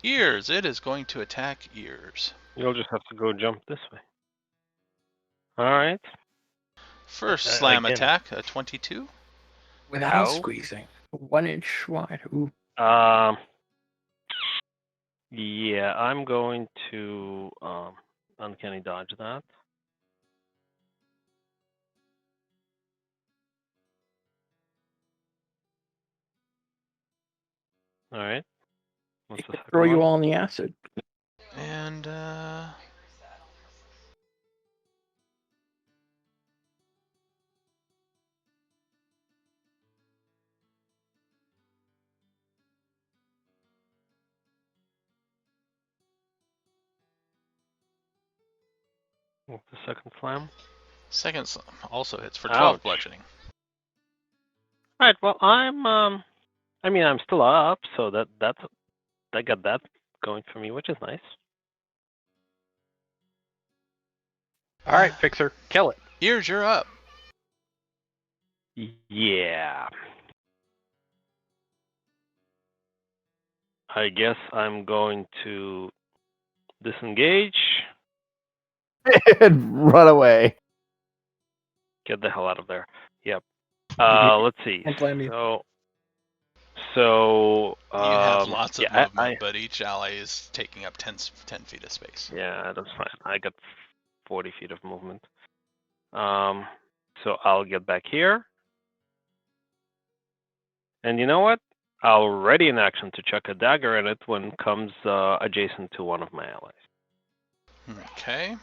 Ears. It is going to attack ears. You'll just have to go jump this way. All right. First slam again. attack, a 22. without How? squeezing. 1-inch wide. Ooh. Yeah, I'm going to uncanny dodge that. All right. What's It the could second throw you one? all in the acid. And What's the second slam? second slam also hits for 12 Ouch. bludgeoning. All right. Well, I'm still up, so I got that going for me, which is nice. All right, Fixer, kill it. Ears, you're up. Yeah. I guess I'm going to disengage. And run away. Get the hell out of there. Yep. Let's see. Don't blame you. So You have lots of yeah, movement, but each ally is taking up 10 feet of space. Yeah, that's fine. I got 40 feet of movement. So I'll get back here. And you know what? I'll ready an action to chuck a dagger at it when it comes adjacent to one of my allies. Okay.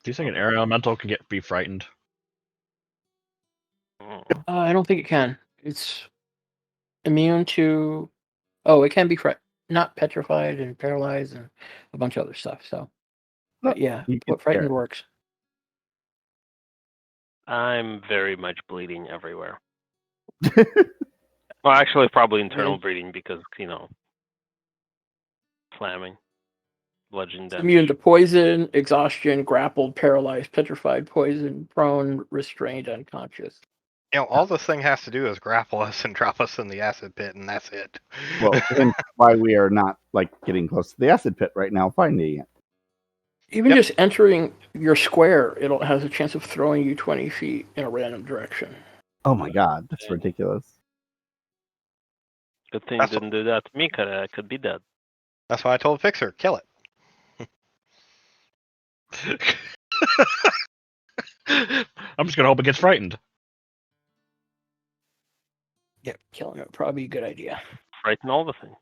Do you think an air elemental can be frightened? I don't think it can. It's immune to. Oh, it can be not petrified and paralyzed and a bunch of other stuff. So, but yeah, You what get frightened there. works. I'm very much bleeding everywhere. Well, actually, probably internal bleeding because, slamming, bludgeoning It's damage. immune to poison, exhaustion, grappled, paralyzed, petrified, poison, prone, restrained, unconscious. All this thing has to do is grapple us and drop us in the acid pit, and that's it. Well, hence why we are not getting close to the acid pit right now, finding it. Even just entering your square, it has a chance of throwing you 20 feet in a random direction. Oh my god, that's ridiculous. Good thing you didn't do that to me, because I could be dead. That's why I told Fixer, kill it. I'm just gonna hope it gets frightened. Yeah, killing it would probably be a good idea. Frighten all the things.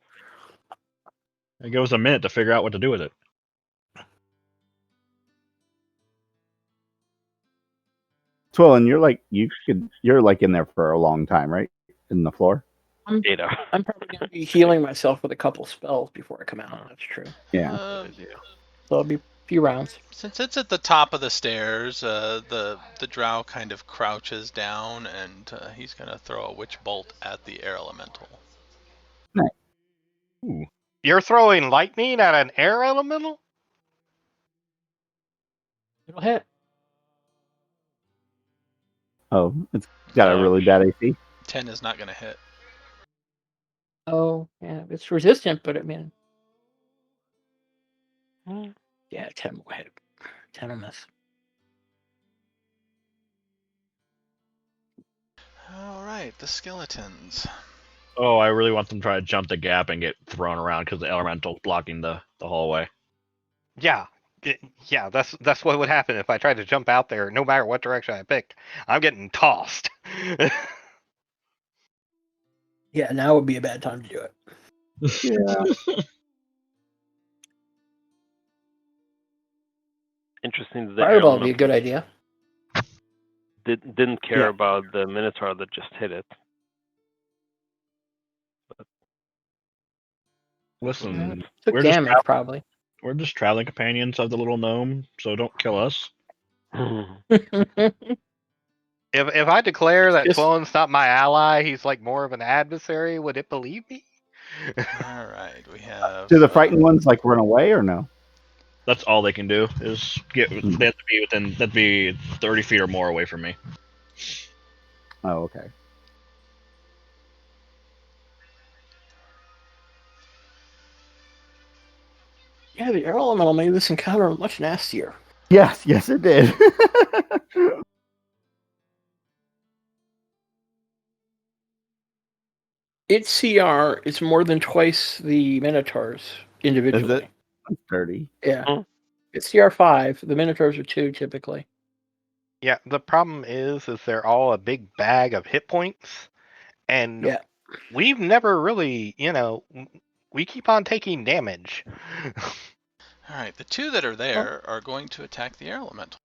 It goes a minute to figure out what to do with it. Twillin, you're in there for a long time, right? In the floor? I'm probably going to be healing myself with a couple spells before I come out. That's true. Yeah. So it'll be a few rounds. Since it's at the top of the stairs, the drow kind of crouches down, and he's going to throw a witch bolt at the air elemental. Nice. Ooh. You're throwing lightning at an air elemental? It'll hit. Oh, it's got a really bad AC. 10 is not going to hit. Oh, yeah, it's resistant, but I mean, yeah, 10 will hit. 10 will miss. All right, the skeletons. Oh, I really want them to try to jump the gap and get thrown around because the elemental's blocking the hallway. Yeah. Yeah, that's what would happen if I tried to jump out there. No matter what direction I picked, I'm getting tossed. Yeah, now would be a bad time to do it. Yeah. Interesting that the Fireball would be a elemental good idea. didn't care Yeah. about the Minotaur that just hit it. Listen, Took we're just damage, probably. we're just traveling companions of the little gnome, so don't kill us. If I declare that Just- Twillen's not my ally, he's like more of an adversary, would it believe me? All right, we have. Do the frightened ones like run away or no? That's all they can do is get. They have to be within. That'd be 30 feet or more away from me. Oh, okay. Yeah, the air elemental made this encounter much nastier. Yes, it did. Its CR is more than twice the Minotaur's individually. Is it? That's dirty. Yeah. Hmm. It's CR 5. The Minotaurs are 2 typically. Yeah, the problem is they're all a big bag of hit points, and Yeah. we've never really, we keep on taking damage. All right, the 2 that are there are going to attack the air elemental.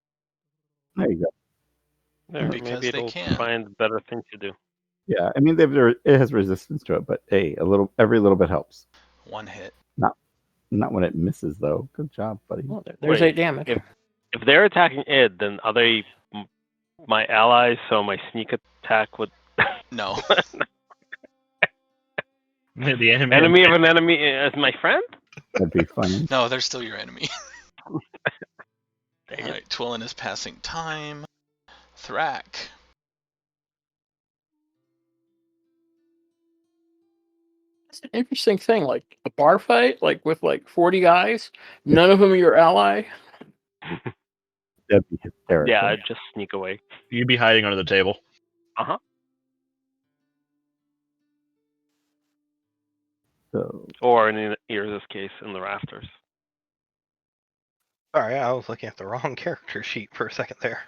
There you go. There, Because maybe they it'll can. find better thing to do. Yeah, I mean, it has resistance to it, but hey, every little bit helps. 1 hit. Not when it misses, though. Good job, buddy. Well, there's Wait, 8 damage. If they're attacking it, then are they my allies? So my sneak attack would No. The enemy. enemy of an enemy as my friend? That'd be funny. No, they're still your enemy. Dang All it. right, Twillen is passing time. Thrak. That's an interesting thing. Like a bar fight, like with like 40 guys, none of them are your ally. That'd be hysterical. Yeah, I'd just sneak away. You'd be hiding under the table. So, Or in Ears' case, in the rafters. Sorry, I was looking at the wrong character sheet for a second there.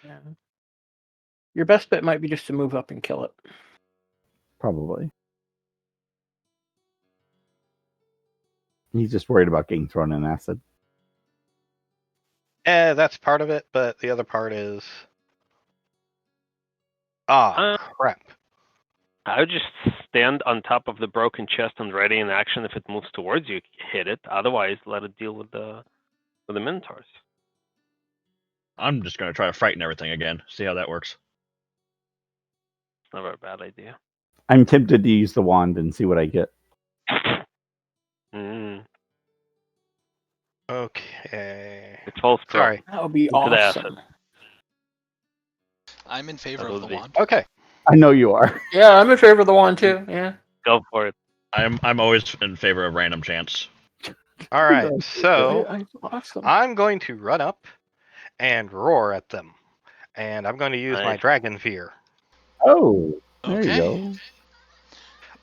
Yeah. Your best bet might be just to move up and kill it. probably. He's just worried about getting thrown in acid. That's part of it, but the other part is... crap. I would just stand on top of the broken chest and ready in action. If it moves towards you, hit it. Otherwise, let it deal with the Minotaurs. I'm just gonna try to frighten everything again. See how that works. It's never a bad idea. I'm tempted to use the wand and see what I get. Okay. It's full scroll. Sorry. That would be Into the awesome. I'm in favor That of the would be- wand. Okay. I know you are. Yeah, I'm in favor of the wand too. Yeah. Go for it. I'm always in favor of random chance. All right. So Awesome. I'm going to run up and roar at them, and I'm going to use my Nice. Dragon Fear. Oh, there Okay. you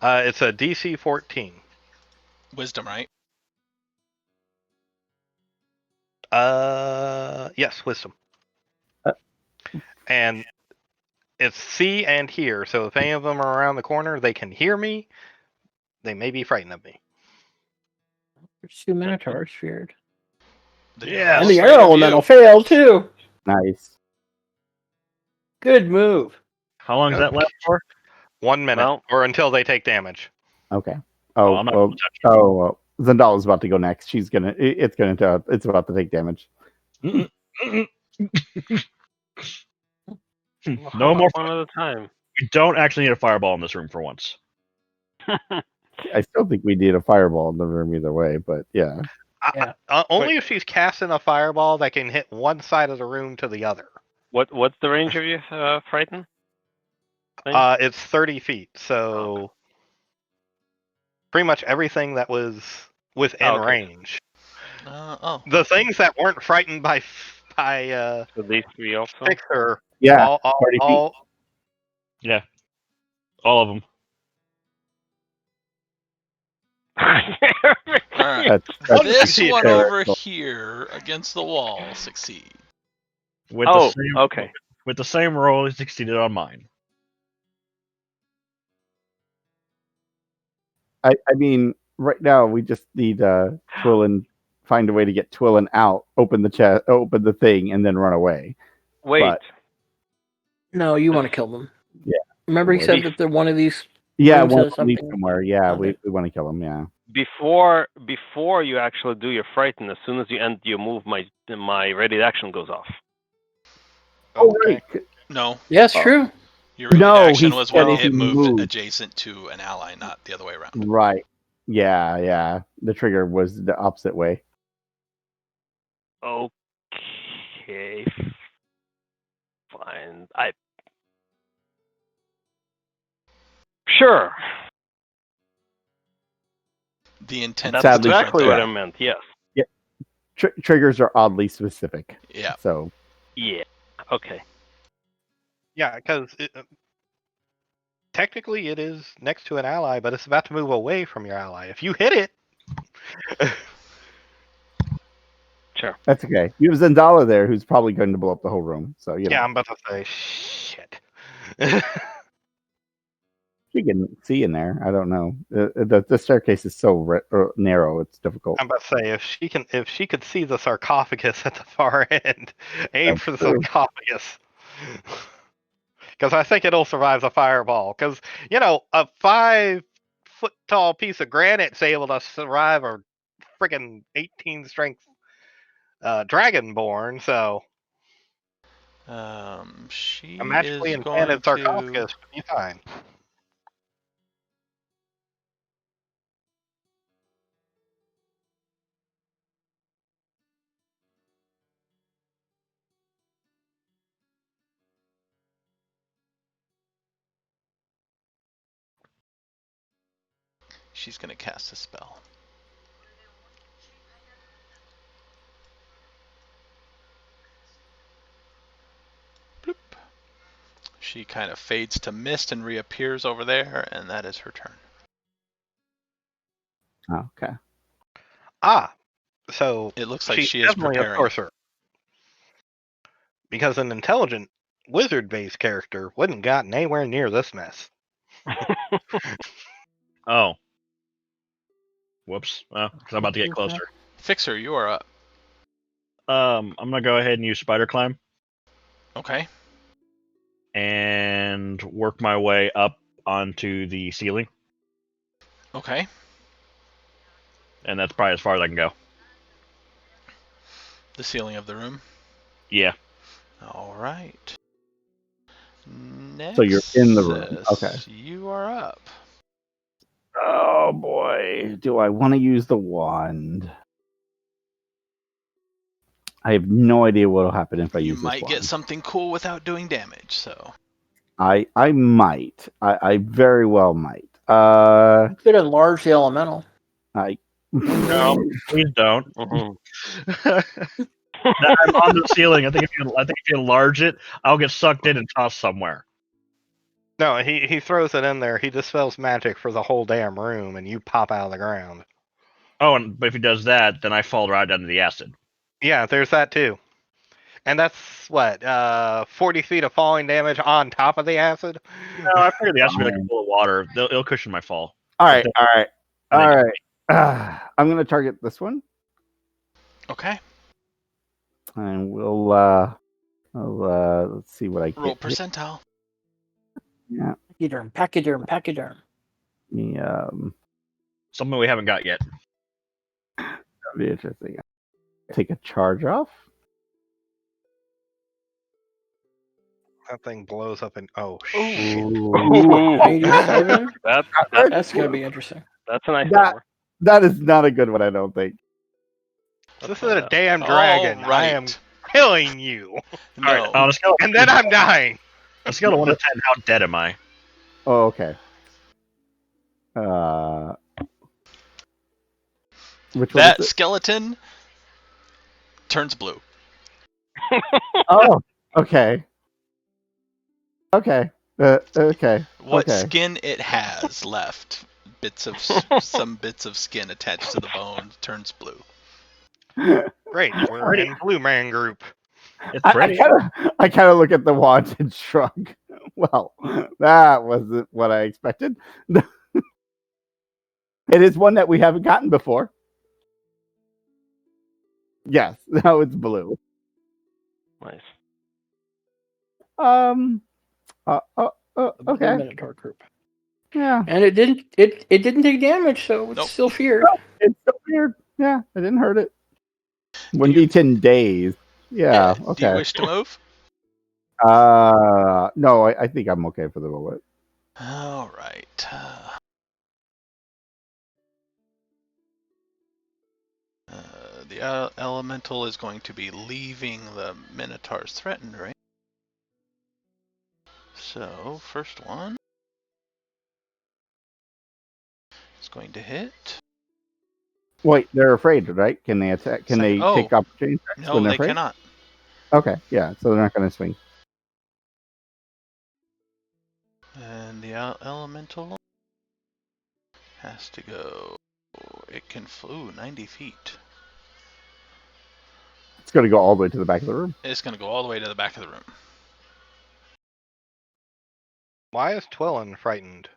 go. It's a DC 14. Wisdom, right? Yes, Wisdom. Uh. And it's see and hear, so if any of them are around the corner, they can hear me. They may be frightened of me. There's 2 Minotaurs feared. Yeah. And the air elemental failed too. Nice. Good move. How long does that last for? 1 minute, Well- or until they take damage. Okay. Oh, I'm not gonna touch well, Zendala's about to go next. It's about to take damage. No How more. about one at a time. We don't actually need a fireball in this room for once. I still think we need a fireball in the room either way, but yeah. Yeah. Only if she's casting a fireball that can hit one side of the room to the other. What's the range of your frighten? It's 30 feet, so pretty much everything that was within Okay. range. Oh. The things that weren't frightened by So these 3 also. Fixer, Yeah, all, 40 feet. all Yeah, all of them. All right. That's This succeeded. one over Terrible. here against the wall succeed. With Oh, the same, okay. With the same roll, he succeeded on mine. I mean, right now we just need Twillin, find a way to get Twillin out, open the chest, open the thing, and then run away. Wait. But- No, you want to kill them. Yeah. Remember he said that they're one of these. Yeah, Rooms one has of them needs something- somewhere. Yeah, Okay. we want to kill him. Yeah. Before you actually do your frighten, as soon as you end your move, my ready action goes off. okay. No, Yes, true. your ready No, action he was said when if it he moved moved. adjacent to an ally, not the other way around. Right. Yeah. The trigger was the opposite way. Okay. Fine. Sure. The intent That's is Sadly, different exactly there. what I meant. Yes. Triggers are oddly specific. Yeah. So Yeah. Okay. Yeah, because technically it is next to an ally, but it's about to move away from your ally. If you hit it, Sure. that's okay. You have Zendala there, who's probably going to blow up the whole room. So you know. yeah, I'm about to say shit. She can see in there. I don't know. The staircase is so narrow; it's difficult. I'm about to say if she could see the sarcophagus at the far end, aim That's for the true. sarcophagus. Because I think it'll survive the fireball. Because a 5-foot tall piece of granite's able to survive a freaking 18 strength dragonborn. So She a magically is enchanted going to. sarcophagus should be fine. She's going to cast a spell. Bloop. She kind of fades to mist and reappears over there, and that is her turn. Oh, okay. So It looks like she's she is definitely a preparing. sorcerer. Because an intelligent wizard-based character wouldn't gotten anywhere near this mess. Oh. Whoops. Because I'm about to get closer. Fixer, you are up. I'm gonna go ahead and use spider climb Okay. and work my way up onto the ceiling, Okay. and that's probably as far as I can go. The ceiling of the room. Yeah. All right. Next, So you're in the room. Okay. You are up. Oh boy, do I want to use the wand? I have no idea what will happen if I You use this might wand. get something cool without doing damage, so. I might. I very well might. You could enlarge the elemental. No, please don't. Mhm. I'm on the ceiling. I think if you enlarge it, I'll get sucked in and tossed somewhere. No, he throws it in there. He dispels magic for the whole damn room, and you pop out of the ground. Oh, but if he does that, then I fall right down to the acid. Yeah, there's that too. And that's what 40 feet of falling damage on top of the acid. No, I figured the acid would be like a pool of water. It'll cushion my fall. All right. then- I'm going to target this one, Okay. and we'll let's see what I Roll get. percentile. Yeah. Pachyderm. Something we haven't got yet. That'd be interesting. Take a charge off. That thing blows up and shit. Ooh. 87. That's going to be interesting. a nice That- number. That is not a good one, I don't think. This is a damn dragon. All right. I am killing you. No. All right, on a scale And then I'm dying. on a scale of 1 to 10, how dead am I? Oh, okay. Which one That is it? skeleton turns blue. Oh, okay. Okay. Okay. What Okay. skin it has left, some bits of skin attached to the bone, turns blue. Great, we're in Blue Man Group. It's I pretty. kind of look at the wand and shrug. Well, that wasn't what I expected. It is one that we haven't gotten before. Yes, now it's blue. Nice. The Okay. Minotaur group. Yeah. And it didn't take damage, so it's Nope. still feared. It's so weird. Yeah, I didn't hurt it. you- 1d10 days. Yeah, Do okay. you wish to move? No, I think I'm okay for the moment. All right. The elemental is going to be leaving the Minotaur's threatened, right? So, first one is going to hit. Wait, they're afraid, right? Can they attack? Can they Oh, take opportunity attacks no, when they're they afraid? cannot. Okay, yeah, so they're not going to swing. And the elemental has to go. It can flew 90 feet. It's going to go all the way to the back of the room. It's going to go all the way to the back of the room. Why is Twillin frightened?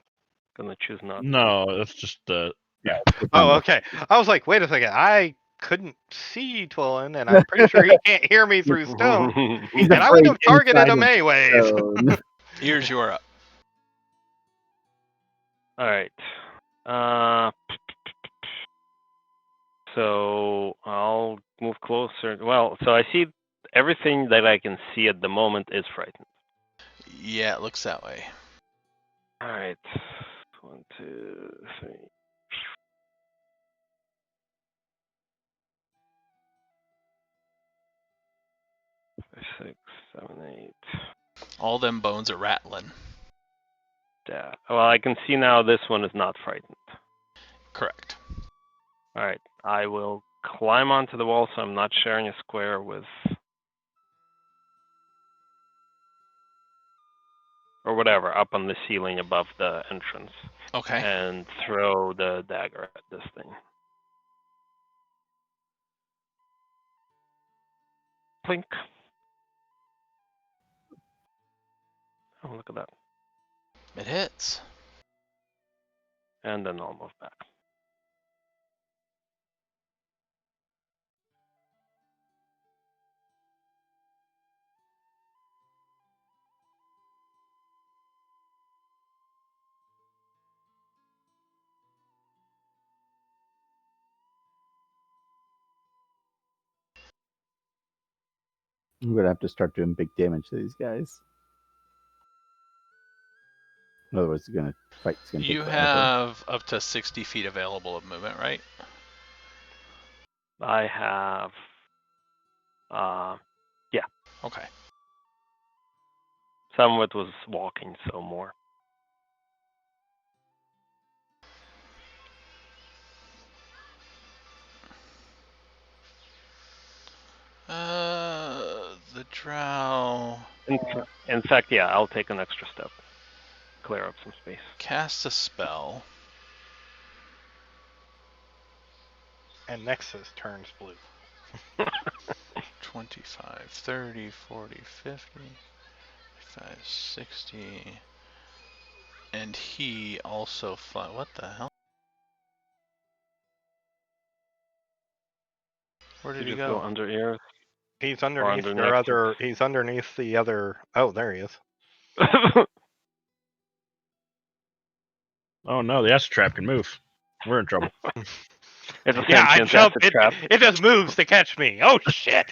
Gonna choose not. to. No, that's just the. Yeah. Oh, okay. I was like, wait a second. I couldn't see Twillin, and I'm pretty sure he can't hear me through stone. He's And I would afraid have targeted inside him of anyways. stone. Ears, you are up. All right. So I'll move closer. Well, so I see everything that I can see at the moment is frightened. Yeah, it looks that way. All right. 1, 2, 3. 5, 6, 7, 8. All them bones are rattling. Yeah. Well, I can see now this one is not frightened. Correct. All right. I will climb onto the wall so I'm not sharing a square with. Or whatever, up on the ceiling above the entrance. Okay. And throw the dagger at this thing. Plink. Oh, look at that. It hits. And then I'll move back. I'm going to have to start doing big damage to these guys. Otherwise, it's going to fight. It's going to You take forever. have up to 60 feet available of movement, right? I have. Yeah. Okay. Some of it was walking, so more. The drow In fact, yeah, I'll take an extra step. Clear up some space. casts a spell. And Nexus turns blue. 25, 30, 40, 50, 55, 60. And he also what the hell? Where did he just go? under ears. He's underneath under your Nexus. other. He's underneath the other. Oh, there he is. Oh no, the acid trap can move. We're in trouble. It's a Yeah, I sentient jump. acid trap. It just moves to catch me. Oh shit!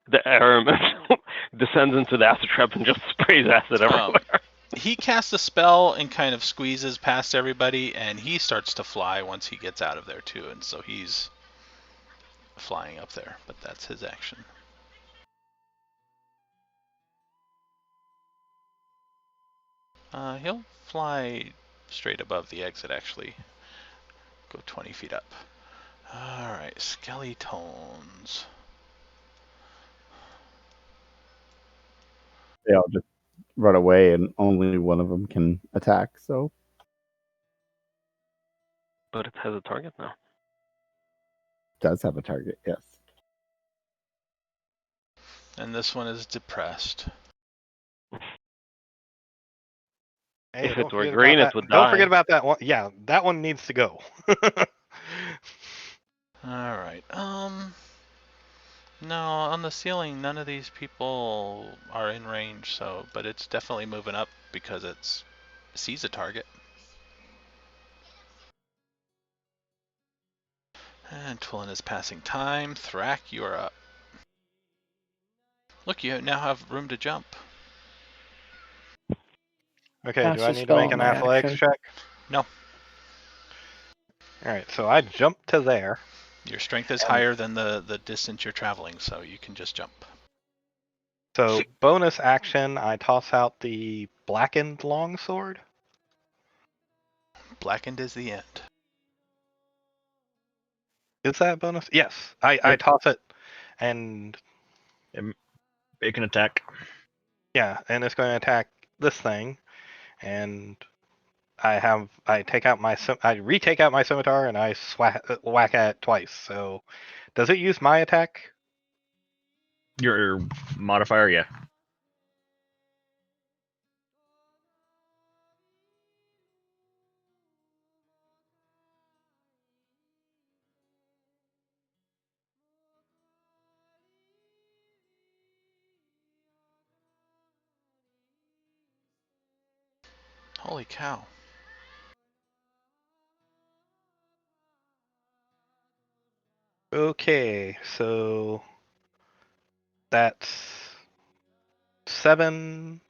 The airman descends into the acid trap and just sprays acid everywhere. He casts a spell and kind of squeezes past everybody, and he starts to fly once he gets out of there too, and so he's flying up there, but that's his action. He'll fly straight above the exit, actually. Go 20 feet up. Alright, skeletons. They all just run away, and only one of them can attack. So, But it has a target now. it does have a target, yes. And this one is depressed. Hey, If don't it were forget green, about it would Don't die. forget about that one. Yeah, that one needs to go. Alright, no, on the ceiling, none of these people are in range, so, but it's definitely moving up because it sees a target. And Twillin is passing time. Thrak, you are up. Look, you now have room to jump. Okay, Cast do I a need to spell make on an my athletics action. check? No. Alright, so I jumped to there. Your strength is higher than the distance you're traveling, so you can just jump. So, bonus action, I toss out the blackened longsword. Blackened is the end. Is that bonus? Yes. I Yep. toss it, and It can attack. yeah, and it's going to attack this thing, and I retake out my scimitar and I whack at it twice. So, does it use my attack? Your modifier, yeah. Holy cow. Okay, so that's 7,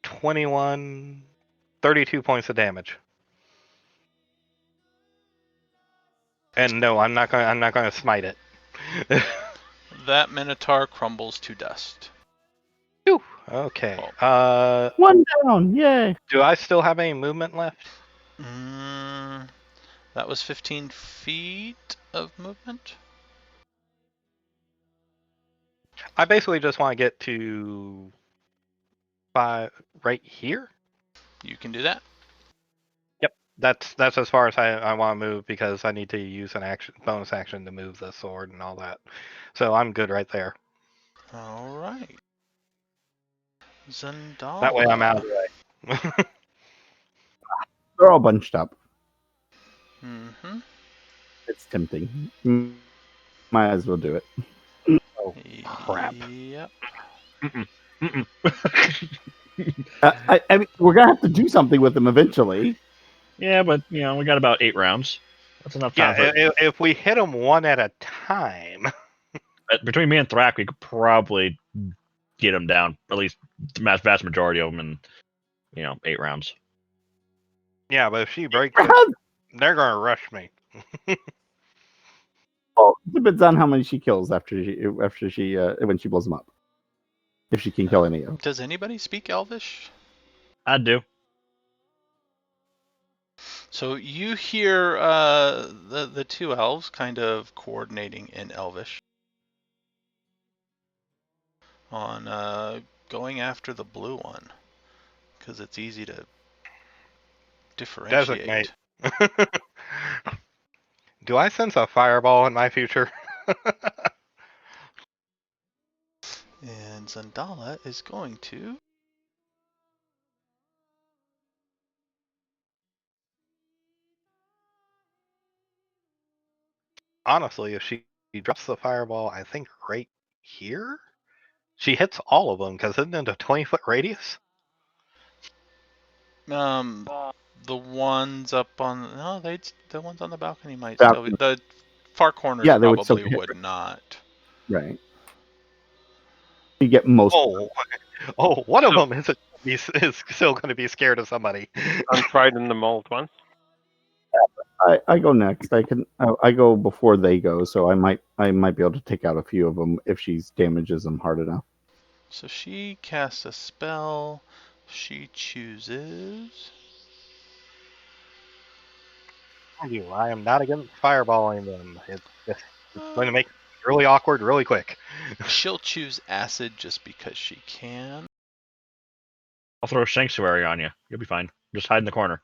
21, 32 points of damage. And no, I'm not going to smite it. That Minotaur crumbles to dust. Phew, okay. One down, yay! Do I still have any movement left? That was 15 feet of movement. I basically just want to get to right here. You can do that. That's as far as I want to move because I need to use an bonus action to move the sword and all that. So I'm good right there. Alright. Zandala. That way I'm out of the way. They're all bunched up. Mm-hmm. It's tempting. Might as well do it. Oh, crap. Yep. I mean, we're gonna have to do something with them eventually. Yeah, but we got about 8 rounds. That's enough time Yeah, for. if we hit them one at a time. Between me and Thrak, we could probably get them down, at least the vast majority of them in 8 rounds. Yeah, but if she breaks it, they're gonna rush me. Well, it depends on how many she kills after she when she blows them up. If she can kill any of them. Does anybody speak Elvish? I do. So you hear the two elves kind of coordinating in Elvish on going after the blue one because it's easy to differentiate. Designate. Do I sense a fireball in my future? And Zandala is going to. Honestly, if she drops the fireball, I think right here, she hits all of them because isn't it a 20-foot radius? The ones up on the ones on the balcony might Balcony. still be, the far corners Yeah, they would still probably hit, would not. Right. You get most. One of them is still going to be scared of somebody. Untried in the mold once. I go next. I go before they go, so I might be able to take out a few of them if she damages them hard enough. So she casts a spell. She chooses I am not against fireballing them. It's going to make it really awkward really quick. She'll choose acid just because she can. I'll throw a sanctuary on you. You'll be fine. Just hide in the corner.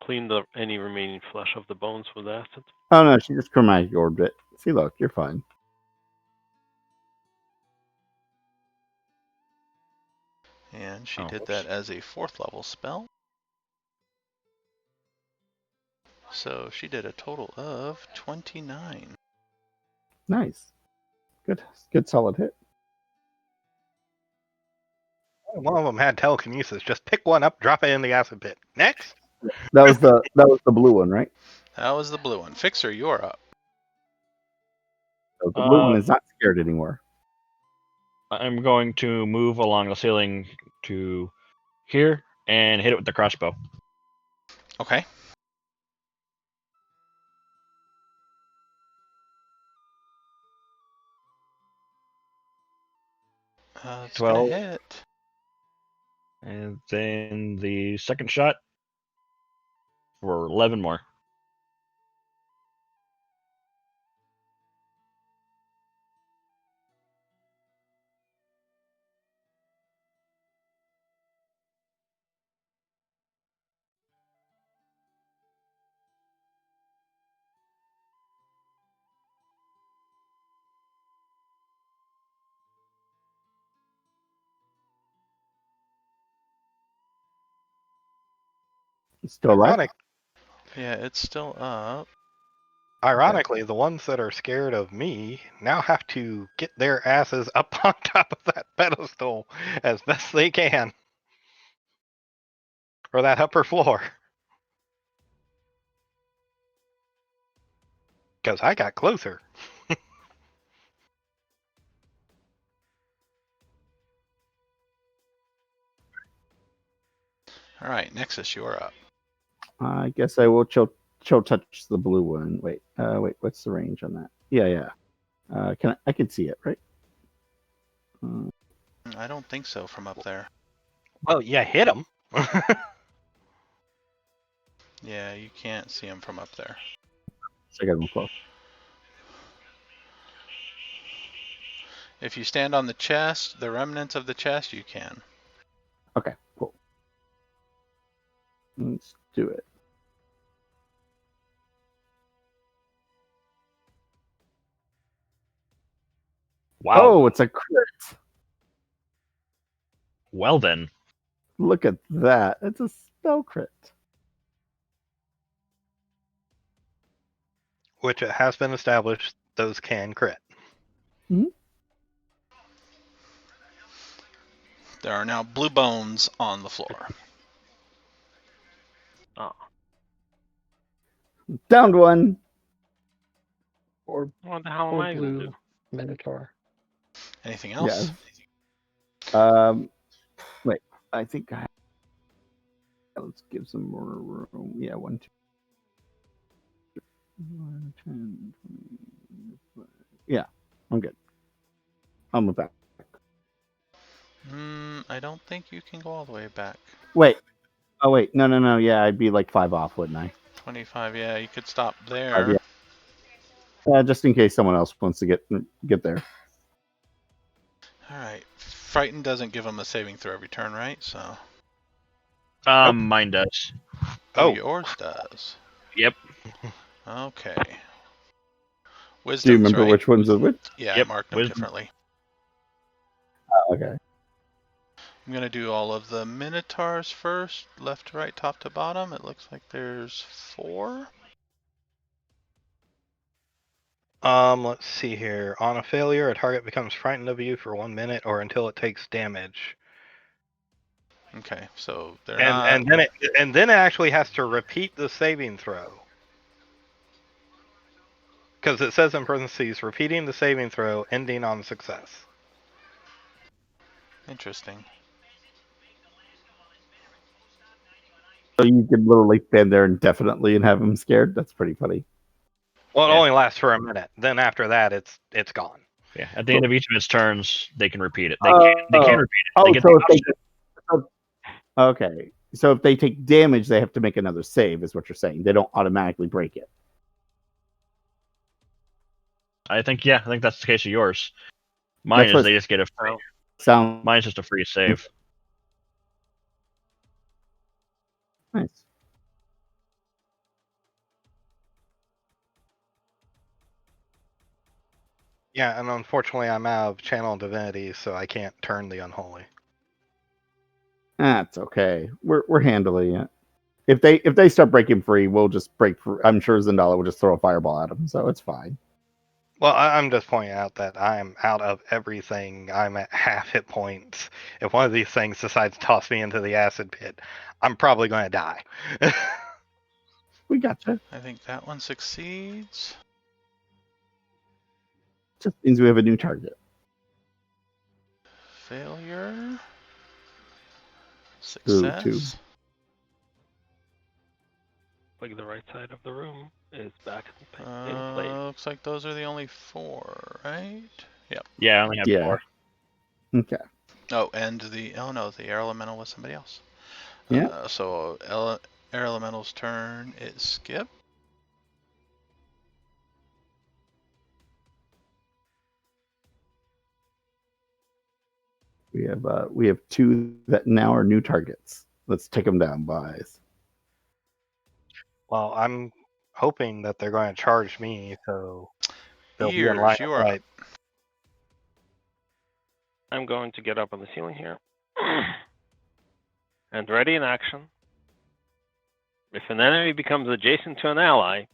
Clean any remaining flesh of the bones with acid. Oh no, she just chromatic orbed it. See, look, you're fine. And she did that as a 4th level spell. So she did a total of 29. Nice. Good solid hit. One of them had telekinesis. Just pick one up, drop it in the acid pit. Next. That was the blue one, right? That was the blue one. Fixer, you're up. So the blue one is not scared anymore. I'm going to move along the ceiling to here and hit it with the crossbow. Okay. It's 12. gonna hit. And then the second shot for 11 more. It's still alive. Yeah, it's still up. Ironically, the ones that are scared of me now have to get their asses up on top of that pedestal as best they can. Or that upper floor. Because I got closer. All right, Nexus, you're up. I guess I will chill touch the blue one. Wait, what's the range on that? Yeah. I can see it, right? I don't think so from up there. Well, yeah, hit him. Yeah, you can't see him from up there. So I got him close. If you stand on the chest, the remnants of the chest, you can. Okay, cool. Let's do it. Wow. Oh, it's a crit. Well then. Look at that. It's a spell crit. Which it has been established those can crit. There are now blue bones on the floor. Oh. Downed one. Or What the hell am I gonna blue do? Minotaur. Anything else? Yeah. Wait. I think let's give some more room. Yeah, 1, 2, 10, 20. Yeah, I'm good. I'm back. I don't think you can go all the way back. Wait. Oh wait, no. Yeah, I'd be like 5 off, wouldn't I? 25. Yeah, you could stop there. Yeah. Just in case someone else wants to get there. All right. Frighten doesn't give him a saving throw every turn, right? So. Mine does. Oh. Yours does. Yep. Okay. Do you remember right? which ones are which? Yeah, Yep, I marked them wisdom. differently. Okay. I'm going to do all of the Minotaurs first, left to right, top to bottom. It looks like there's 4. Let's see here. On a failure, a target becomes frightened of you for 1 minute or until it takes damage. Okay, so they're not. And then it actually has to repeat the saving throw. Because it says in parentheses, repeating the saving throw, ending on success. Interesting. So you could literally stand there indefinitely and have them scared. That's pretty funny. Well, it Yeah. only lasts for a minute. Then after that, it's gone. Yeah. At the end of each of its turns, they can repeat it. They can repeat it. Oh, They get so the if they, okay. So if they take damage, they have to make another save, is what you're saying. They don't automatically break it. I think that's the case of yours. Mine is they just get a free. Mine's just a free save. Nice. Yeah, and unfortunately, I'm out of channel divinity, so I can't turn the unholy. That's okay. We're handling it. If they start breaking free, we'll just break free. I'm sure Zendala will just throw a fireball at them, so it's fine. Well, I'm just pointing out that I'm out of everything. I'm at half hit points. If one of these things decides to toss me into the acid pit, I'm probably going to die. We gotcha. I think that one succeeds. Just means we have a new target. Failure. Success. Two. Like the right side of the room is back in place. Looks like those are the only 4, right? Yep. Yeah, I only have 4. Okay. Oh, and the air elemental was somebody else. Yeah. So air elemental's turn is Skip. We have 2 that now are new targets. Let's take them down, boys. Well, I'm hoping that they're going to charge me, so they'll be in Ears, line you of are sight. up. I'm going to get up on the ceiling here. And ready in action. If an enemy becomes adjacent to an ally,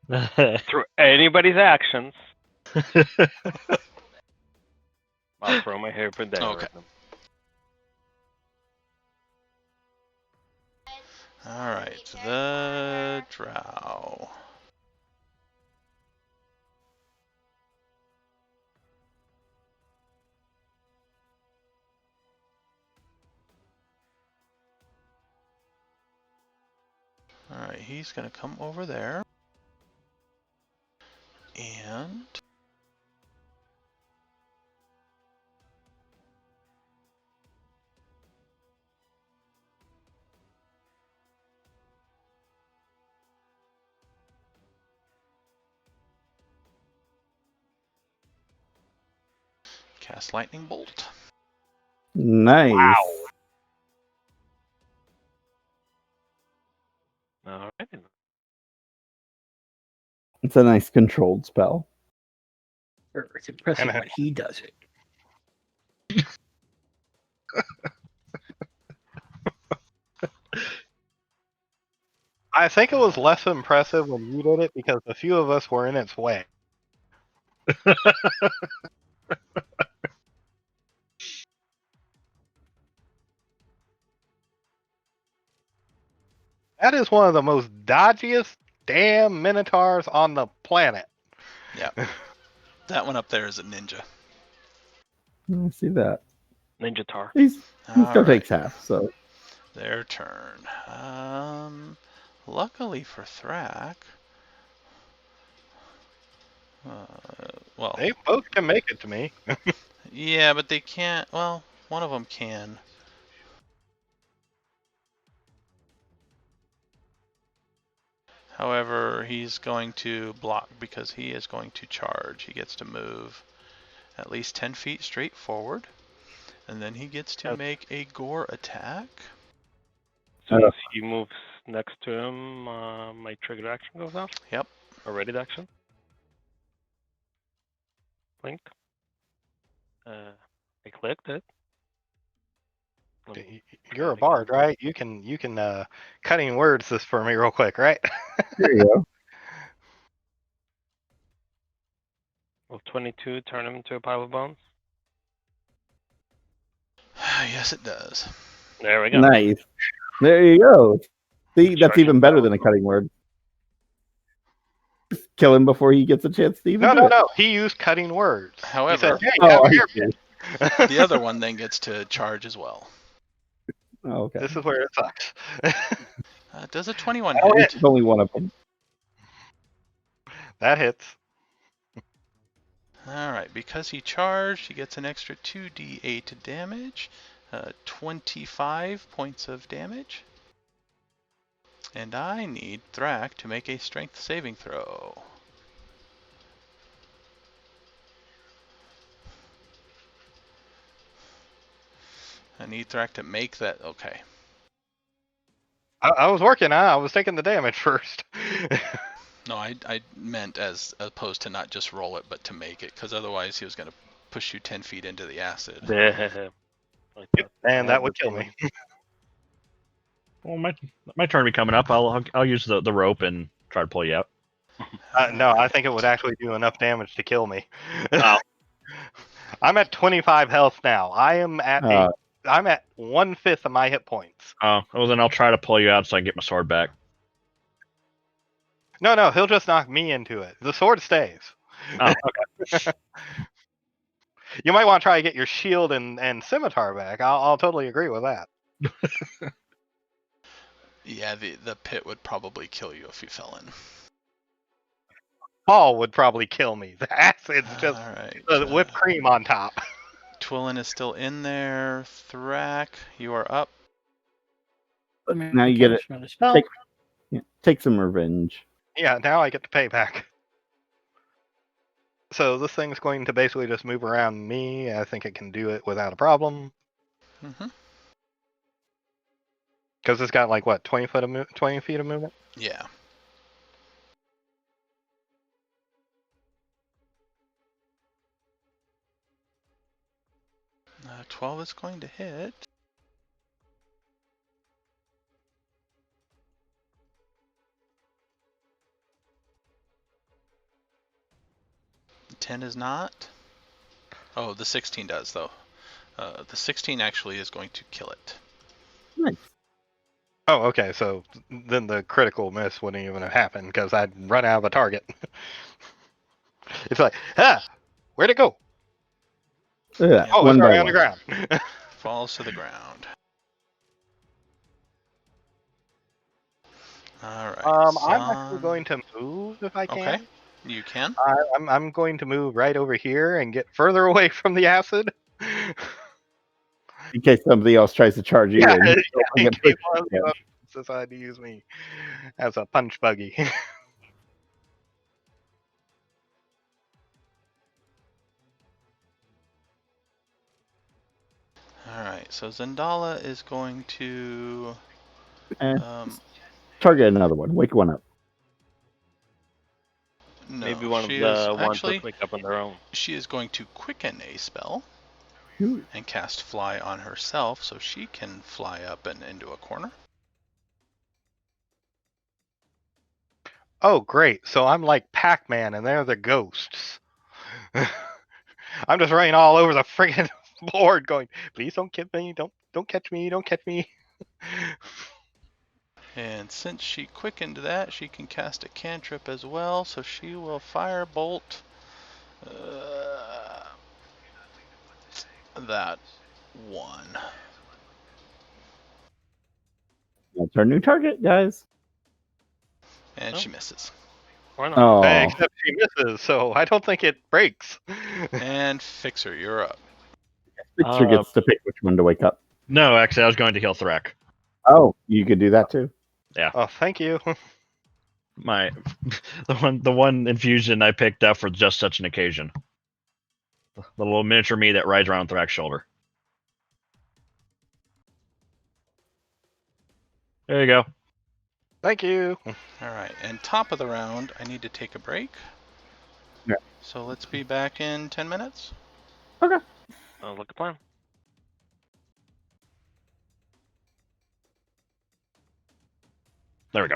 through anybody's actions, I'll throw my hairpin dagger at them. Alright, the drow. Alright, he's gonna come over there. And cast lightning bolt. Nice. Wow. All right. It's a nice controlled spell. It's impressive when he does it. I think it was less impressive when you did it because a few of us were in its way. That is one of the most dodgiest damn minotaurs on the planet. Yeah. That one up there is a ninja. I see that. Ninja Tar. He still takes half, so. Their turn. Luckily for Thrak. Well, They both can make it to me. yeah, but they can't. Well, one of them can. However, he's going to block because he is going to charge. He gets to move at least 10 feet straight forward. And then he gets to make a gore attack. So if he moves next to him, my trigger action goes off? Yep. Or ready action? Blink. I clicked it. You're a bard, right? You can cutting words this for me real quick, right? There you go. Will 22 turn him into a pile of bones? Yes, it does. There we go. Nice. There you go. See, that's even better than a cutting word. Kill him before he gets a chance to even do it. No. He used cutting words. However, he said, hey, the other one then gets to charge as well. Oh, okay. This is where it sucks. Does a 21 Oh, hit? It's only one of them. That hits. Alright, because he charged, he gets an extra 2d8 damage. 25 points of damage. And I need Thrak to make a strength saving throw. I need Thrak to make that. Okay. I was working. I was taking the damage first. No, I meant as opposed to not just roll it, but to make it, because otherwise he was going to push you 10 feet into the acid. And that would kill me. Well, my turn will be coming up. I'll use the rope and try to pull you out. No, I think it would actually do enough damage to kill me. Oh. I'm at 25 health now. I'm at 1/5 of my hit points. Oh, well then I'll try to pull you out so I can get my sword back. No, he'll just knock me into it. The sword stays. Oh, okay. You might want to try to get your shield and scimitar back. I'll totally agree with that. Yeah, the pit would probably kill you if you fell in. Fall would probably kill me. The acid's just Alright. whipped cream on top. Twillin is still in there. Thrak, you are up. Now you get it. Take some revenge. Yeah, now I get to pay back. So this thing's going to basically just move around me. I think it can do it without a problem. Mm-hmm. Because it's got like what, 20 feet of movement? Yeah. 12 is going to hit. The 10 is not. Oh, the 16 does though. The 16 actually is going to kill it. Nice. Oh, okay. So then the critical miss wouldn't even have happened because I'd run out of a target. It's like, where'd it go? Yeah, Oh, it's already on the ground. Falls to the ground. Alright. I'm actually going to move if I can. Okay, you can. I'm going to move right over here and get further away from the acid. In case somebody else tries to charge you. Yeah, and in case one of the others decide to use me as a punch buggy. Alright, so Zendala is going to... target another one. Wake one up. No, Maybe one of she the is ones actually, that wake up on their own. she is going to quicken a spell Ooh. and cast fly on herself, so she can fly up and into a corner. Oh, great. So I'm like Pac-Man and they're the ghosts. I'm just running all over the friggin' board going, please don't get me, don't catch me, don't catch me. And since she quickened that, she can cast a cantrip as well, so she will firebolt that one. That's our new target, guys. And she misses. Or not. Oh, Except she misses, so I don't think it breaks. And Fixer, you're up. Fixer gets to pick which one to wake up. No, actually, I was going to heal Thrak. Oh, you could do that too. Yeah. Oh, thank you. The one infusion I picked up for just such an occasion. The little miniature me that rides around Thrak's shoulder. There you go. Thank you. Alright, and top of the round, I need to take a break. Yeah. So let's be back in 10 minutes. Okay. Sounds like a plan. There we go.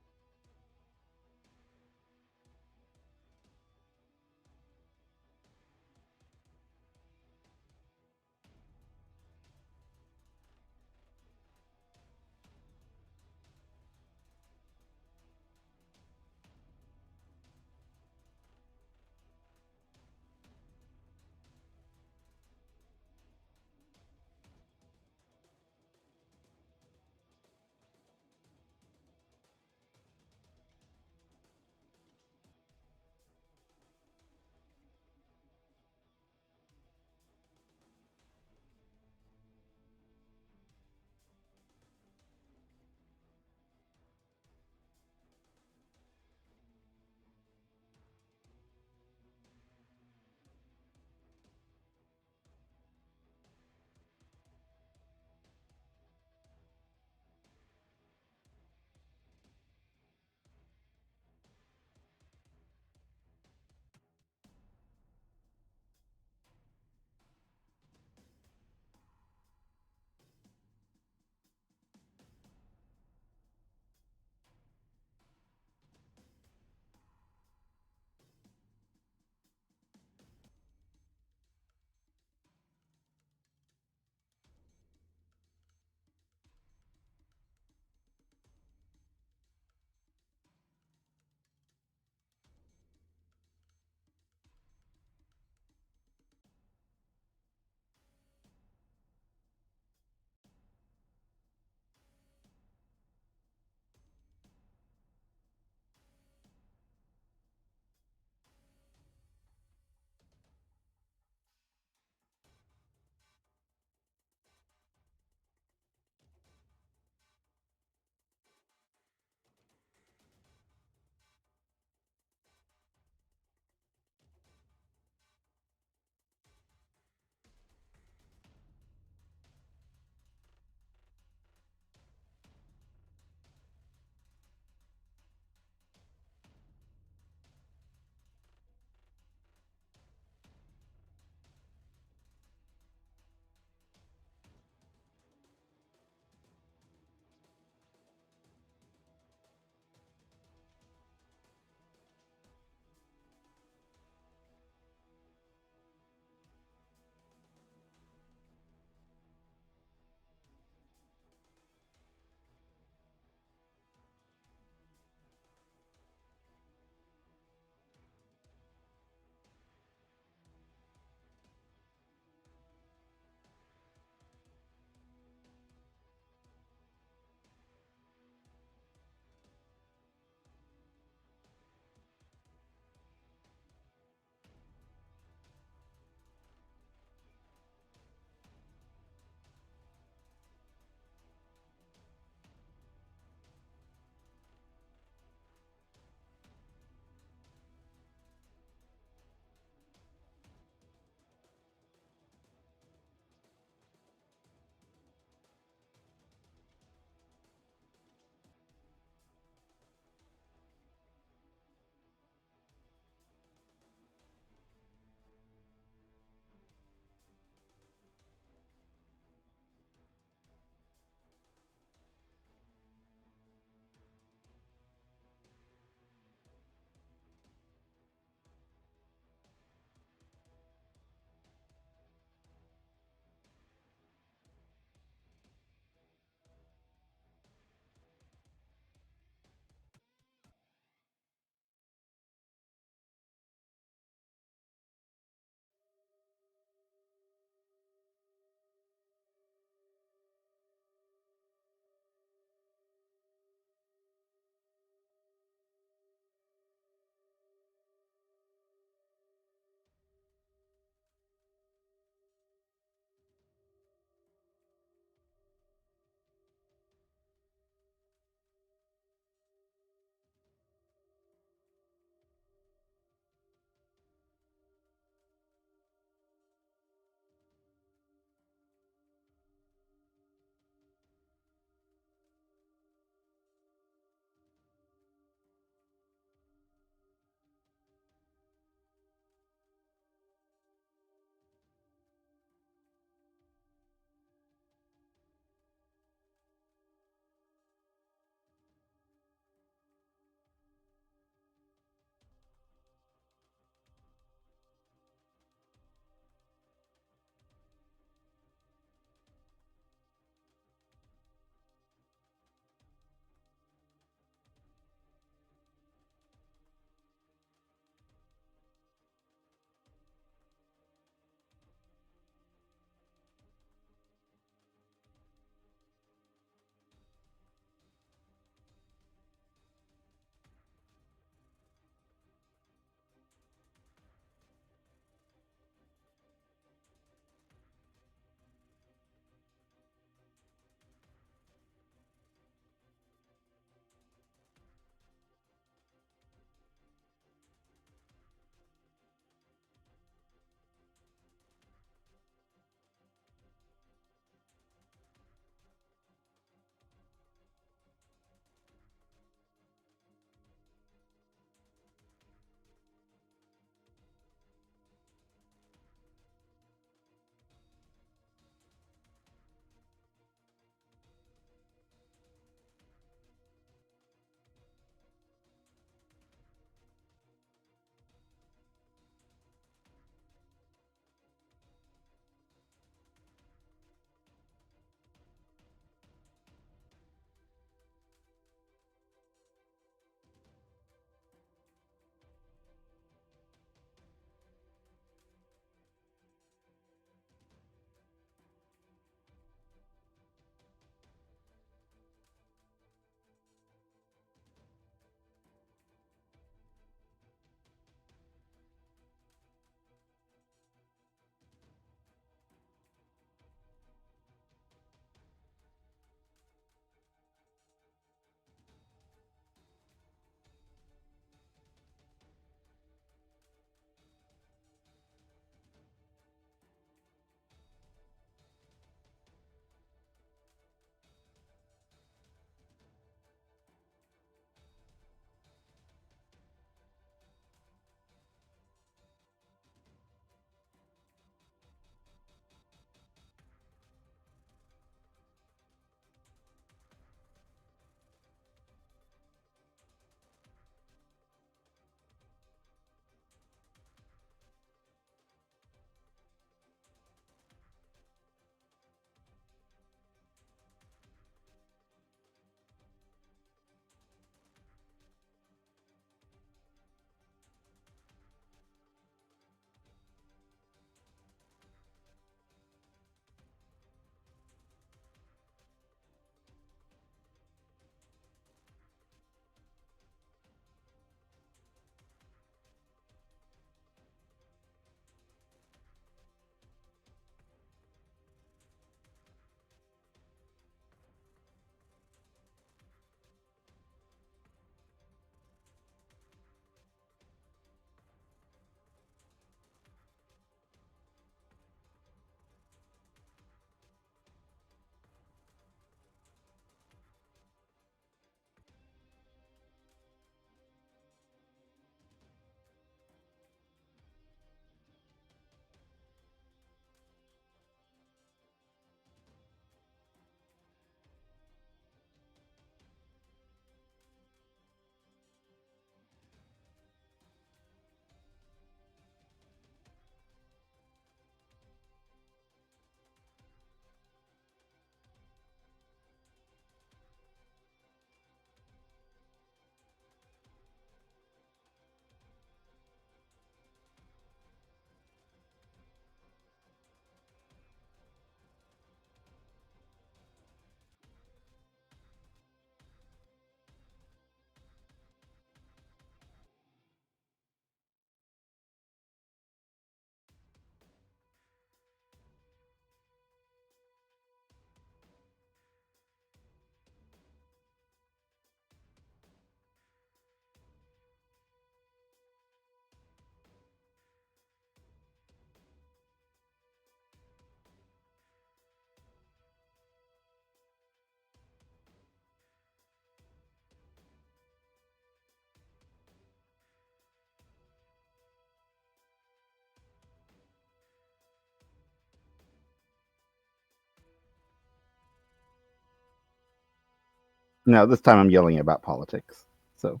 No, this time I'm yelling about politics. So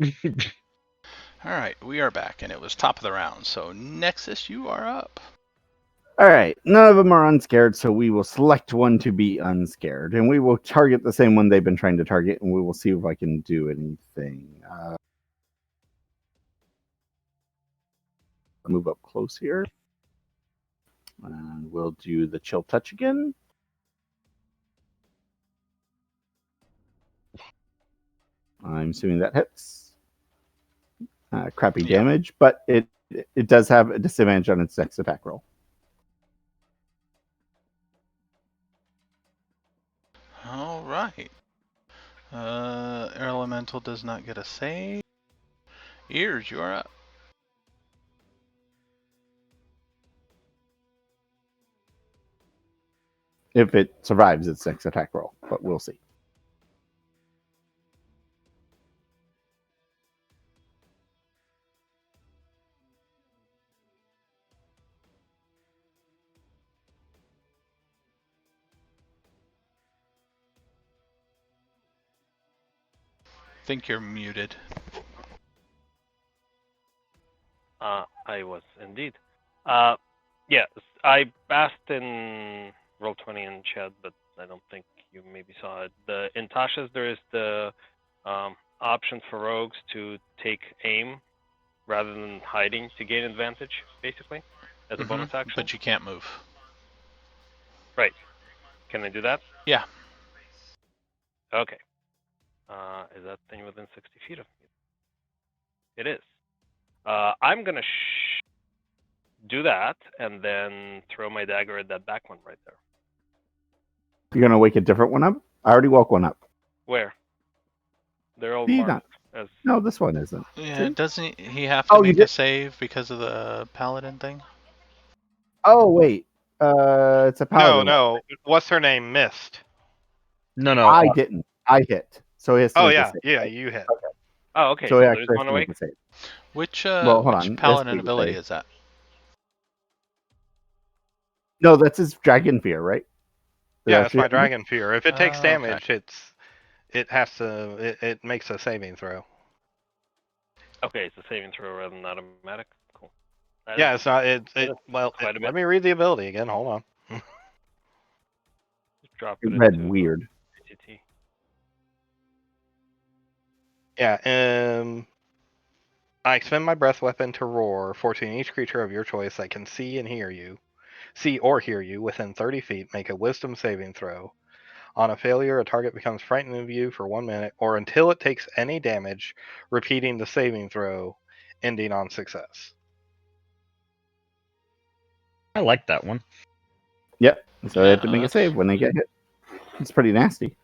All right, we are back, and it was top of the round. So Nexus, you are up. all right, none of them are unscared, so we will select one to be unscared, and we will target the same one they've been trying to target, and we will see if I can do anything. Move up close here, and we'll do the chill touch again. I'm assuming that hits. Crappy Yeah. damage, but it does have a disadvantage on its next attack roll. All right. Air Elemental does not get a save. Ears, you are up. If it survives its next attack roll, but we'll see. Think you're muted. I was indeed. Yeah, I asked in Roll20 in chat, but I don't think you maybe saw it. In Tasha's, there is the option for rogues to take aim rather than hiding to gain advantage, basically, as a bonus action. But you can't move. Right. Can I do that? Yeah. Okay. Is that thing within 60 feet of me? It is. I'm going to do that and then throw my dagger at that back one right there. You're going to wake a different one up? I already woke one up. Where? They're all See, marked as... No, this one isn't. Yeah, See? doesn't he have to make a save because of the paladin thing? Oh, wait. It's a paladin. No. What's her name? Missed. No. I didn't. I hit. So he has to Oh make yeah, a save. yeah, you hit. Okay. Oh, okay. So he there's actually has one to make awake? a save. Which Well, hold on. paladin Let's ability save. is that? No, that's his dragon fear, right? Yeah, it's my dragon fear. If it takes damage, Okay. it makes a saving throw. Okay, it's a saving throw rather than automatic. Cool. Yeah, it's not. Let me read the ability again. Hold on. Just drop It it read into weird. ATT. Yeah, I expend my breath weapon to roar, forcing each creature of your choice that can see or hear you within 30 feet, make a wisdom saving throw. On a failure, a target becomes frightened of you for 1 minute or until it takes any damage, repeating the saving throw, ending on success. I like that one. Yep. So they have to Yeah, make a that's- save when they get hit. It's pretty nasty.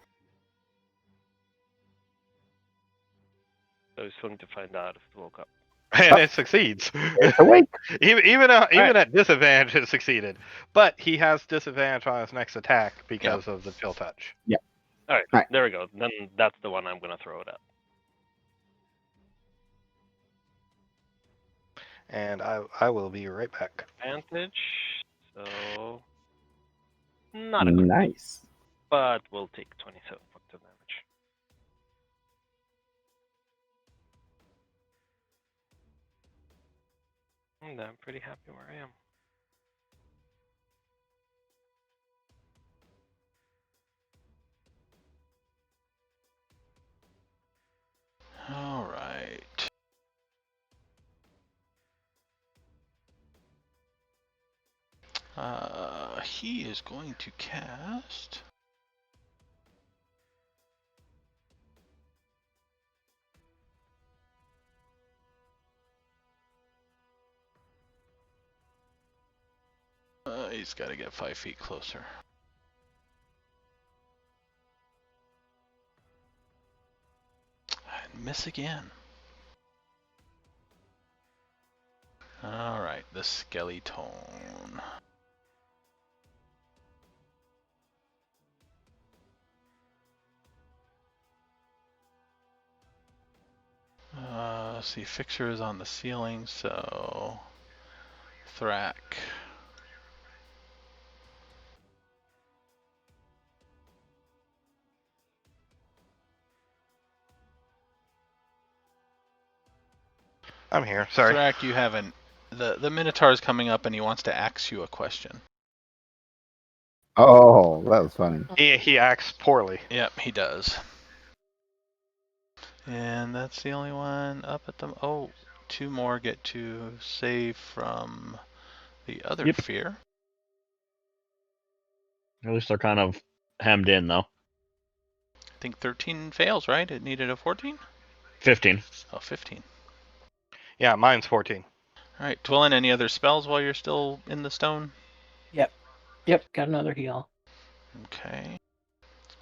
So it's fun to find out if it woke up. And it succeeds. It's awake. even at disadvantage, it succeeded. But he has disadvantage on his next attack because of the chill touch. All right, Right. there we go. Then that's the one I'm going to throw it at. And I will be right back. Advantage, so not a good, Nice. but we'll take 27 points of damage. And I'm pretty happy where I am. All right. He is going to cast. He's got to get 5 feet closer. And miss again. All right, the skeleton. See, fixture is on the ceiling, so Thrack. I'm here. Sorry. Thrak, you haven't. The Minotaur is coming up and he wants to ask you a question. Oh, that was funny. He acts poorly. Yep, he does. And that's the only one up at the... Oh, 2 more get to save from the other Yep. fear. At least they're kind of hemmed in, though. I think 13 fails, right? It needed a 14? 15. Oh, 15. Yeah, mine's 14. All right, Dwellin, any other spells while you're still in the stone? Yep, got another heal. Okay.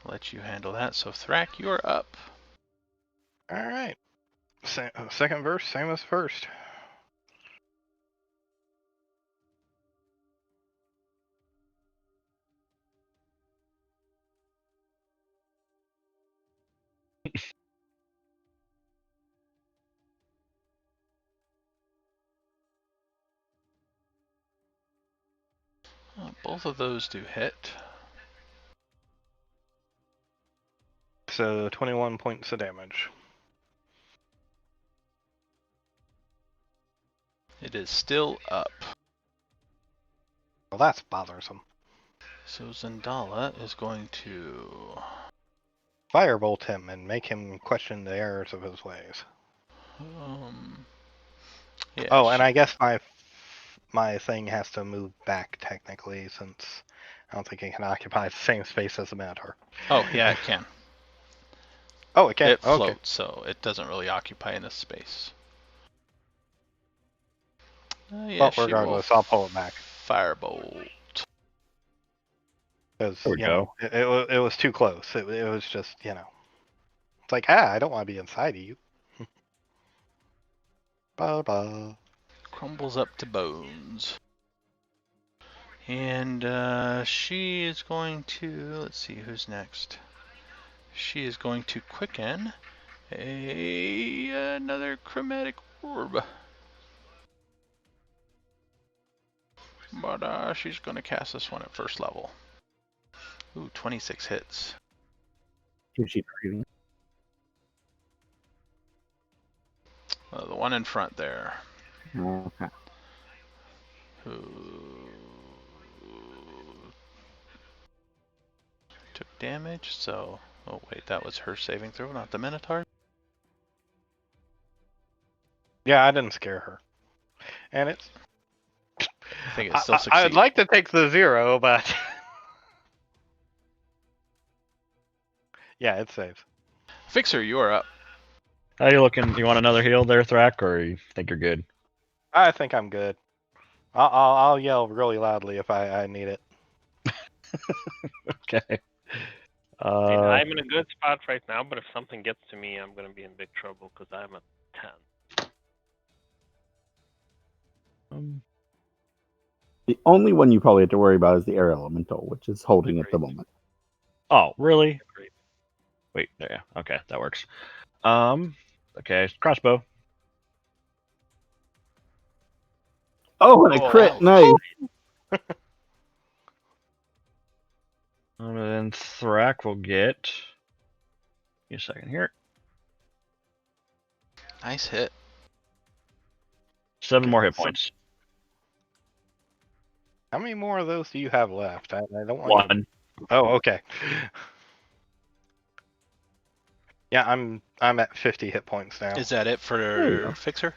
I'll let you handle that. So, Thrak, you're up. All right. Second verse, same as first. Both of those do hit. So 21 points of damage. It is still up. Well, that's bothersome. So Zendala is going to... Firebolt him and make him question the errors of his ways. Yeah, Oh, and I guess my thing has to move back technically, since I don't think it can occupy the same space as the Minotaur. Oh, yeah, it can. Oh, it can. It Okay. floats, so it doesn't really occupy in this space. Yeah, Well, she will regardless, I'll pull it back. Firebolt. Because There we go. it was too close. It was just, it's like, I don't want to be inside of you. Ba-ba. Crumbles up to bones. And she is going to... Let's see, who's next? She is going to quicken another chromatic orb. But she's going to cast this one at first level. Ooh, 26 hits. Is she breathing? The one in front there. Okay. Who took damage, so... Oh wait, that was her saving throw, not the Minotaur. Yeah, I didn't scare her. And it's... I think it still succeeds. I'd like to take the 0, but... yeah, it saves. Fixer, you are up. How you looking? You want another heal there, Thrak, or you think you're good? I think I'm good. I'll yell really loudly if I need it. Okay. I mean, I'm in a good spot right now, but if something gets to me, I'm going to be in big trouble because I'm at 10. The only one you probably have to worry about is the air elemental, which is holding at the moment. Oh, really? Great. Wait, there. Yeah. Okay, that works. Okay, crossbow. Oh, and a crit! Nice. And then Thrak will get. Give me a second here. Nice hit. 7 more hit points. How many more of those do you have left? I don't want 1. Oh, okay. Yeah, I'm at 50 hit points now. Is that it There you for go. Fixer?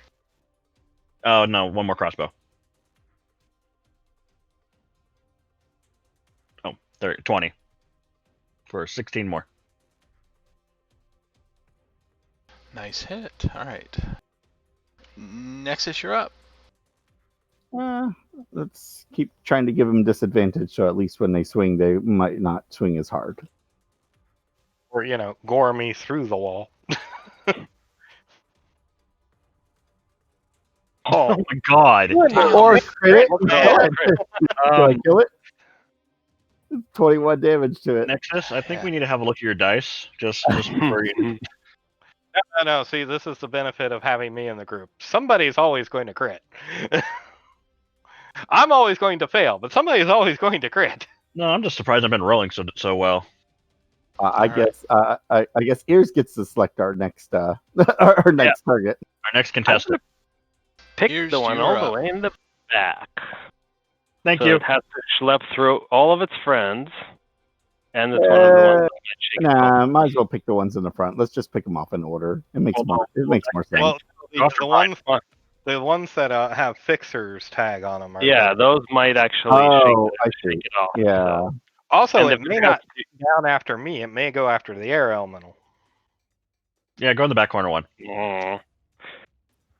Oh no, 1 more crossbow. Oh, 30, 20. For 16 more. Nice hit. All right. Nexus, you're up. Let's keep trying to give them disadvantage, so at least when they swing, they might not swing as hard. Or, gore me through the wall. Oh my god! Or crit. No, Do I kill it? 21 damage to it. Nexus, I think Yeah. we need to have a look at your dice. Just before you. No, see, this is the benefit of having me in the group. Somebody's always going to crit. I'm always going to fail, but somebody's always going to crit. No, I'm just surprised I've been rolling so well. I guess Ears gets to select our next our next target. Our next contestant. Pick Here's the one your all the up. way in the back. Thank So you. it has to schlep through all of its friends, and it's one of the ones that might shake itself. Nah, might as well pick the ones in the front. Let's just pick them off in order. It makes more sense. Well, Off the your ones that have fixers tag on them are Yeah, better. those might actually Oh, I shake see. it off. Yeah. So. Also, And it may not go down after me. It may go after the air elemental. Yeah, go in the back corner one.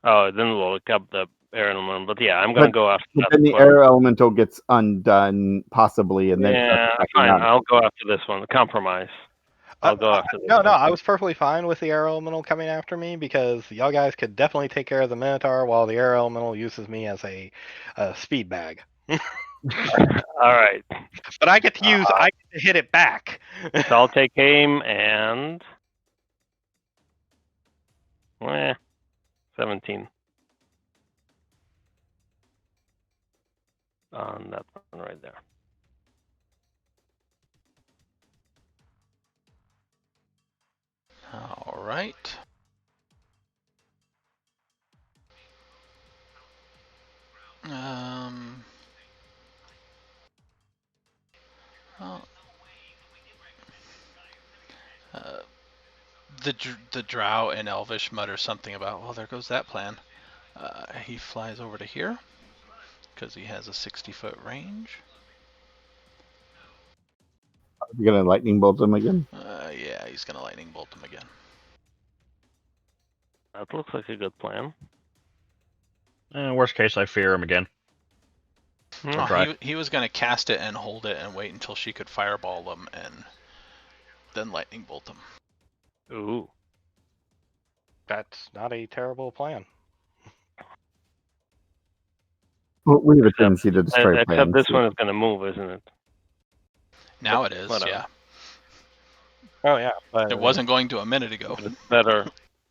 Oh, then we'll look up the air elemental. But yeah, I'm gonna go after But that then the one. air elemental gets undone, possibly, and then Yeah, fine. I'll go after this one. Compromise. I'll go after this No, one. I was perfectly fine with the air elemental coming after me because y'all guys could definitely take care of the Minotaur while the air elemental uses me as a speed bag. All right. But I get to I get to hit it back. So I'll take aim and 17 on that one right there. All right. Well, the drow in Elvish mutter something about, well, there goes that plan. He flies over to here because he has a 60-foot range. You're gonna lightning bolt them again? Yeah, he's gonna lightning bolt him again. That looks like a good plan. Worst case, I fear him again. He was gonna cast it and hold it and wait until she could fireball them and then lightning bolt them. Ooh. That's not a terrible plan. Well, we have a tendency to destroy Except plans. this one is gonna move, isn't it? Now it is, whatever. yeah. Oh yeah, but It wasn't going to a minute ago. But it's better.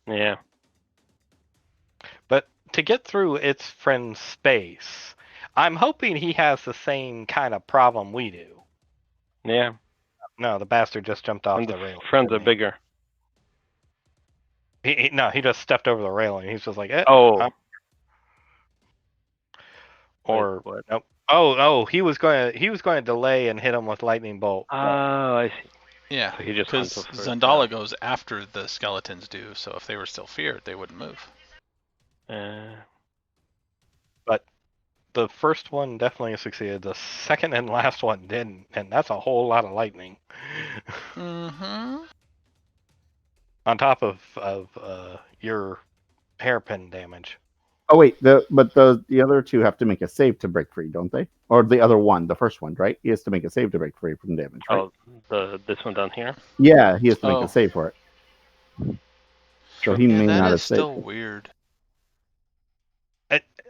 Yeah. But to get through its friend's space, I'm hoping he has the same kind of problem we do. Yeah. No, the bastard just jumped off And the railing. friends are bigger. He just stepped over the railing. He's just like, Oh. Or what? nope. Oh, he was going to delay and hit him with lightning bolt. Oh, I see. Yeah, So he just because went for Zandala goes after the skeletons do, so if they were still feared, they wouldn't move. But the first one definitely succeeded. The second and last one didn't, and that's a whole lot of lightning. Mm-hmm. On top of your hairpin damage. Oh wait, but the other two have to make a save to break free, don't they? Or the other one, the first one, right? He has to make a save to break free from damage, right? Oh, this one down here? Yeah, he has to make a save for it. So he may not have saved. Still weird.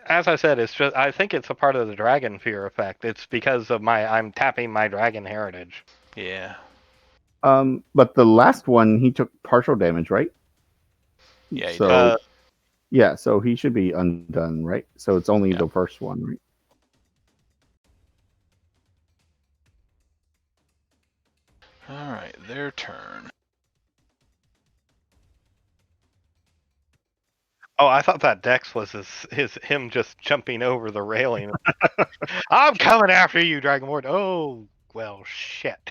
As I said, it's just I think it's a part of the dragon fear effect. It's because of I'm tapping my dragon heritage. Yeah. But the last one he took partial damage, right? Yeah, he so did. Yeah, so he should be undone, right? So it's only the first one, right? All right, their turn. Oh, I thought that Dex was him just jumping over the railing. I'm coming after you, Dragonborn. Oh, well, shit.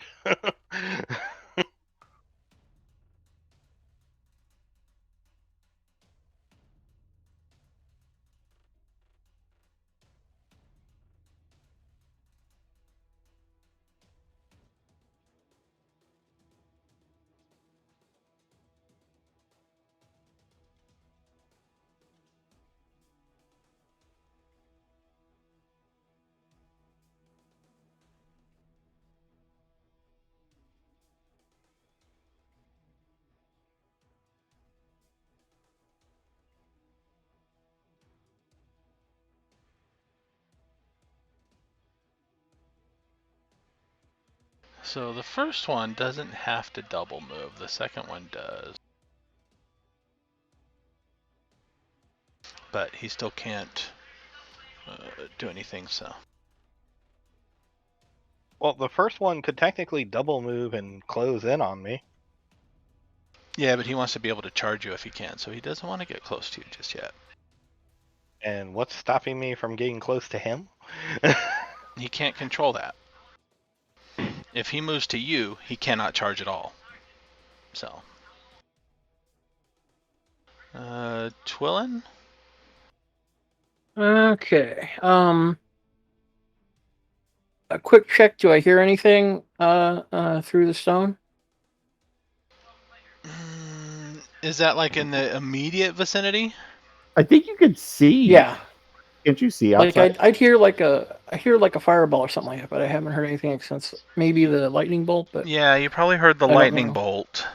So the first one doesn't have to double move. The second one does. But he still can't do anything, so. Well, the first one could technically double move and close in on me. Yeah, but he wants to be able to charge you if he can, so he doesn't want to get close to you just yet. And what's stopping me from getting close to him? He can't control that. If he moves to you, he cannot charge at all. So. Twillin? Okay. A quick check. Do I hear anything through the stone? Is that like in the immediate vicinity? I think you could see. Yeah. Can't you see Like outside? I'd hear like a fireball or something like that, but I haven't heard anything since maybe the lightning bolt. But Yeah, you probably heard the I don't lightning know. bolt.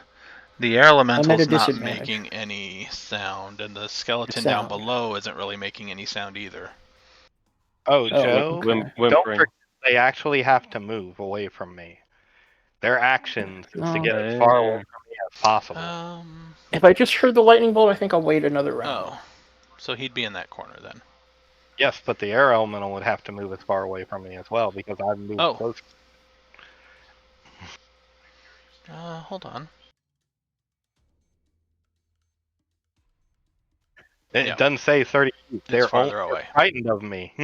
The air I'm at a elemental's not disadvantage. making any sound, and the skeleton Sound. down below isn't really making any sound either. Oh, Oh, Joe, okay. don't Whimpering. forget they actually have to move away from me. Their actions is to No. get as far away from me as possible. If I just heard the lightning bolt, I think I'll wait another round. Oh, so he'd be in that corner then. Yes, but the air elemental would have to move as far away from me as well because I've moved closer. Hold on. It doesn't say 30 feet. They're farther away. Frightened of me.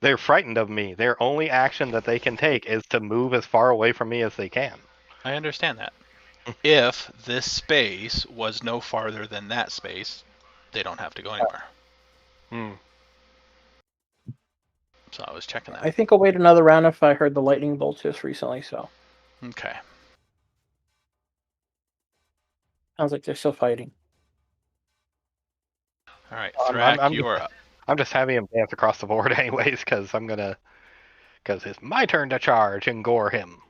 They're frightened of me. Their only action that they can take is to move as far away from me as they can. I understand that. If this space was no farther than that space, they don't have to go anywhere. So I was checking that. I think I'll wait another round if I heard the lightning bolt just recently. So. Okay. Sounds like they're still fighting. All right, Thrak, you are up. I'm just having him dance across the board anyways, because it's my turn to charge and gore him.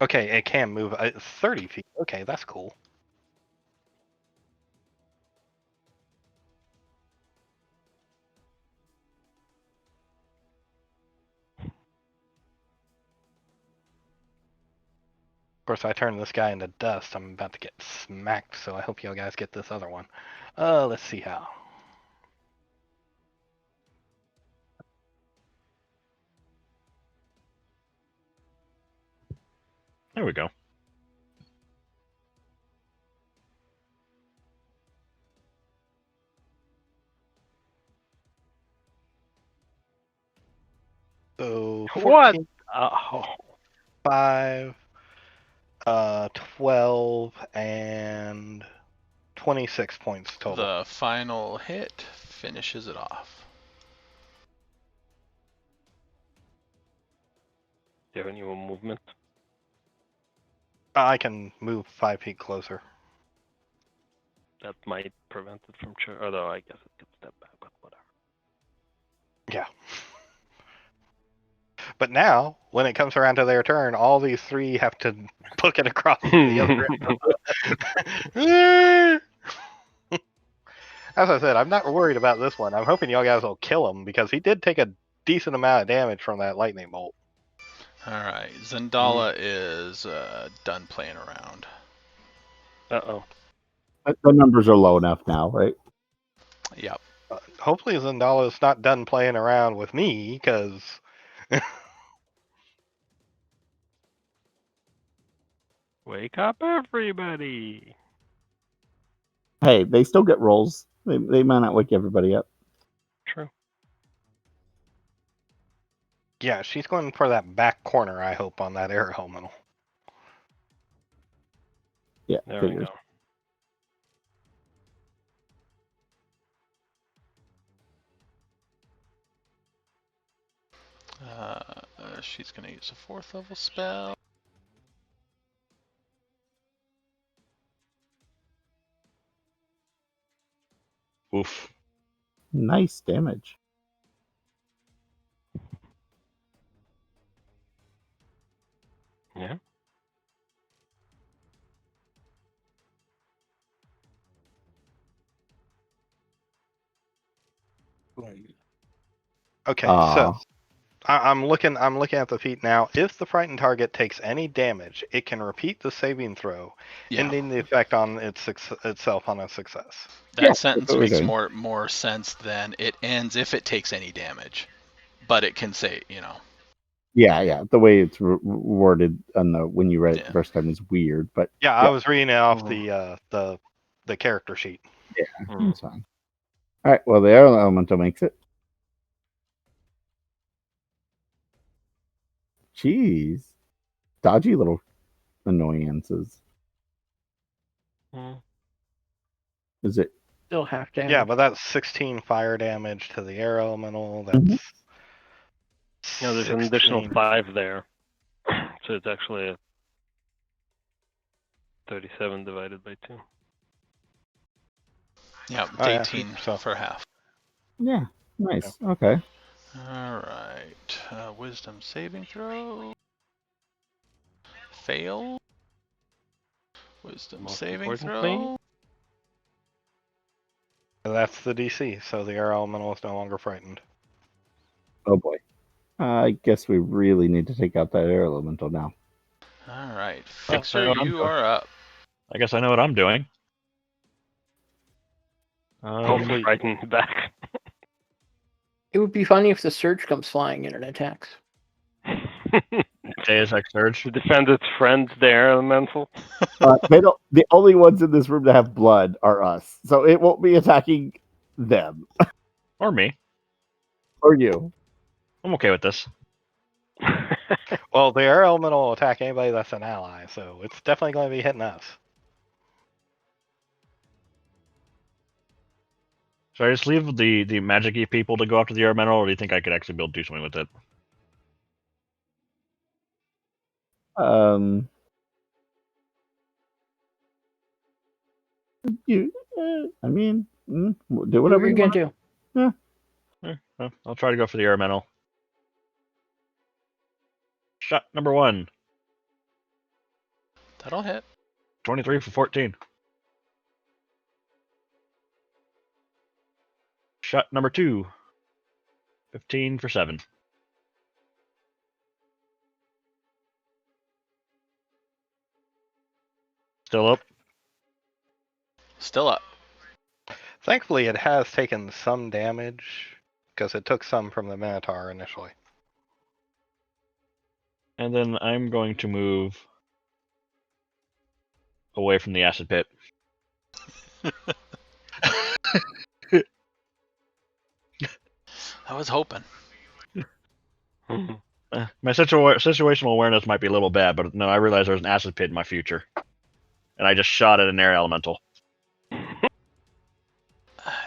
Okay, it can move 30 feet. Okay, that's cool. Of course, I turned this guy into dust. I'm about to get smacked, so I hope you guys get this other one. Let's see how. There we go. So 14, What? 5, 12, and 26 points total. The final hit finishes it off. Do you have any more movement? I can move 5 feet closer. That might prevent it from although I guess it could step back, but whatever. Yeah. But now, when it comes around to their turn, all these 3 have to book it across the other end. As I said, I'm not worried about this one. I'm hoping y'all guys will kill him because he did take a decent amount of damage from that lightning bolt. Alright, Zendala is done playing around. Uh-oh. The numbers are low enough now, right? Yep. Hopefully Zendala's not done playing around with me, because... Wake up, everybody! Hey, they still get rolls. They might not wake everybody up. True. Yeah, she's going for that back corner, I hope, on that air elemental. Yeah, there we go. She's going to use a 4th level spell. Oof. Nice damage. Yeah. Okay, so I'm looking at the feat now. If the frightened target takes any damage, it can repeat the saving throw, ending the effect on itself on a success. That sentence makes more sense than it ends if it takes any damage. But it can say, Yeah. The way it's worded on the when you read it the first time is weird, but Yeah, I was reading it off the character sheet. yeah, that's fine. All right. Well, the air elemental makes it. Jeez, dodgy little annoyances. Is it? Still half damage. Yeah, but that's 16 fire damage to the air elemental. That's No, there's an additional 5 there, so it's actually a 37 divided by 2. Yeah, Oh, yeah, 18 so- for half. Yeah. Nice. Okay. All right. Wisdom saving throw. Fail. Wisdom Most saving importantly- throw. That's the DC, so the air elemental is no longer frightened. Oh boy. I guess we really need to take out that air elemental now. All right, I know Fixer, what I'm you doing. are up. I guess I know what I'm doing. Hopefully, frightened back. It would be funny if the surge comes flying in and attacks. Deus Ex Surge. To defend its friends, the air elemental. They don't. The only ones in this room that have blood are us, so it won't be attacking them Or me. or you. I'm okay with this. Well, the air elemental will attack anybody that's an ally, so it's definitely going to be hitting us. Should I just leave the magic-y people to go after the elemental, or do you think I could actually be able to do something with it? You. I mean, do Do whatever what you you're want. gonna do. Well, I'll try to go for the elemental. Shot number 1. That'll hit. 23 for 14. Shot number 2. 15 for 7. Still up. Still up. Thankfully, it has taken some damage, because it took some from the Minotaur initially. And then I'm going to move away from the acid pit. I was hoping. My situational awareness might be a little bad, but no, I realize there's an acid pit in my future. And I just shot at an air elemental.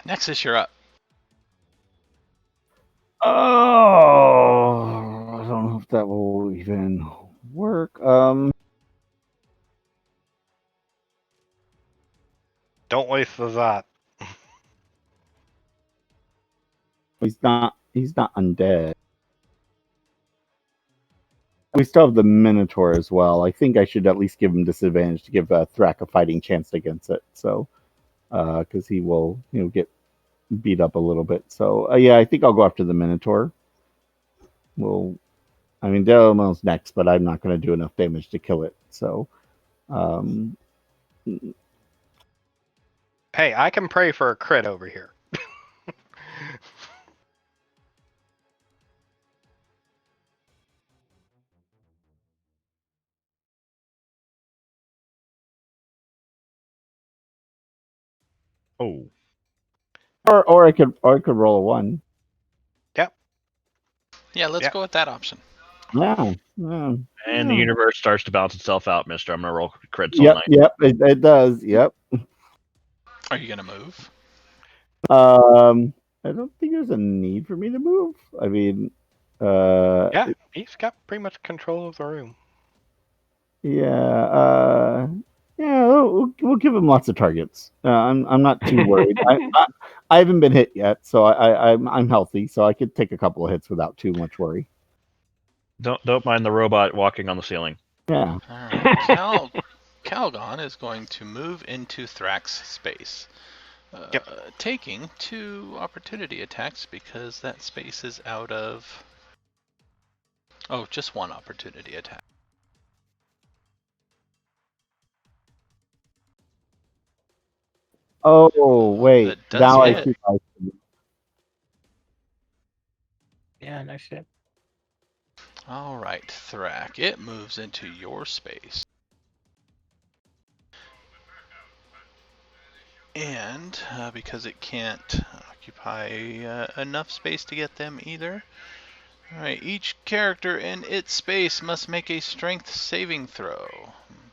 Nexus, you're up. Oh, I don't know if that will even work. Don't waste the Zot. He's not undead. We still have the Minotaur as well. I think I should at least give him disadvantage to give Thrak a fighting chance against it. So, because he will, get beat up a little bit. So, yeah, I think I'll go after the Minotaur. I mean, Delamel's next, but I'm not going to do enough damage to kill it. So, Hey, I can pray for a crit over here. Oh. or I could roll a 1. Yeah, let's go with that option. Yeah. And the universe starts to balance itself out, mister. I'm going to roll crits Yep, all night. yep, it does. Yep. Are you gonna move? I don't think there's a need for me to move. I mean, Yeah, he's got pretty much control of the room. yeah, we'll give him lots of targets. I'm not too worried. I haven't been hit yet, so I'm healthy, so I could take a couple of hits without too much worry. Don't mind the robot walking on the ceiling. Yeah. All right. Calgon is going to move into Thrax's space, taking 2 opportunity attacks because that space is out of. Oh, just 1 opportunity attack. Oh wait, That does now I hit. see. Yeah, nice hit. All right, Thrak. It moves into your space. And because it can't occupy enough space to get them either. Alright, each character in its space must make a strength saving throw.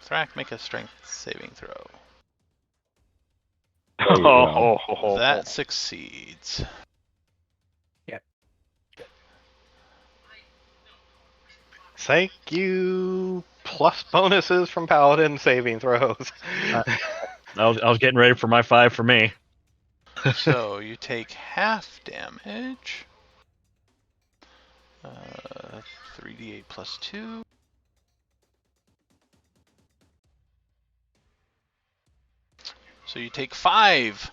Thrak, make a strength saving throw. There you go. That succeeds. Thank you. Plus bonuses from Paladin saving throws. I was getting ready for my 5 for me. So you take half damage. 3d8 plus 2. So you take 5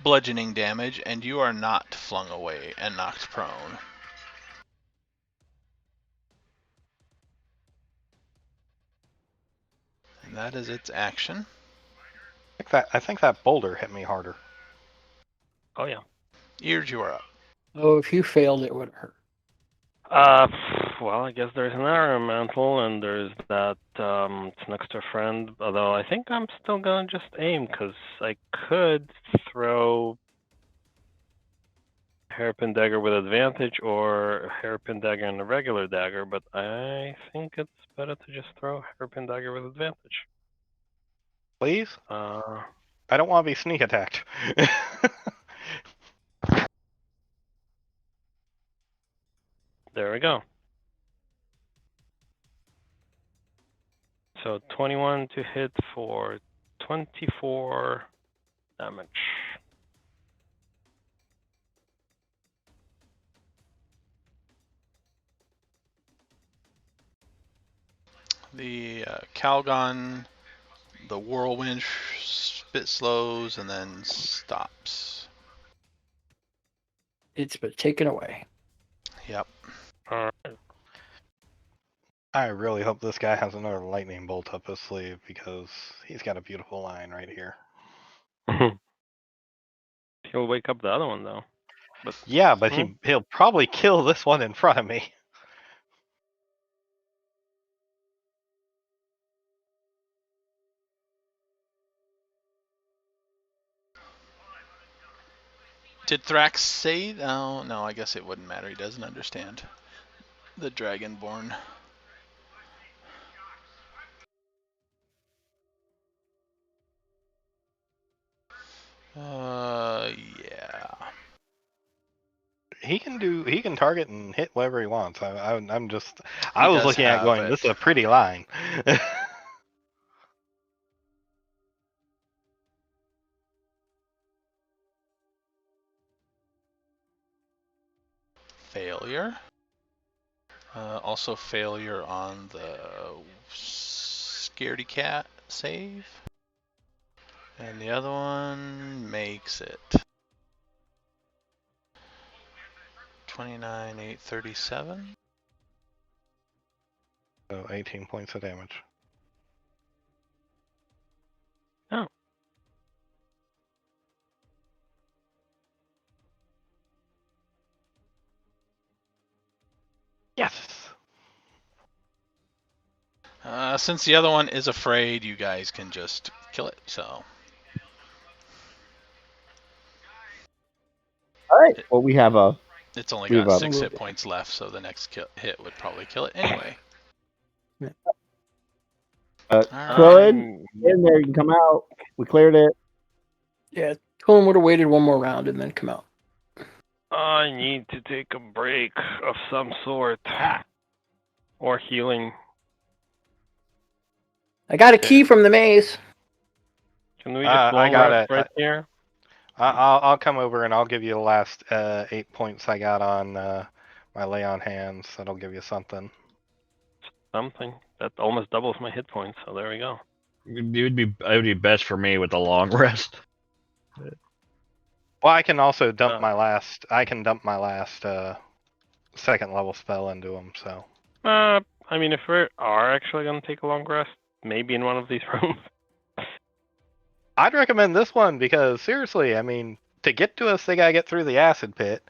bludgeoning damage, and you are not flung away and knocked prone. And that is its action. I think that boulder hit me harder. Oh yeah. Ears, you are up. Oh, if you failed, it would hurt. Well, I guess there's an elemental, and there's that. It's next to a friend. Although I think I'm still gonna just aim because I could throw hairpin dagger with advantage or hairpin dagger and a regular dagger. But I think it's better to just throw hairpin dagger with advantage. Please? Uh, I don't want to be sneak attacked. There we go. So 21 to hit for 24 damage. The Calgon, the whirlwind bit slows and then stops. It's been taken away. Yep. I really hope this guy has another lightning bolt up his sleeve because he's got a beautiful line right here. He'll wake up the other one though. But yeah, but he'll probably kill this one in front of me. Did Thrax say? Oh, no, I guess it wouldn't matter. He doesn't understand the Dragonborn. Yeah. He can target and hit whatever he wants. I was looking at going, this is a pretty line. Failure. Also failure on the scaredy cat save. And the other one makes it. 29, 8, 37. So 18 points of damage. Oh. Yes. Since the other one is afraid, you guys can just kill it. So. All right. Well, we have a. It's only got 6 hit points left, so the next hit would probably kill it anyway. Quillen, in there, you can come out. We cleared it. Yeah, Quillen would have waited one more round and then come out. I need to take a break of some sort. Or healing. I got a key from the maze. Can we just long rest right here? I'll come over and I'll give you the last 8 points I got on my lay on hands. That'll give you something. Something. That almost doubles my hit points, so there we go. It would be best for me with a long rest. Well, I can also dump my last. I can dump my last second level spell into him. So. I mean, if we are actually gonna take a long rest, maybe in one of these rooms. I'd recommend this one because seriously, I mean, to get to us, they gotta get through the acid pit,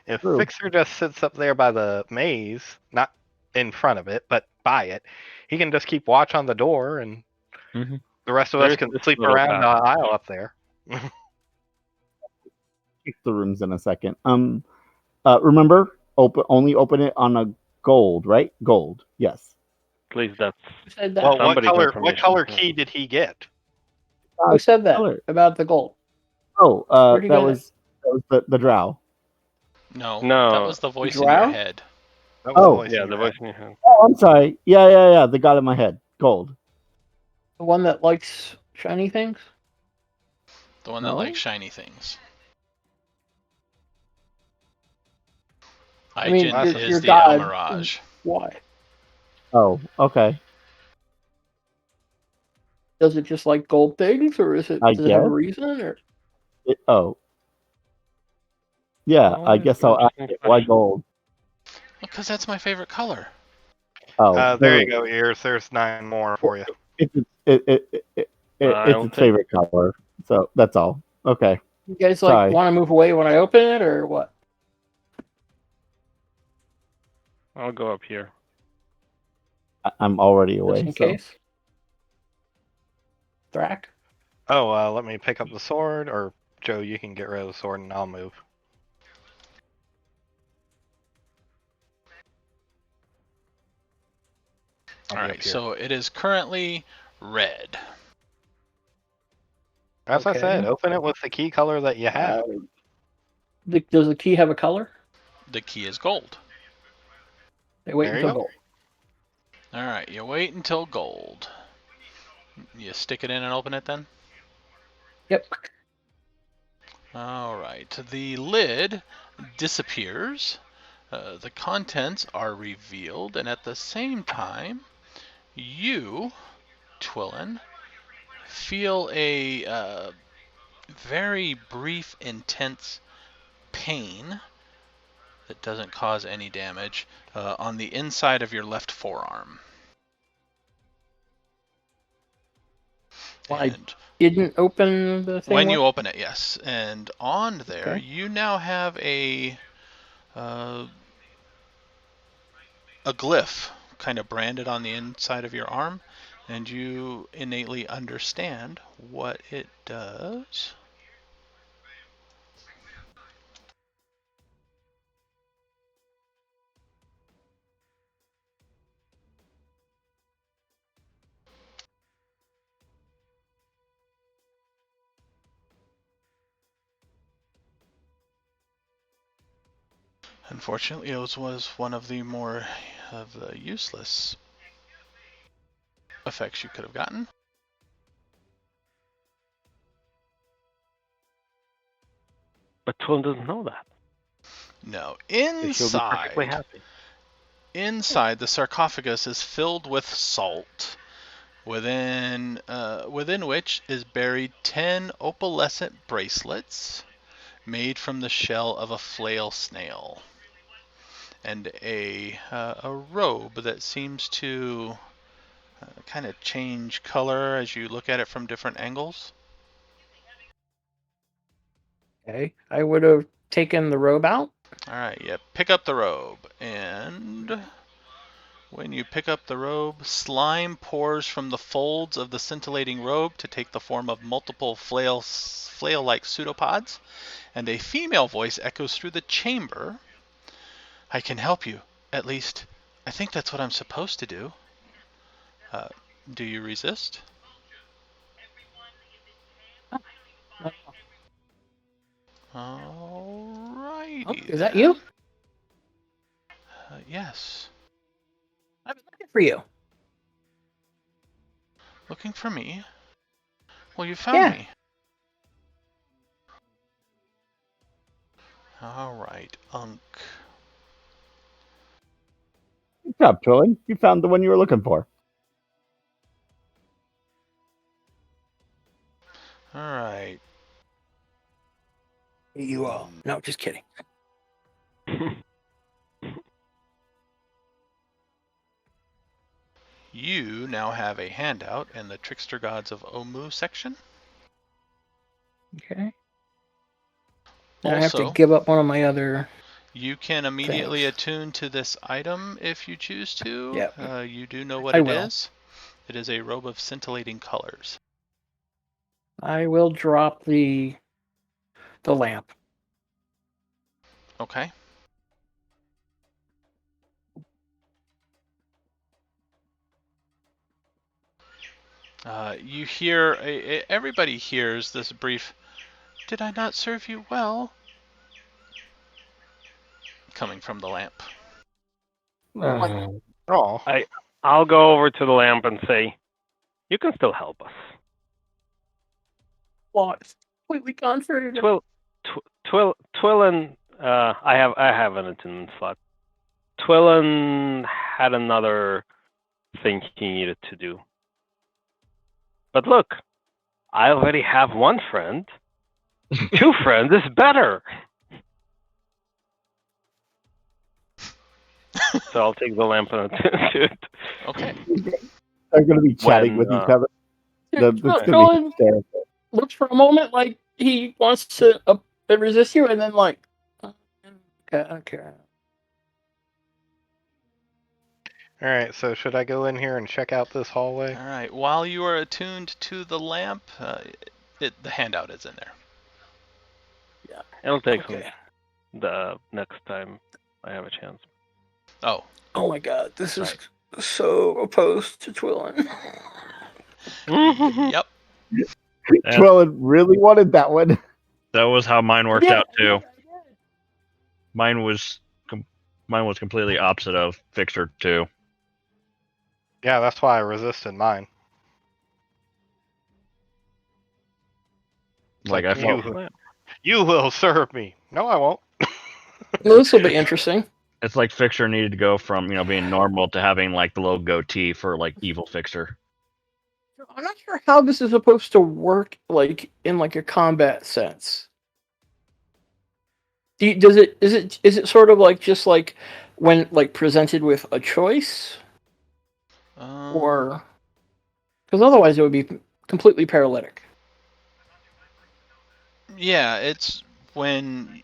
If True. Fixer just sits up there by the maze, not in front of it, but by it, he can just keep watch on the door, and Mhm. the rest of us There's can this sleep little around the path. aisle up there. Check the rooms in a second. Remember, only open it on a gold, right? Gold. Yes. At least that's Who said that? Well, somebody's what information. color key did he get? Who said that color. about the gold? Oh, Where'd you that get it? was the drow. No, No. that was the voice in your Drow? head. That was Oh. the voice Yeah, in the your voice head. in your head. Oh, I'm sorry. Yeah. The god in my head. Gold. The one that likes shiny things? The one that No? likes shiny things. I mean, Aijin your is the god. Almirage. Why? Oh, okay. Does it just like gold things, or does it have a guess. reason? Or Yeah. Oh, I that's guess an I'll ask interesting it. Why question. gold? Because that's my favorite color. Oh, There you go, Ears. There's 9 more for you. It's I'll its take favorite color. So that's all. Okay. you guys Sorry. want to move away when I open it, or what? I'll go up here. I'm already Just away. in So case. Thrak. Oh, let me pick up the sword, or Joe, you can get rid of the sword and I'll move. I'll be up Alright, here. so it is currently red. As I Okay. said, open it with the key color that you have. Does the key have a color? The key is gold. They wait There you until go. gold. Alright, you wait until gold. You stick it in and open it then? Yep. Alright, the lid disappears. The contents are revealed, and at the same time, you, Twillin, feel a very brief, intense pain that doesn't cause any damage on the inside of your left forearm. Why And didn't open the thing? when you open it, yes. And on there, Okay. you now have a glyph kind of branded on the inside of your arm, and you innately understand what it does. Unfortunately, it was one of the more useless effects you could have gotten. But Twin doesn't know that. No, So she'll be perfectly happy. inside the sarcophagus is filled with salt, within which is buried 10 opalescent bracelets made from the shell of a flail snail, and a robe that seems to kind of change color as you look at it from different angles. Okay. I would have taken the robe out. All right, yeah, pick up the robe, and when you pick up the robe, slime pours from the folds of the scintillating robe to take the form of multiple flail-like pseudopods, and a female voice echoes through the chamber. I can help you. At least, I think that's what I'm supposed to do. Do you resist? Alrighty. Oh, is that you? Yes. I've been looking for you. Looking for me? Well, you found me. Alright, Unk. good job, Twilling. You found the one you were looking for. Alright. You all. No, just kidding. You now have a handout in the Trickster Gods of Omu section. Okay. And I have to Also, give up one of my other. You can immediately attune to this item if you choose to. Yep. You do know what I it will. is. It is a robe of scintillating colors. I will drop the lamp. Okay. You hear, everybody hears this brief, "Did I not serve you well?" coming from the lamp. Oh, I'll go over to the lamp and say, "You can still help us." Well, it's completely contrary to Twillin, I have an attendance slot. Twillin had another thing he needed to do. But look, I already have one friend. 2 friends is better. So I'll take the lamp and attend to it. Okay. They're going to be chatting When, with each other. That's going to be Colin hysterical. looks for a moment like he wants to resist you, and then like, okay. all right. So should I go in here and check out this hallway? All right. While you are attuned to the lamp, the handout is in there. it'll take Okay. the next time I have a chance. Oh. Oh my God, this That's is so opposed to Twillin. Yep. Twillin really wanted that one. That was how mine worked Yeah, out too. I did. Mine was completely opposite of Fixer 2. Yeah, that's why I resisted mine. Like I felt You will serve me. No, I won't. Well, this will be interesting. it's like Fixer needed to go from being normal to having like the little goatee for like evil Fixer. I'm not sure how this is supposed to work, like in like a combat sense. Is it sort of like just like when like presented with a choice, or because otherwise it would be completely paralytic. Yeah, it's when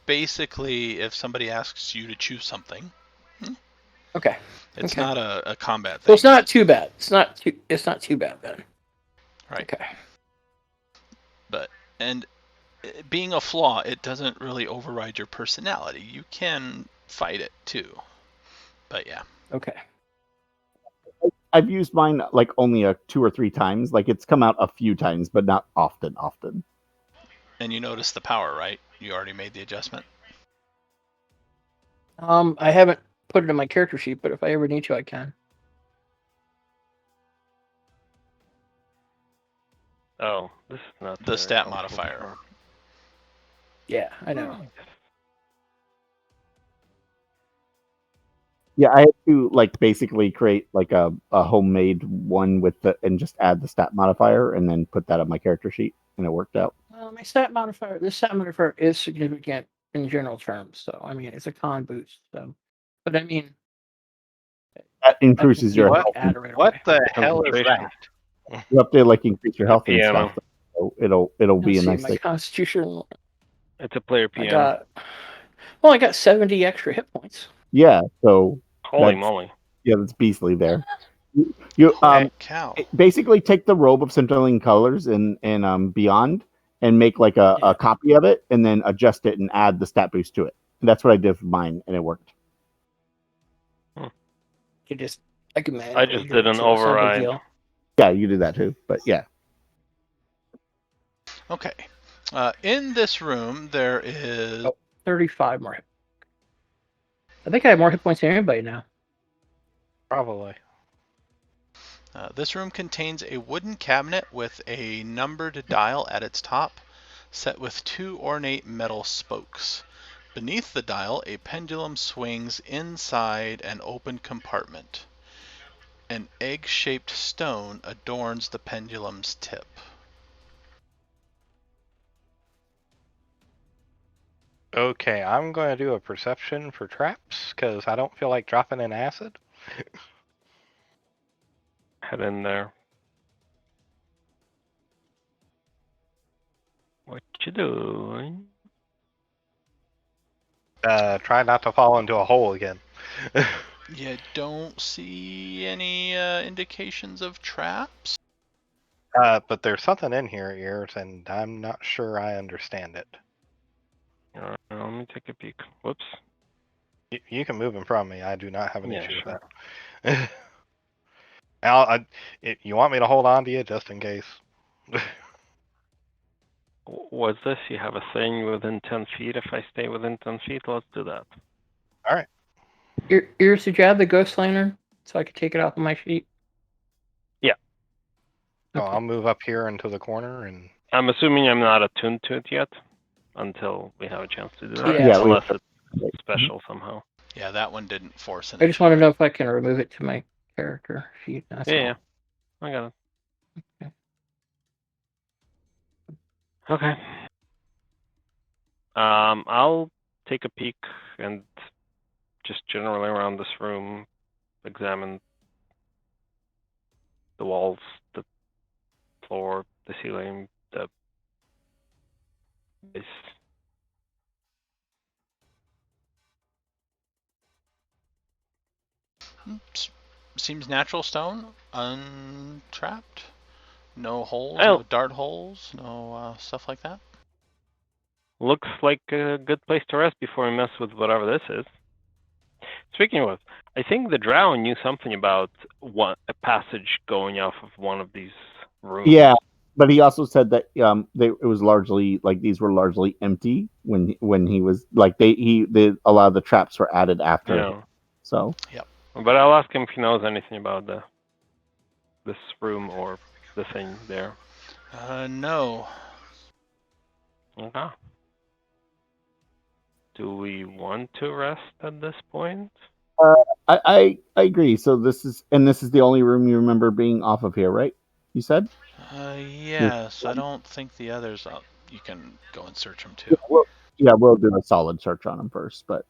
basically if somebody asks you to choose something. Okay. It's not a combat thing. So it's not too bad. It's not too bad then. Right. Okay. And being a flaw, it doesn't really override your personality. You can fight it too. But yeah. Okay. I've used mine like only 2 or 3 times. Like it's come out a few times, but not often. And you notice the power, right? You already made the adjustment. I haven't put it in my character sheet, but if I ever need to, I can. Oh, this is not the stat modifier. Yeah, I know. Yeah, I had to like basically create like a homemade one with and just add the stat modifier and then put that on my character sheet, and it worked out. My stat modifier. This stat modifier is significant in general terms. So I mean, it's a con boost. So, but I mean, That increases your health. What the hell is that? You have to like increase your health and piano. stuff. So it'll be a nice my thing. Constitution. It's a player piano. I got 70 extra hit points. Yeah, so Holy moly. Yeah, that's beastly there. You cow. basically take the robe of scintillating colors and beyond and make like a copy of it and then adjust it and add the stat boost to it. And that's what I did for mine, and it worked. You just I just did an override. Yeah, you did that too, but yeah. Okay. In this room, there is 35 more. I think I have more hit points than anybody now. Probably. This room contains a wooden cabinet with a numbered dial at its top, set with 2 ornate metal spokes. Beneath the dial, a pendulum swings inside an open compartment. An egg-shaped stone adorns the pendulum's tip. Okay, I'm going to do a perception for traps because I don't feel like dropping in acid. Head in there. What you doing? Try not to fall into a hole again. You don't see any indications of traps? But there's something in here, Ears, and I'm not sure I understand it. Let me take a peek. Whoops. You can move in front of me. I do not have an Yeah, issue sure. with that. You want me to hold on to you just in case? What's this? You have a thing within 10 feet. If I stay within 10 feet, let's do that. All right. Ears, did you have the ghost lantern so I could take it off of my sheet? Yeah. Okay. Okay. I'll move up here into the corner and. I'm assuming I'm not attuned to it yet until we have a chance to do that. Yeah. Unless it's special somehow. Yeah, that one didn't force an I just want to know if I can remove it to my character sheet. That's all. Yeah, I got it. Okay. I'll take a peek and just generally around this room examine the walls, the floor, the ceiling, the base. Seems natural stone, untrapped. No holes, Oh. no dart holes, no stuff like that. Looks like a good place to rest before we mess with whatever this is. Speaking of, I think the drow knew something about a passage going off of one of these rooms. Yeah, but he also said that it was largely like these were largely empty when he was like they a lot of the traps were added after. Yeah. So. Yep. But I'll ask him if he knows anything about this room or the thing there. No. Okay. Do we want to rest at this point? I agree. So this is the only room you remember being off of here, right? You said. Yes. I don't think the others. You can go and search them too. We'll do a solid search on them first, but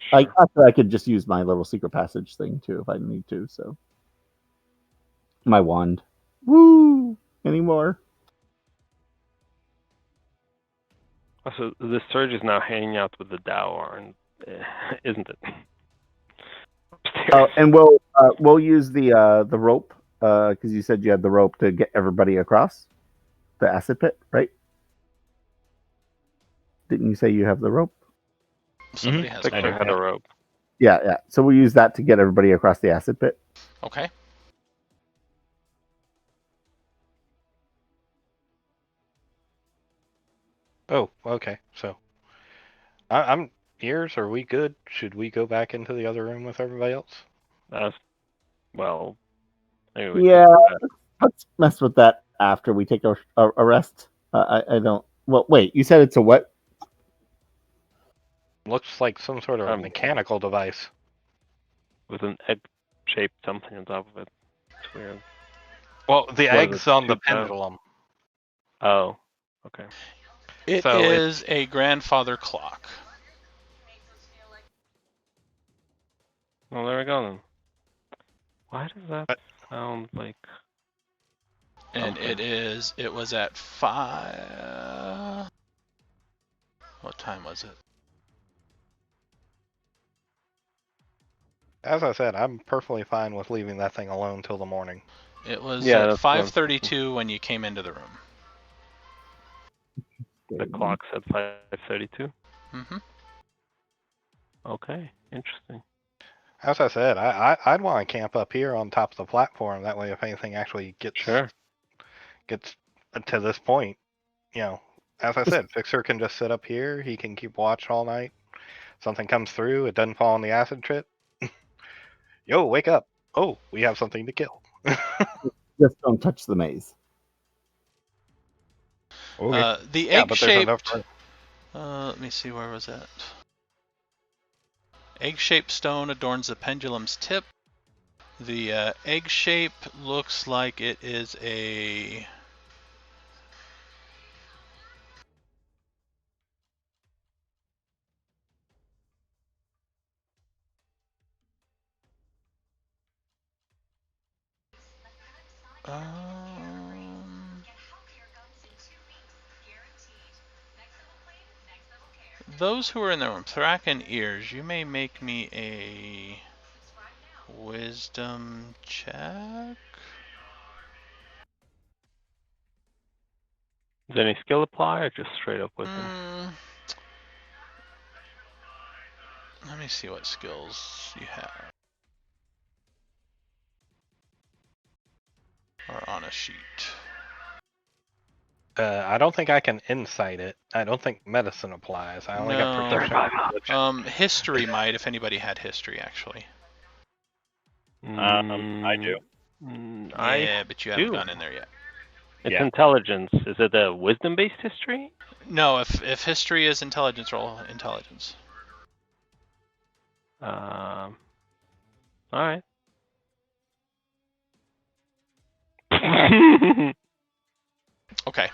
Sure. I could just use my little secret passage thing too if I need to. So my wand. Woo! Anymore? So the surge is now hanging out with the Dow, isn't it? And we'll use the rope because you said you had the rope to get everybody across the acid pit, right? Didn't you say you have the rope? Somebody has Victor one. had a rope. Yeah. So we'll use that to get everybody across the acid pit. Okay. Oh, okay. So, I'm Ears. Are we good? Should we go back into the other room with everybody else? Well, yeah. Let's mess with that after we take a rest. I don't. Well, wait. You said it's a what? Looks like some sort of mechanical device. With an egg-shaped something on top of it. It's weird. Well, the egg's on the pendulum. Oh, okay. It is a grandfather clock. Well, there we go then. Why does that sound like... And it was at 5... What time was it? As I said, I'm perfectly fine with leaving that thing alone till the morning. It was at 5:32 when you came into the room. The clock said 5:32? Mm-hmm. Okay, interesting. As I said, I'd want to camp up here on top of the platform. That way, if anything actually gets to this point, as I said, Fixer can just sit up here. He can keep watch all night. Something comes through, it doesn't fall in the acid trip. Yo, wake up! Oh, we have something to kill. Just don't touch the maze. Okay. The egg-shaped. Let me see, where was that? Egg-shaped stone adorns the pendulum's tip. The egg shape looks like it is a... those who are in the room, Thrak and Ears, you may make me a wisdom check. Does any skill apply or just straight up wisdom? Let me see what skills you have. Or on a sheet. I don't think I can insight it. I don't think medicine applies. I only got protection. History might, if anybody had history, actually. I do. Yeah, but you haven't gone in there yet. It's intelligence. Is it a wisdom-based history? No, if history is intelligence, roll intelligence. All right. Okay.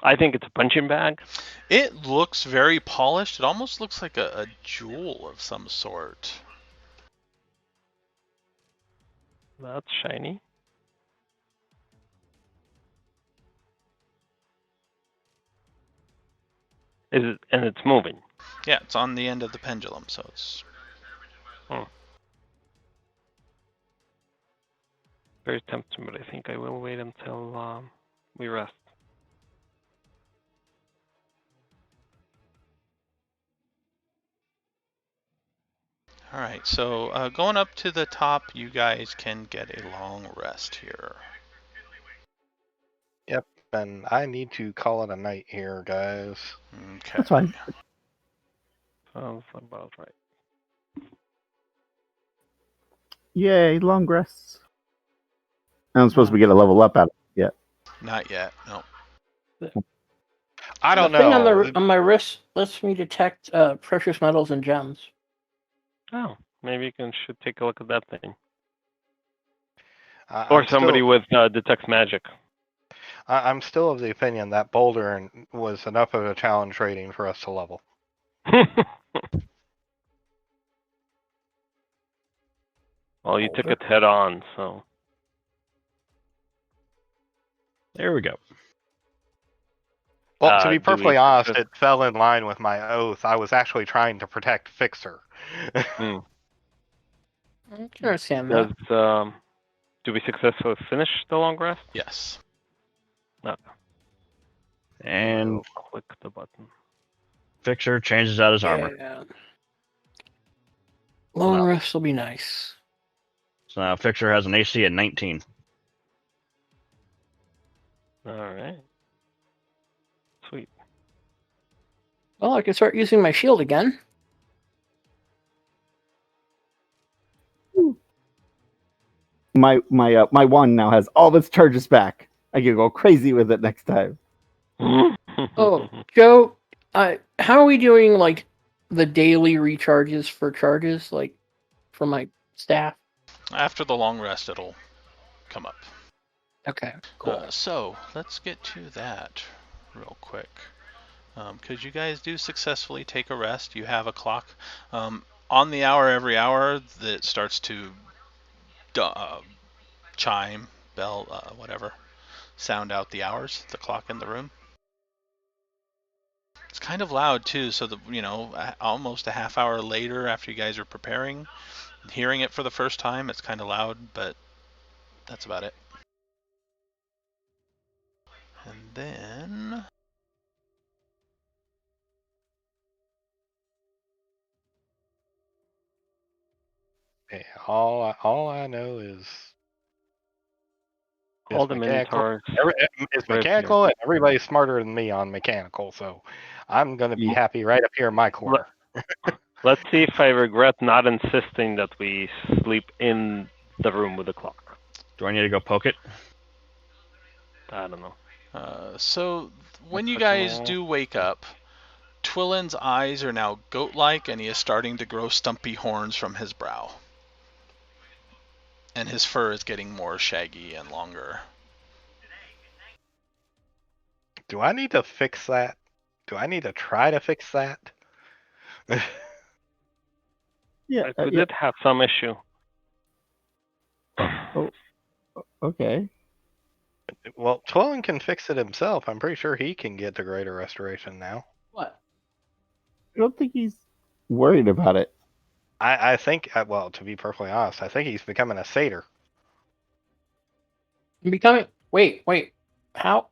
I think it's a punching bag. It looks very polished. It almost looks like a jewel of some sort. That's shiny. Is it? And it's moving. Yeah, it's on the end of the pendulum, so it's. Very tempting, but I think I will wait until we rest. Alright, so going up to the top, you guys can get a long rest here. Yep, and I need to call it a night here, guys. Okay. That's fine. Sounds about right. Yay, long rests. I don't suppose we get a level up out of it yet. Not yet, no. I don't the thing know. on my wrist lets me detect precious metals and gems. Oh, maybe you should take a look at that thing. I'm Or somebody still, with detects magic. I'm still of the opinion that boulder was enough of a challenge rating for us to level. Well, you took it head on, so. There we go. Well, to be perfectly honest, it fell in line with my oath. I was actually trying to protect Fixer. I can understand that. Do we successfully finish the long rest? Yes. No. And click the button. Fixer changes out his armor. Long rest will be nice. So now Fixer has an AC at 19. All right. Sweet. Well, I can start using my shield again. My wand now has all of its charges back. I can go crazy with it next time. Oh, Joe, how are we doing, like, the daily recharges for charges, like, for my staff? After the long rest, it'll come up. Okay, cool. So, let's get to that real quick. Because you guys do successfully take a rest. You have a clock on the hour every hour that starts to chime, bell, whatever, sound out the hours, the clock in the room. It's kind of loud too, so almost a half hour later after you guys are preparing, hearing it for the first time, it's kind of loud, but that's about it. And then Yeah, all I know is All the mechanical. minotaurs. It's mechanical, and everybody's smarter than me on mechanical, so I'm going to be happy right up here in my corner. Let's see if I regret not insisting that we sleep in the room with the clock. Do I need to go poke it? I don't know. So when you guys do wake up, Twillin's eyes are now goat-like, and he is starting to grow stumpy horns from his brow. And his fur is getting more shaggy and longer. Do I need to fix that? Do I need to try to fix that? Yeah, We did have some issue. Oh, okay. Well, Twillin can fix it himself. I'm pretty sure he can get the greater restoration now. What? don't think he's worried about it. I think, well, to be perfectly honest, I think he's becoming a satyr. Becoming. Wait. How?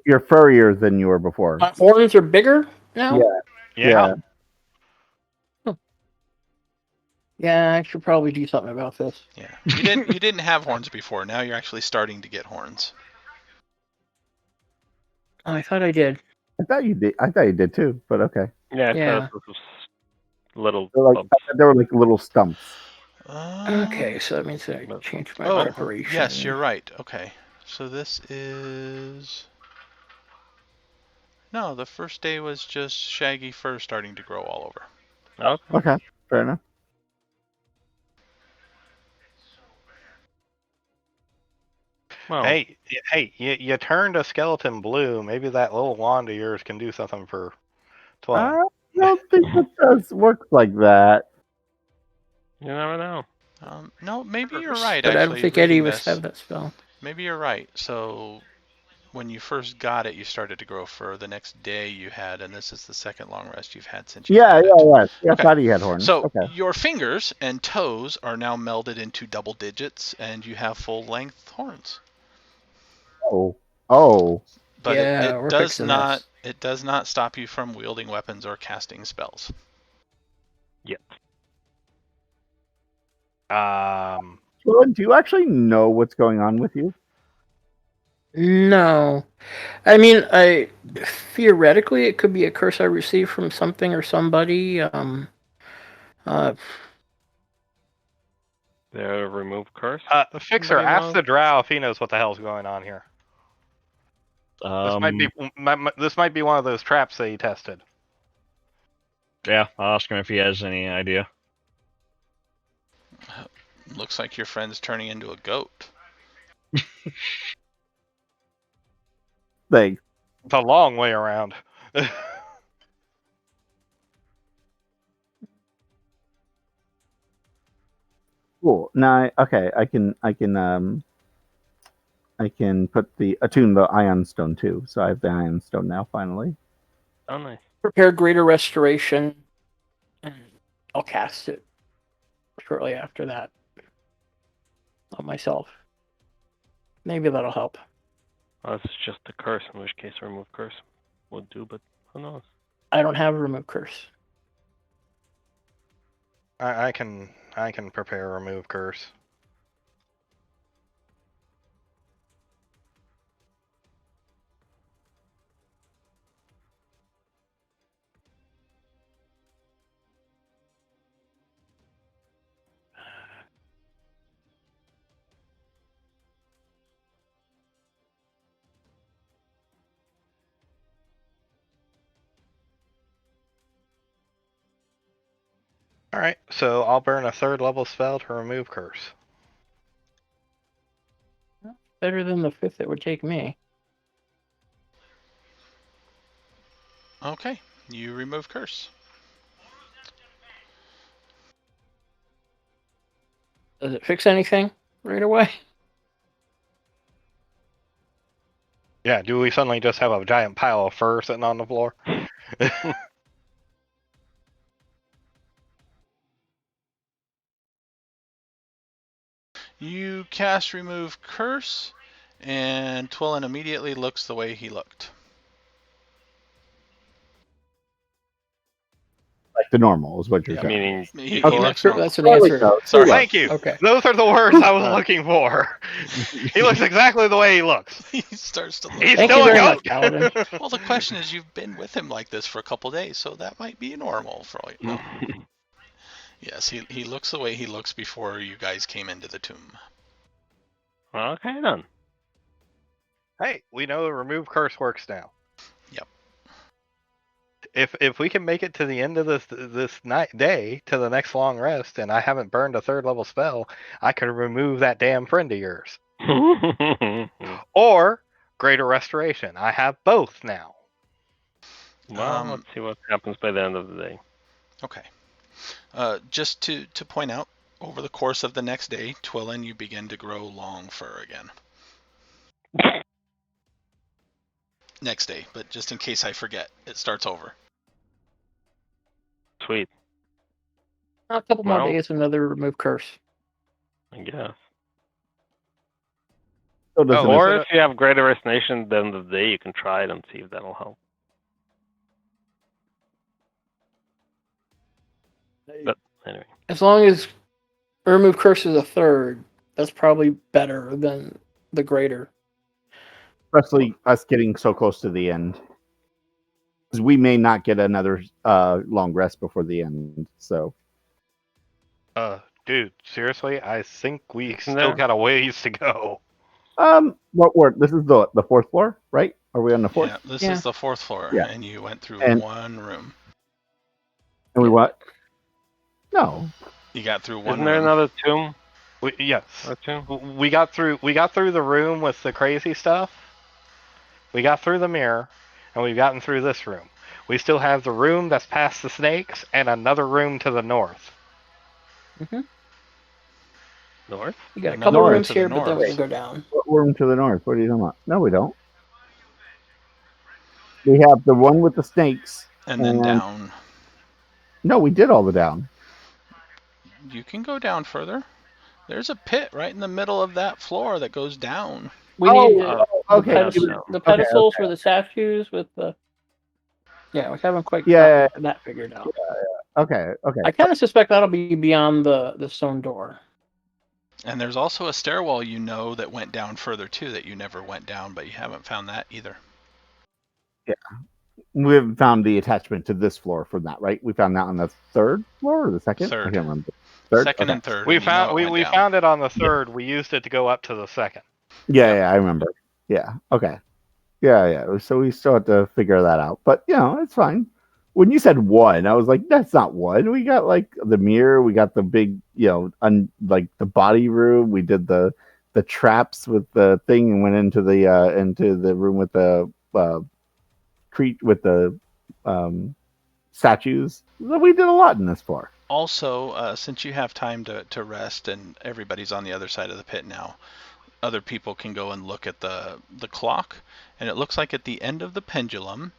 You're furrier than you were before. Horns are bigger now? Yeah. Yeah, I should probably do something about this. Yeah, you didn't have horns before. Now you're actually starting to get horns. Oh, I thought I did. I thought you did too, but okay. Yeah, Yeah. so those little They're bumps. they were like little stumps. Okay, so that means I changed my Oh, preparation. yes, you're right. Okay, so this is... No, the first day was just shaggy fur starting to grow all over. Okay, fair enough. Well, Hey, you turned a skeleton blue. Maybe that little wand of yours can do something for I 12. don't think it does work like that. you never know. No, maybe you're right. But actually, I don't think any reading of us this. have that spell. Maybe you're right. So when you first got it, you started to grow fur. The next day you had, and this is the second long rest you've had since you had it. I Okay. thought he had horns. So Okay. your fingers and toes are now melded into double digits, and you have full-length horns. Oh. But Yeah, it we're does fixing not. this. It does not stop you from wielding weapons or casting spells. Well, do you actually know what's going on with you? No. I mean, theoretically it could be a curse I received from something or somebody. The remove curse. Fixer, Somebody ask knows? the drow if he knows what the hell's going on here. This might be one of those traps that he tested. Yeah, I'll ask him if he has any idea. Looks like your friend's turning into a goat. Thanks. It's a long way around. Cool. Now, okay, I can put attune the Ion Stone too. So I have the Ion Stone now. Finally. Oh, nice. Prepare greater restoration, and I'll cast it shortly after that on myself. Maybe that'll help. Well, this is just a curse, in which case remove curse would do, but who knows? I don't have a remove curse. I can prepare remove curse. Alright, so I'll burn a 3rd level spell to remove curse. Better than the 5th it would take me. Okay, you remove curse. Does it fix anything right away? Yeah, do we suddenly just have a giant pile of fur sitting on the floor? You cast remove curse, and Twillin immediately looks the way he looked. Like the normal is what you're Yeah, saying. Meaning, He Okay. looks normal. That's an answer. Sorry. Thank you. Okay. Those are the words I was looking for. He looks exactly the way he looks. He starts to look. He's Thank still you a very goat. much, Paladin. Well, the question is, you've been with him like this for a couple days, so that might be normal for all you know. Yes, he looks the way he looks before you guys came into the tomb. Okay then. Hey, we know the remove curse works now. Yep. If we can make it to the end of this day to the next long rest, and I haven't burned a 3rd level spell, I could remove that damn friend of yours. Or greater restoration. I have both now. Well, let's see what happens by the end of the day. Okay. Just to point out, over the course of the next day, Twillin, you begin to grow long fur again. Next day, but just in case I forget, it starts over. Sweet. A couple more Well- days, another remove curse. I guess. So does Oh, it- Or is if you have greater resignation than the day, you can try it and see if that'll help. But anyway, As long as remove curse is a third, that's probably better than the greater. especially us getting so close to the end, because we may not get another long rest before the end. So dude, seriously, I think we still there? got a ways to go. this is the fourth floor, right? Are we on the fourth? Yeah, this Yeah. is the 4th floor, Yeah. and you went through And- one room. And we what? No. You got through one Isn't there room. another tomb Yes, or two? we got through the room with the crazy stuff. We got through the mirror, and we've gotten through this room. We still have the room that's past the snakes and another room to the north. North? You got a Another couple room rooms to the here, but then we north. can go down. What room to the north? What are you talking about? No, we don't. We have the one with the snakes. And then down. No, we did all the down. You can go down further. There's a pit right in the middle of that floor that goes down. We Oh, need okay. the pedestals for the statues with the. Yeah, we haven't quite Yeah. got that figured out. Okay. I kind of suspect that'll be beyond the stone door. And there's also a stairwell you know that went down further too that you never went down, but you haven't found that either. We haven't found the attachment to this floor from that, right? We found that on the third floor or the second? Third. I can't remember. Third? Second Okay. and third. We and you know found it we, went we down. found it on the third. We used it to go up to the second. Yeah, I remember. Yeah. Okay. Yeah. So we still have to figure that out. But it's fine. When you said one, I was like, that's not one. We got like the mirror, we got the big, like the body room, we did the traps with the thing and went into the room with the with the statues. We did a lot in this floor. Also, since you have time to rest and everybody's on the other side of the pit now, other people can go and look at the clock, and it looks like at the end of the pendulum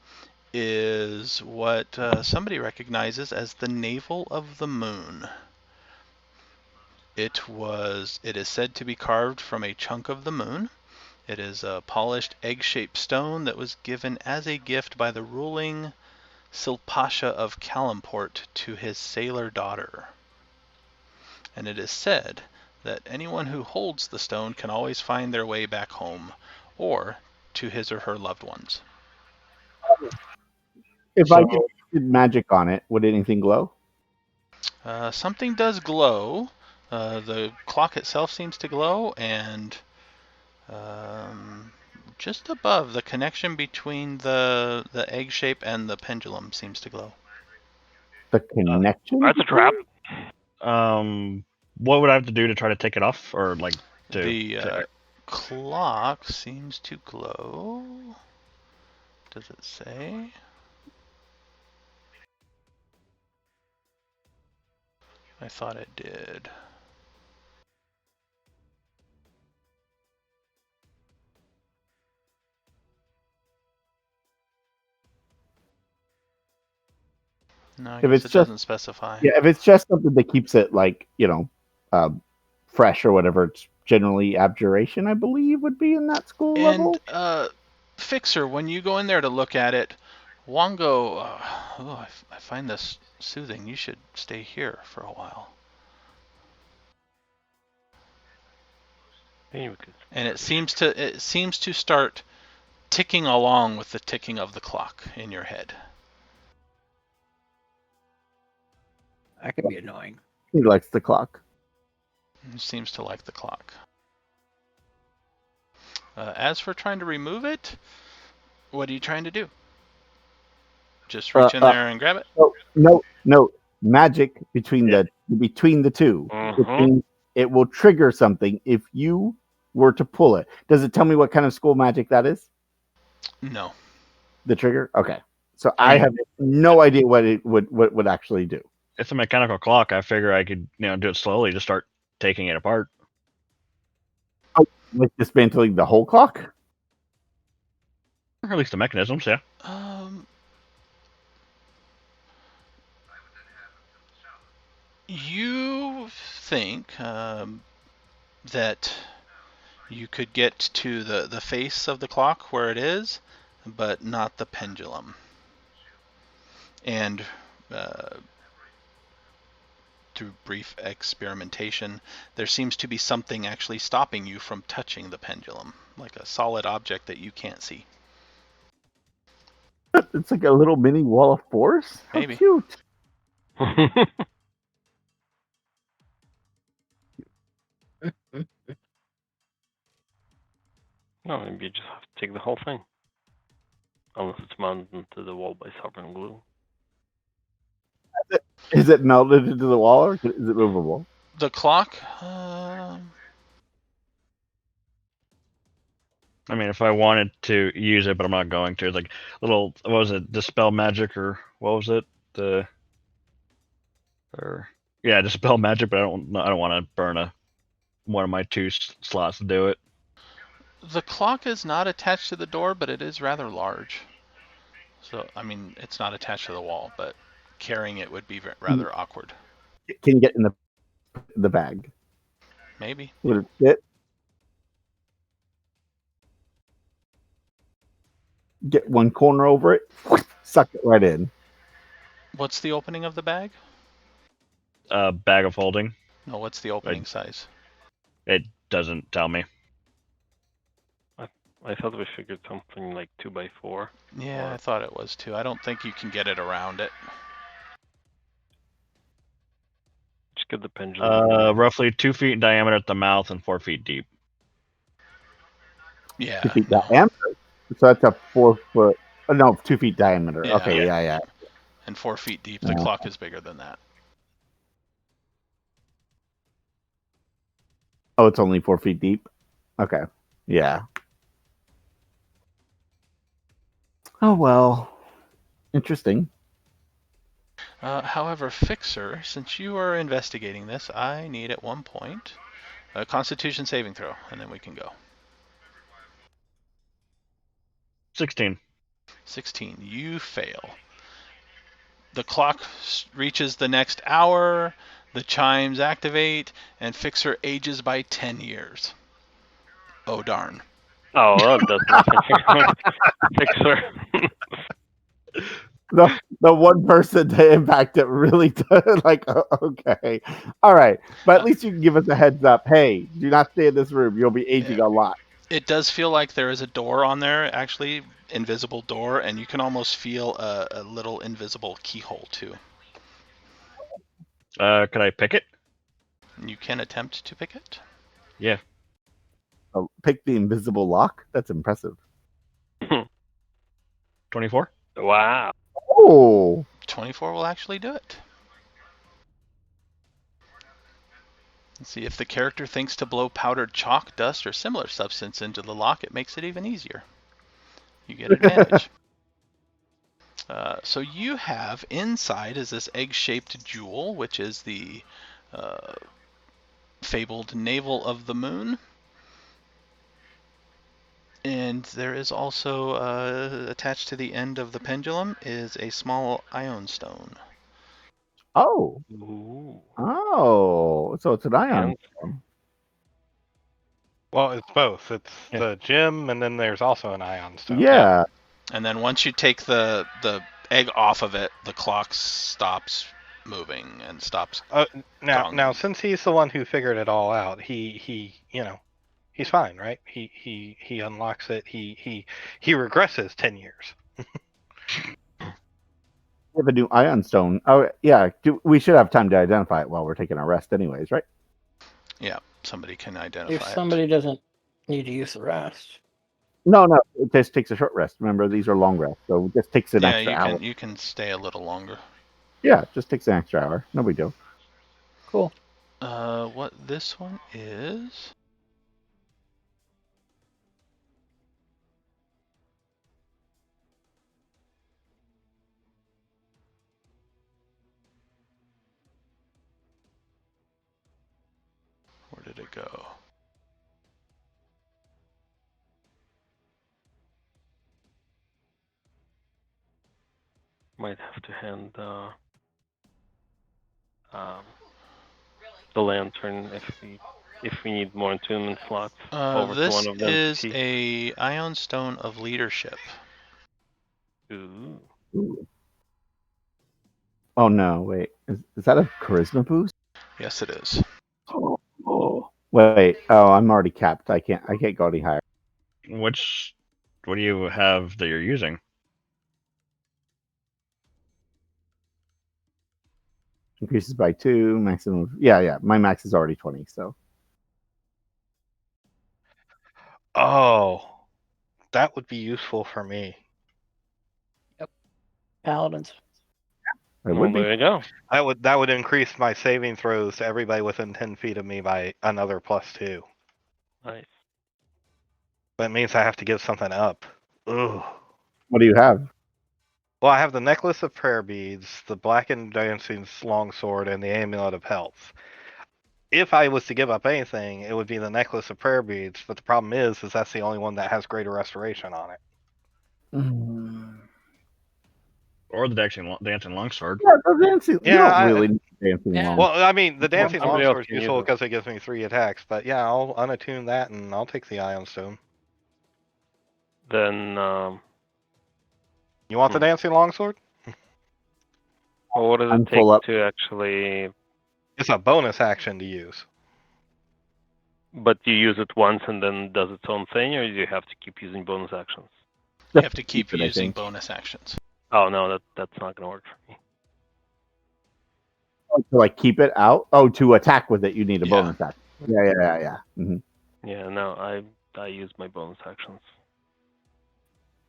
is what somebody recognizes as the navel of the moon. It is said to be carved from a chunk of the moon. It is a polished egg-shaped stone that was given as a gift by the ruling Silpasha of Kalimport to his sailor daughter. And it is said that anyone who holds the stone can always find their way back home or to his or her loved ones. If I did magic on it, would anything glow? Something does glow. The clock itself seems to glow, and just above, the connection between the egg shape and the pendulum seems to glow. The connection? That's a trap. What would I have to do to try to take it off, or like to? The clock seems to glow. Does it say? I thought it did. No, I If guess it's it just- doesn't specify. Yeah, if it's just something that keeps it like, fresh or whatever, it's generally abjuration, I believe, would be in that school level. And Fixer, when you go in there to look at it, Wongo, I find this soothing. You should stay here for a while. And it seems to start ticking along with the ticking of the clock in your head. That can be annoying. He likes the clock. It seems to like the clock. As for trying to remove it, what are you trying to do? Just reach in there and grab it? No. Magic between the two. Which means it will trigger something if you were to pull it. Does it tell me what kind of school magic that is? No. The trigger? Okay. So I have no idea what it would actually do. It's a mechanical clock. I figure I could, do it slowly. Just start taking it apart. Like dismantling the whole clock? Or at least the mechanisms, yeah. You think that you could get to the face of the clock where it is, but not the pendulum. And through brief experimentation, there seems to be something actually stopping you from touching the pendulum, like a solid object that you can't see. It's like a little mini wall of force. How Maybe. cute! No, maybe you just have to take the whole thing. Unless it's mounted into the wall by stubborn glue. Is it melted into the wall or is it movable? The clock. I mean, if I wanted to use it, but I'm not going to. It's like little, what was it, dispel magic or what was it? Dispel magic, but I don't want to burn one of my two slots to do it. The clock is not attached to the door, but it is rather large. So, I mean, it's not attached to the wall, but carrying it would be rather awkward. It can get in the bag. Maybe. Would it fit? Get one corner over it, suck it right in. What's the opening of the bag? Bag of holding. No, what's the opening size? It doesn't tell me. I thought we figured something like 2x4. Yeah, I thought it was too. I don't think you can get it around it. Just get the pendulum. Roughly 2 feet in diameter at the mouth and 4 feet deep. Yeah. 2 feet diameter. So that's a 4 foot. Oh, no, 2 feet diameter. Yeah. Okay, yeah. And 4 feet deep. The clock is bigger than that. Oh, it's only 4 feet deep? Okay. Yeah. Oh, well. Interesting. However, Fixer, since you are investigating this, I need at one point a Constitution saving throw, and then we can go. 16. 16. You fail. The clock reaches the next hour, the chimes activate, and Fixer ages by 10 years. Oh, darn. Oh, that does nothing. Fixer. The one person to impact it really does. Like, okay. All right. But at least you can give us a heads up. Hey, do not stay in this room. You'll be aging a lot. It does feel like there is a door on there, actually, invisible door, and you can almost feel a little invisible keyhole, too. Could I pick it? You can attempt to pick it. Yeah. Oh, pick the invisible lock? That's impressive. 24? Wow. Oh. 24 will actually do it. Let's see, if the character thinks to blow powdered chalk, dust, or similar substance into the lock, it makes it even easier. You get advantage. So you have inside is this egg-shaped jewel, which is the fabled navel of the moon. And there is also attached to the end of the pendulum is a small ion stone. Oh. Ooh. Oh. So it's an ion. Well, it's both. It's the gem, and then there's also an ion stone. Yeah. And then once you take the egg off of it, the clock stops moving and stops. Now, since he's the one who figured it all out, he he's fine, right? He unlocks it. He regresses 10 years. We have a new ion stone. Oh, yeah. We should have time to identify it while we're taking our rest, anyways, right? Yeah, somebody can identify If somebody doesn't need to use the rest. No, it just takes a short rest. Remember, these are long rests, so it just takes an extra hour. You can stay a little longer. Yeah, it just takes an extra hour. No big deal. Cool. What this one is? Where did it go? Might have to hand the lantern if we need more attunement slots over to one of them. This is a Ion Stone of Leadership. Ooh. Ooh. Oh no! Wait, is that a charisma boost? Yes, it is. Oh. Wait. Oh, I'm already capped. I can't go any higher. What do you have that you're using? Increases by 2, maximum. Yeah. My max is already 20. So. Oh, that would be useful for me. Paladins. It Well, would be. there you go. That would increase my saving throws to everybody within 10 feet of me by another +2. Nice. That means I have to give something up. Ugh. What do you have? Well, I have the necklace of prayer beads, the blackened dancing longsword, and the amulet of health. If I was to give up anything, it would be the necklace of prayer beads. But the problem is that's the only one that has greater restoration on it. Or the dancing longsword. Yeah, the dancing. You Yeah, don't really need dancing Yeah. long. Well, I mean, the dancing somebody else longsword is can use useful it. because it gives me 3 attacks. But yeah, I'll unattune that and I'll take the Ion Stone. Then, You want the dancing longsword? well, what does I'm it take full up. to actually? It's a bonus action to use. But you use it once and then does its own thing, or do you have to keep using bonus actions? You have to keep it, I using think. bonus actions. Oh no, that's not gonna work for me. Oh, to like keep it out. Oh, to attack with it, you need a Yeah. bonus action. Yeah. Mm-hmm. Yeah, no, I use my bonus actions.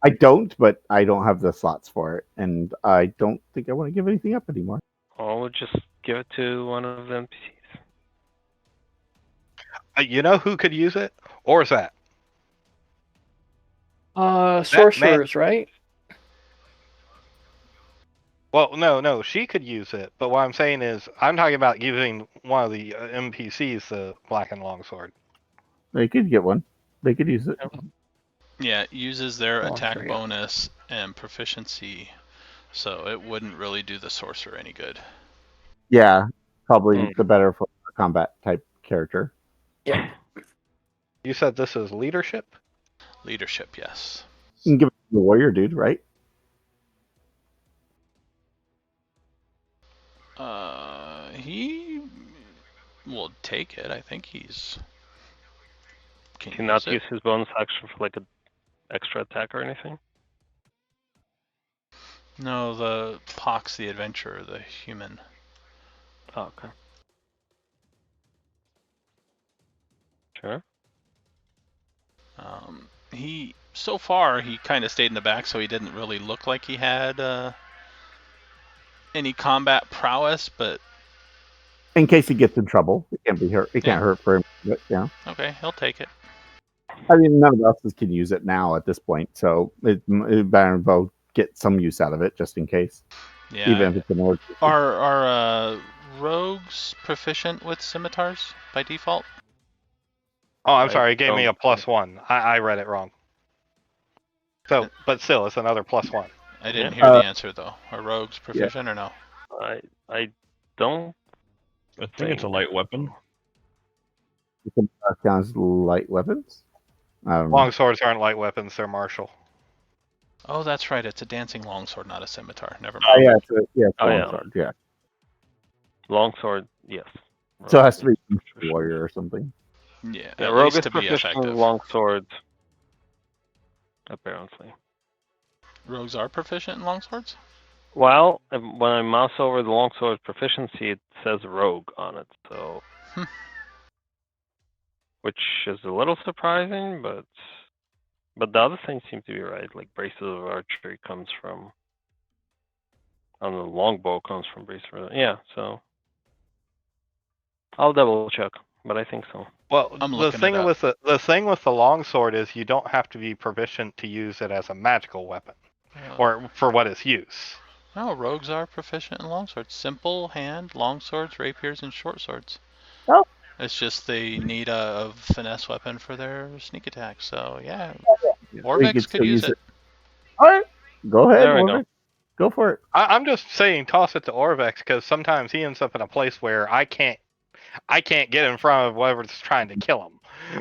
I don't, but I don't have the slots for it, and I don't think I want to give anything up anymore. Or we'll just give it to one of the NPCs. You know who could use it? Orzat. Sorcerers, right? Well, no, she could use it. But what I'm saying is, I'm talking about giving one of the NPCs the blackened longsword. They could get one. They could use it. Yeah, it uses their Oh, attack sure, yeah. bonus and proficiency, so it wouldn't really do the sorcerer any good. Yeah, probably the better for a combat type character. Yeah. You said this is leadership? Leadership, yes. You can give it to the warrior dude, right? He will take it. I think he's. Can he not use his bonus action for like an extra attack or anything? No, the Pox the Adventurer, the human. Oh, okay. Sure. He so far he kind of stayed in the back, so he didn't really look like he had any combat prowess. But In case he gets in trouble, it can't be hurt. It can't hurt for him. But, yeah. Okay, he'll take it. I mean, none of us can use it now at this point, so it better both get some use out of it just in case. Yeah. Even if it's an orc. Are rogues proficient with scimitars by default? Oh, I'm sorry. It gave me a +1. I read it wrong. So, but still, it's another +1. I didn't hear the answer though. Are rogues proficient or no? I don't. I think it's a light weapon. You can count as light weapons. Long swords aren't light weapons; they're martial. Oh, that's right. It's a dancing longsword, not a scimitar. Never Oh mind. yeah, it's longsword. Yeah. Longsword, yes. So it has to be warrior or something. Yeah, Yeah, at rogue least is to be proficient with effective. longswords. Apparently. Rogues are proficient in longswords? Well, when I mouse over the longsword proficiency, it says rogue on it, so which is a little surprising, but the other things seem to be right. Like braces of archery comes from, the longbow comes from braces. Yeah, so I'll double check, but I think so. Well, I'm the looking thing it up. with the thing with the longsword is you don't have to be proficient to use it as a magical weapon, or for what its use. No, rogues are proficient in longswords. Simple hand, longswords, rapiers, and short swords. Oh. It's just they need a finesse weapon for their sneak attack. So yeah, You Orvex could use it. All right, go ahead, There we Orvex. Go for it. I'm just saying, toss it to Orvex because sometimes he ends up in a place where I can't I can't get in front of whoever's trying to kill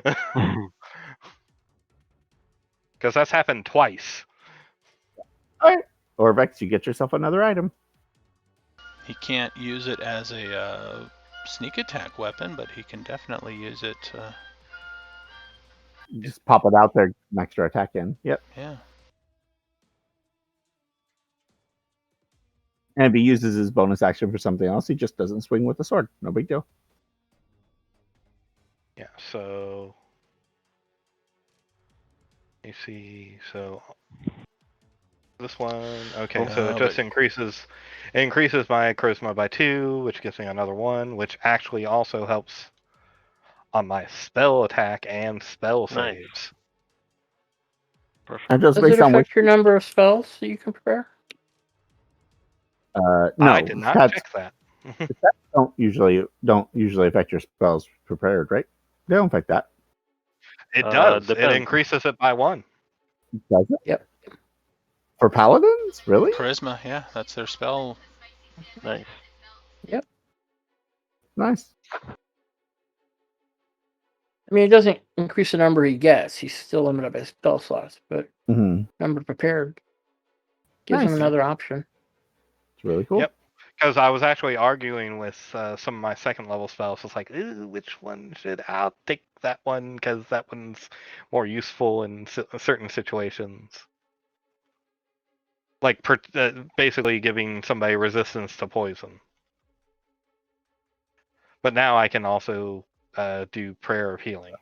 him. Because that's happened twice. All right. Or Vex, you get yourself another item. He can't use it as a sneak attack weapon, but he can definitely use it. Just pop it out there, an extra attack in. Yep. Yeah. And if he uses his bonus action for something else, he just doesn't swing with the sword. No big deal. Yeah, so... You see, so... This one, okay, so it just increases my charisma by 2, which gives me another 1, which actually also helps on my spell attack and spell Nice. saves. Perfect. And just Does it based on which, affect your number of spells that you can prepare? no, I did not stats check that. don't usually affect your spells prepared, right? They don't affect that. It does. It Depends. increases it by 1. Does it? Yep. For paladins, really? Charisma, yeah, that's their spell. Nice. Yep. Nice. I mean, it doesn't increase the number he gets. He's still limited by spell slots, but Mm-hmm. number prepared gives Nice. him another option. It's really cool. Yep. Because I was actually arguing with some of my second level spells. It's like, which one should I'll take that one because that one's more useful in certain situations. Like basically giving somebody resistance to poison. But now I can also do prayer of healing.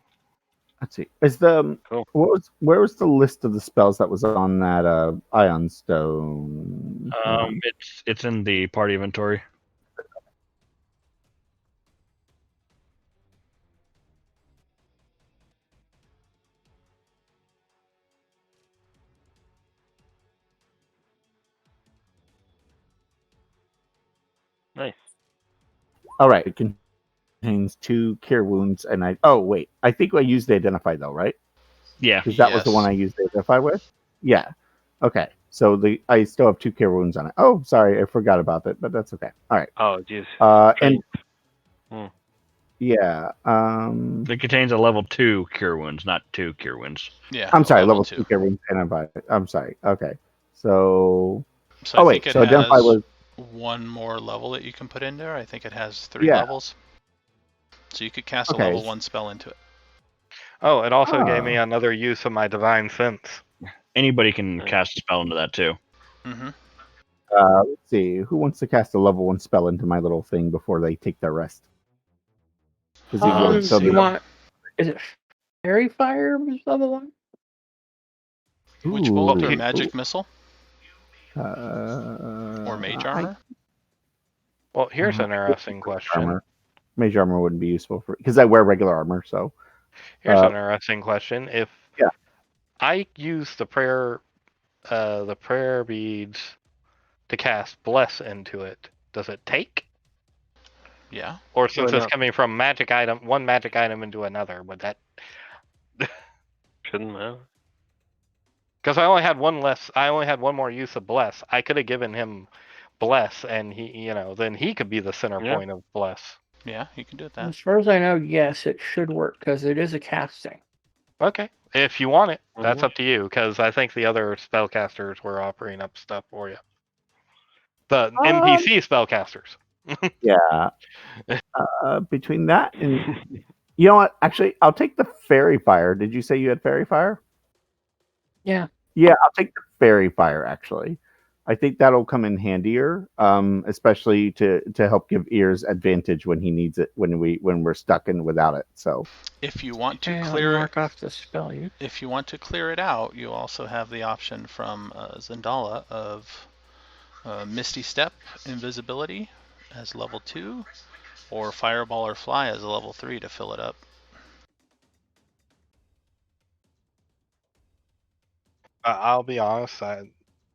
Let's see. Is the Cool. where was the list of the spells that was on that ion stone? It's in the party inventory. Nice. All right. It contains 2 cure wounds, and I think I used the identify though, right? Yeah. Because that was the one I used to identify with. Yeah. Okay. So I still have 2 cure wounds on it. Oh, sorry, I forgot about that, but that's okay. All right. Oh, jeez. And Hmm. yeah. It contains a level 2 cure wounds, not 2 cure wounds. Yeah. I'm sorry, level 2. 2 cure wounds identify. I'm sorry. Okay. So. So I think it so identify has was one more level that you can put in there. I think it has 3 Yeah. levels. So you could cast Okay. a level 1 spell into it. Oh, it also gave me another use of my divine sense. Anybody can Nice. cast a spell into that too. Mm-hmm. Let's see. Who wants to cast a level 1 spell into my little thing before they take their rest? Because You want? Is it Fairy Fire? Was the other one? Witch Bolt or Ooh. Magic Missile? Or Or Mage Armor? Well, here's an interesting question. Armor. Mage armor wouldn't be useful for because I wear regular armor. So Here's an interesting question. If Yeah. I use the prayer beads to cast bless into it, does it take? Yeah. Or since Probably it's not. coming from one magic item into another, would that? Shouldn't matter. Because I only had one more use of bless. I could have given him bless, and then he could be the center point of bless. Yeah, you can do it that. As far as I know, yes, it should work because it is a casting. Okay, if you want it, that's Mhm. up to you. Because I think the other spellcasters were offering up stuff for you. The NPC spellcasters. Yeah. Between that and you know what? Actually, I'll take the fairy fire. Did you say you had fairy fire? Yeah. Yeah, I'll take the fairy fire. Actually, I think that'll come in handier, especially to help give Ears advantage when he needs it when we're stuck and without it. So If you want to Okay, clear mark off the spell use. If you want to clear it out, you also have the option from Zendala of Misty Step, Invisibility as level 2, or Fireball or Fly as a level 3 to fill it up. I'll be honest.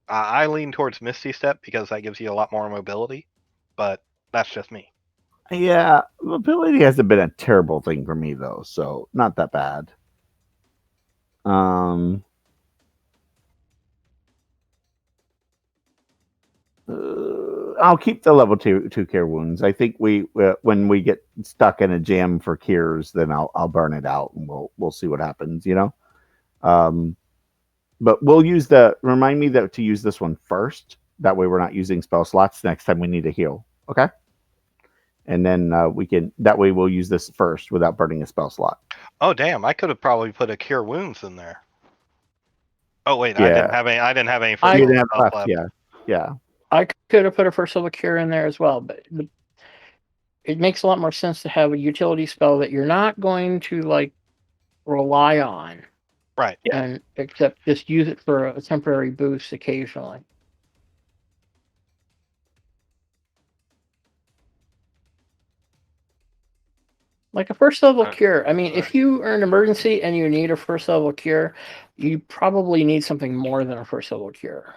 I lean towards Misty Step because that gives you a lot more mobility, but that's just me. yeah, mobility hasn't been a terrible thing for me though, so not that bad. I'll keep the level two cure wounds. I think when we get stuck in a jam for cures, then I'll burn it out and we'll see what happens. But we'll use remind me to use this one first. That way we're not using spell slots next time we need to heal. Okay. And then that way we'll use this first without burning a spell slot. Oh damn! I could have probably put a cure wounds in there. Oh wait, Yeah. I didn't have any. I didn't have any. I You first didn't have level left. Yeah. I could have put a first level cure in there as well, but it makes a lot more sense to have a utility spell that you're not going to like rely on, Right. and except just use it for a temporary boost occasionally. Like a first level cure. I mean, if you are an emergency and you need a first level cure, you probably need something more than a first level cure.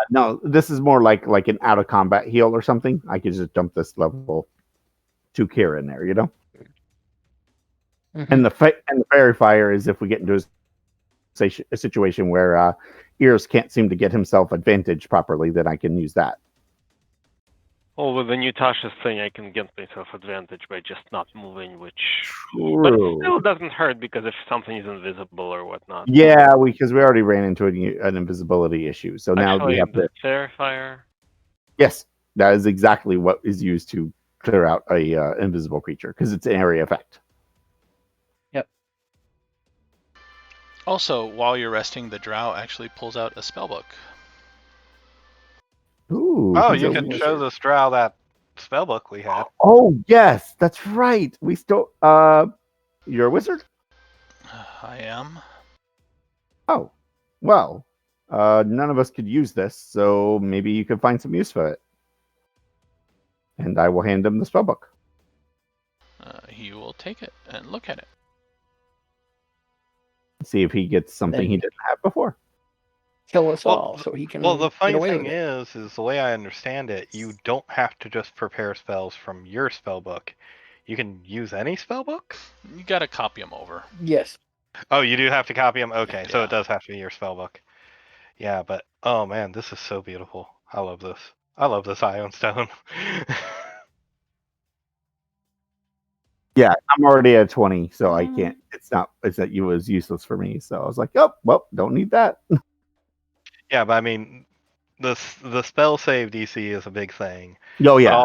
No, this is more like an out of combat heal or something. I could just dump this level 2 cure in there, Mhm. And the fairy fire is if we get into a situation where Ears can't seem to get himself advantage properly, then I can use that. Well, with the new Tasha's thing, I can get myself advantage by just not moving, which True. but it still doesn't hurt because if something is invisible or whatnot. Yeah, because we already ran into an invisibility issue, so now Actually, we have the fairy fire. Yes, that is exactly what is used to clear out a invisible creature because it's an area effect. Yep. Also, while you're resting, the drow actually pulls out a spellbook. Ooh, Oh, he's you a could wizard. show this drow that spellbook we had. Oh yes, that's right. We still you're a wizard? I am. Oh. Well, none of us could use this, so maybe you could find some use for it. And I will hand him the spellbook. He will take it and look at it. See if he gets something Then- he didn't have before. Kill us Well, all, so he can. Well, the get funny away thing with it. is the way I understand it, you don't have to just prepare spells from your spellbook. You can use any spellbook? You gotta copy them over. Yes. Oh, you do have to copy them? Okay, so Yeah. it does have to be your spellbook. Yeah, but oh man, this is so beautiful. I love this. I love this Ion Stone. Yeah, I'm already at 20, so I Mm. can't. It was useless for me. So I was like, oh, well, don't need that. Yeah, but I mean, the spell save DC is a big thing. Oh yeah,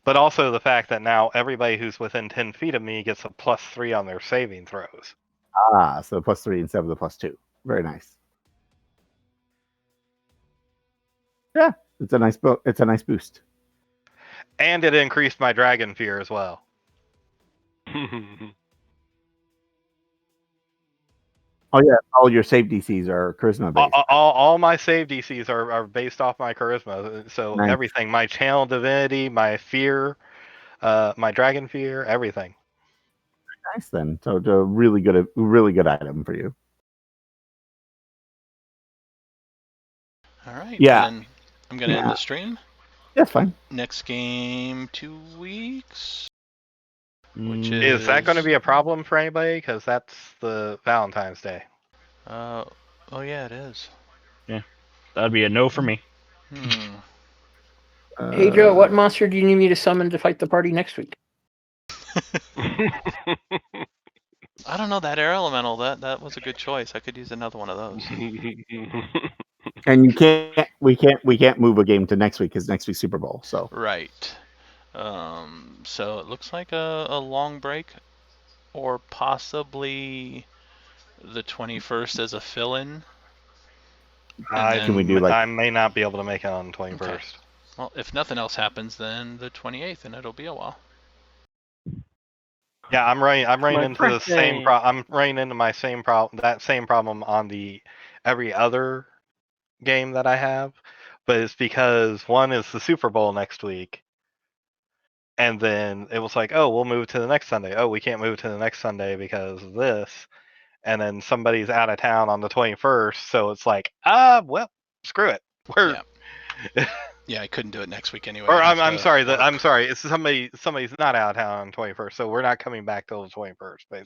But also the fact that now everybody who's within 10 feet of me gets a +3 on their saving throws. So +3 instead of the +2. Very nice. Yeah, it's a nice boost. And it increased my dragon fear as well. Oh yeah, all your save DCs are charisma based. All my save DCs are based off my charisma. So Nice. everything, my channel divinity, my fear, my dragon fear, everything. Nice then. So it's a really good item for you. All right. Yeah. And then I'm gonna end the stream. That's fine. Next game, 2 weeks. Which Is that going to be a problem for anybody? Because that's the Valentine's Day. Oh yeah, it is. That'd be a no for me. Hey Joe, what monster do you need me to summon to fight the party next week? I don't know, that air elemental. That was a good choice. I could use another one of those. And we can't move a game to next week because next week's Super Bowl. So Right. So it looks like a long break, or possibly the 21st as a fill-in. Can we do I may not be able to make it on the 21st. Okay. Well, if nothing else happens, then the 28th, and it'll be a while. Yeah, I'm running My into the same birthday. I'm running into my same problem. That same problem on the every other game that I have, but it's because one is the Super Bowl next week, and then it was like, oh, we'll move to the next Sunday. Oh, we can't move to the next Sunday because of this, and then somebody's out of town on the 21st, so it's like, well, screw it. Yeah, I couldn't do it next week anyway. Or I have I'm to sorry. work. I'm sorry. It's somebody's not out of town on 21st, so we're not coming back till the 21st, basically.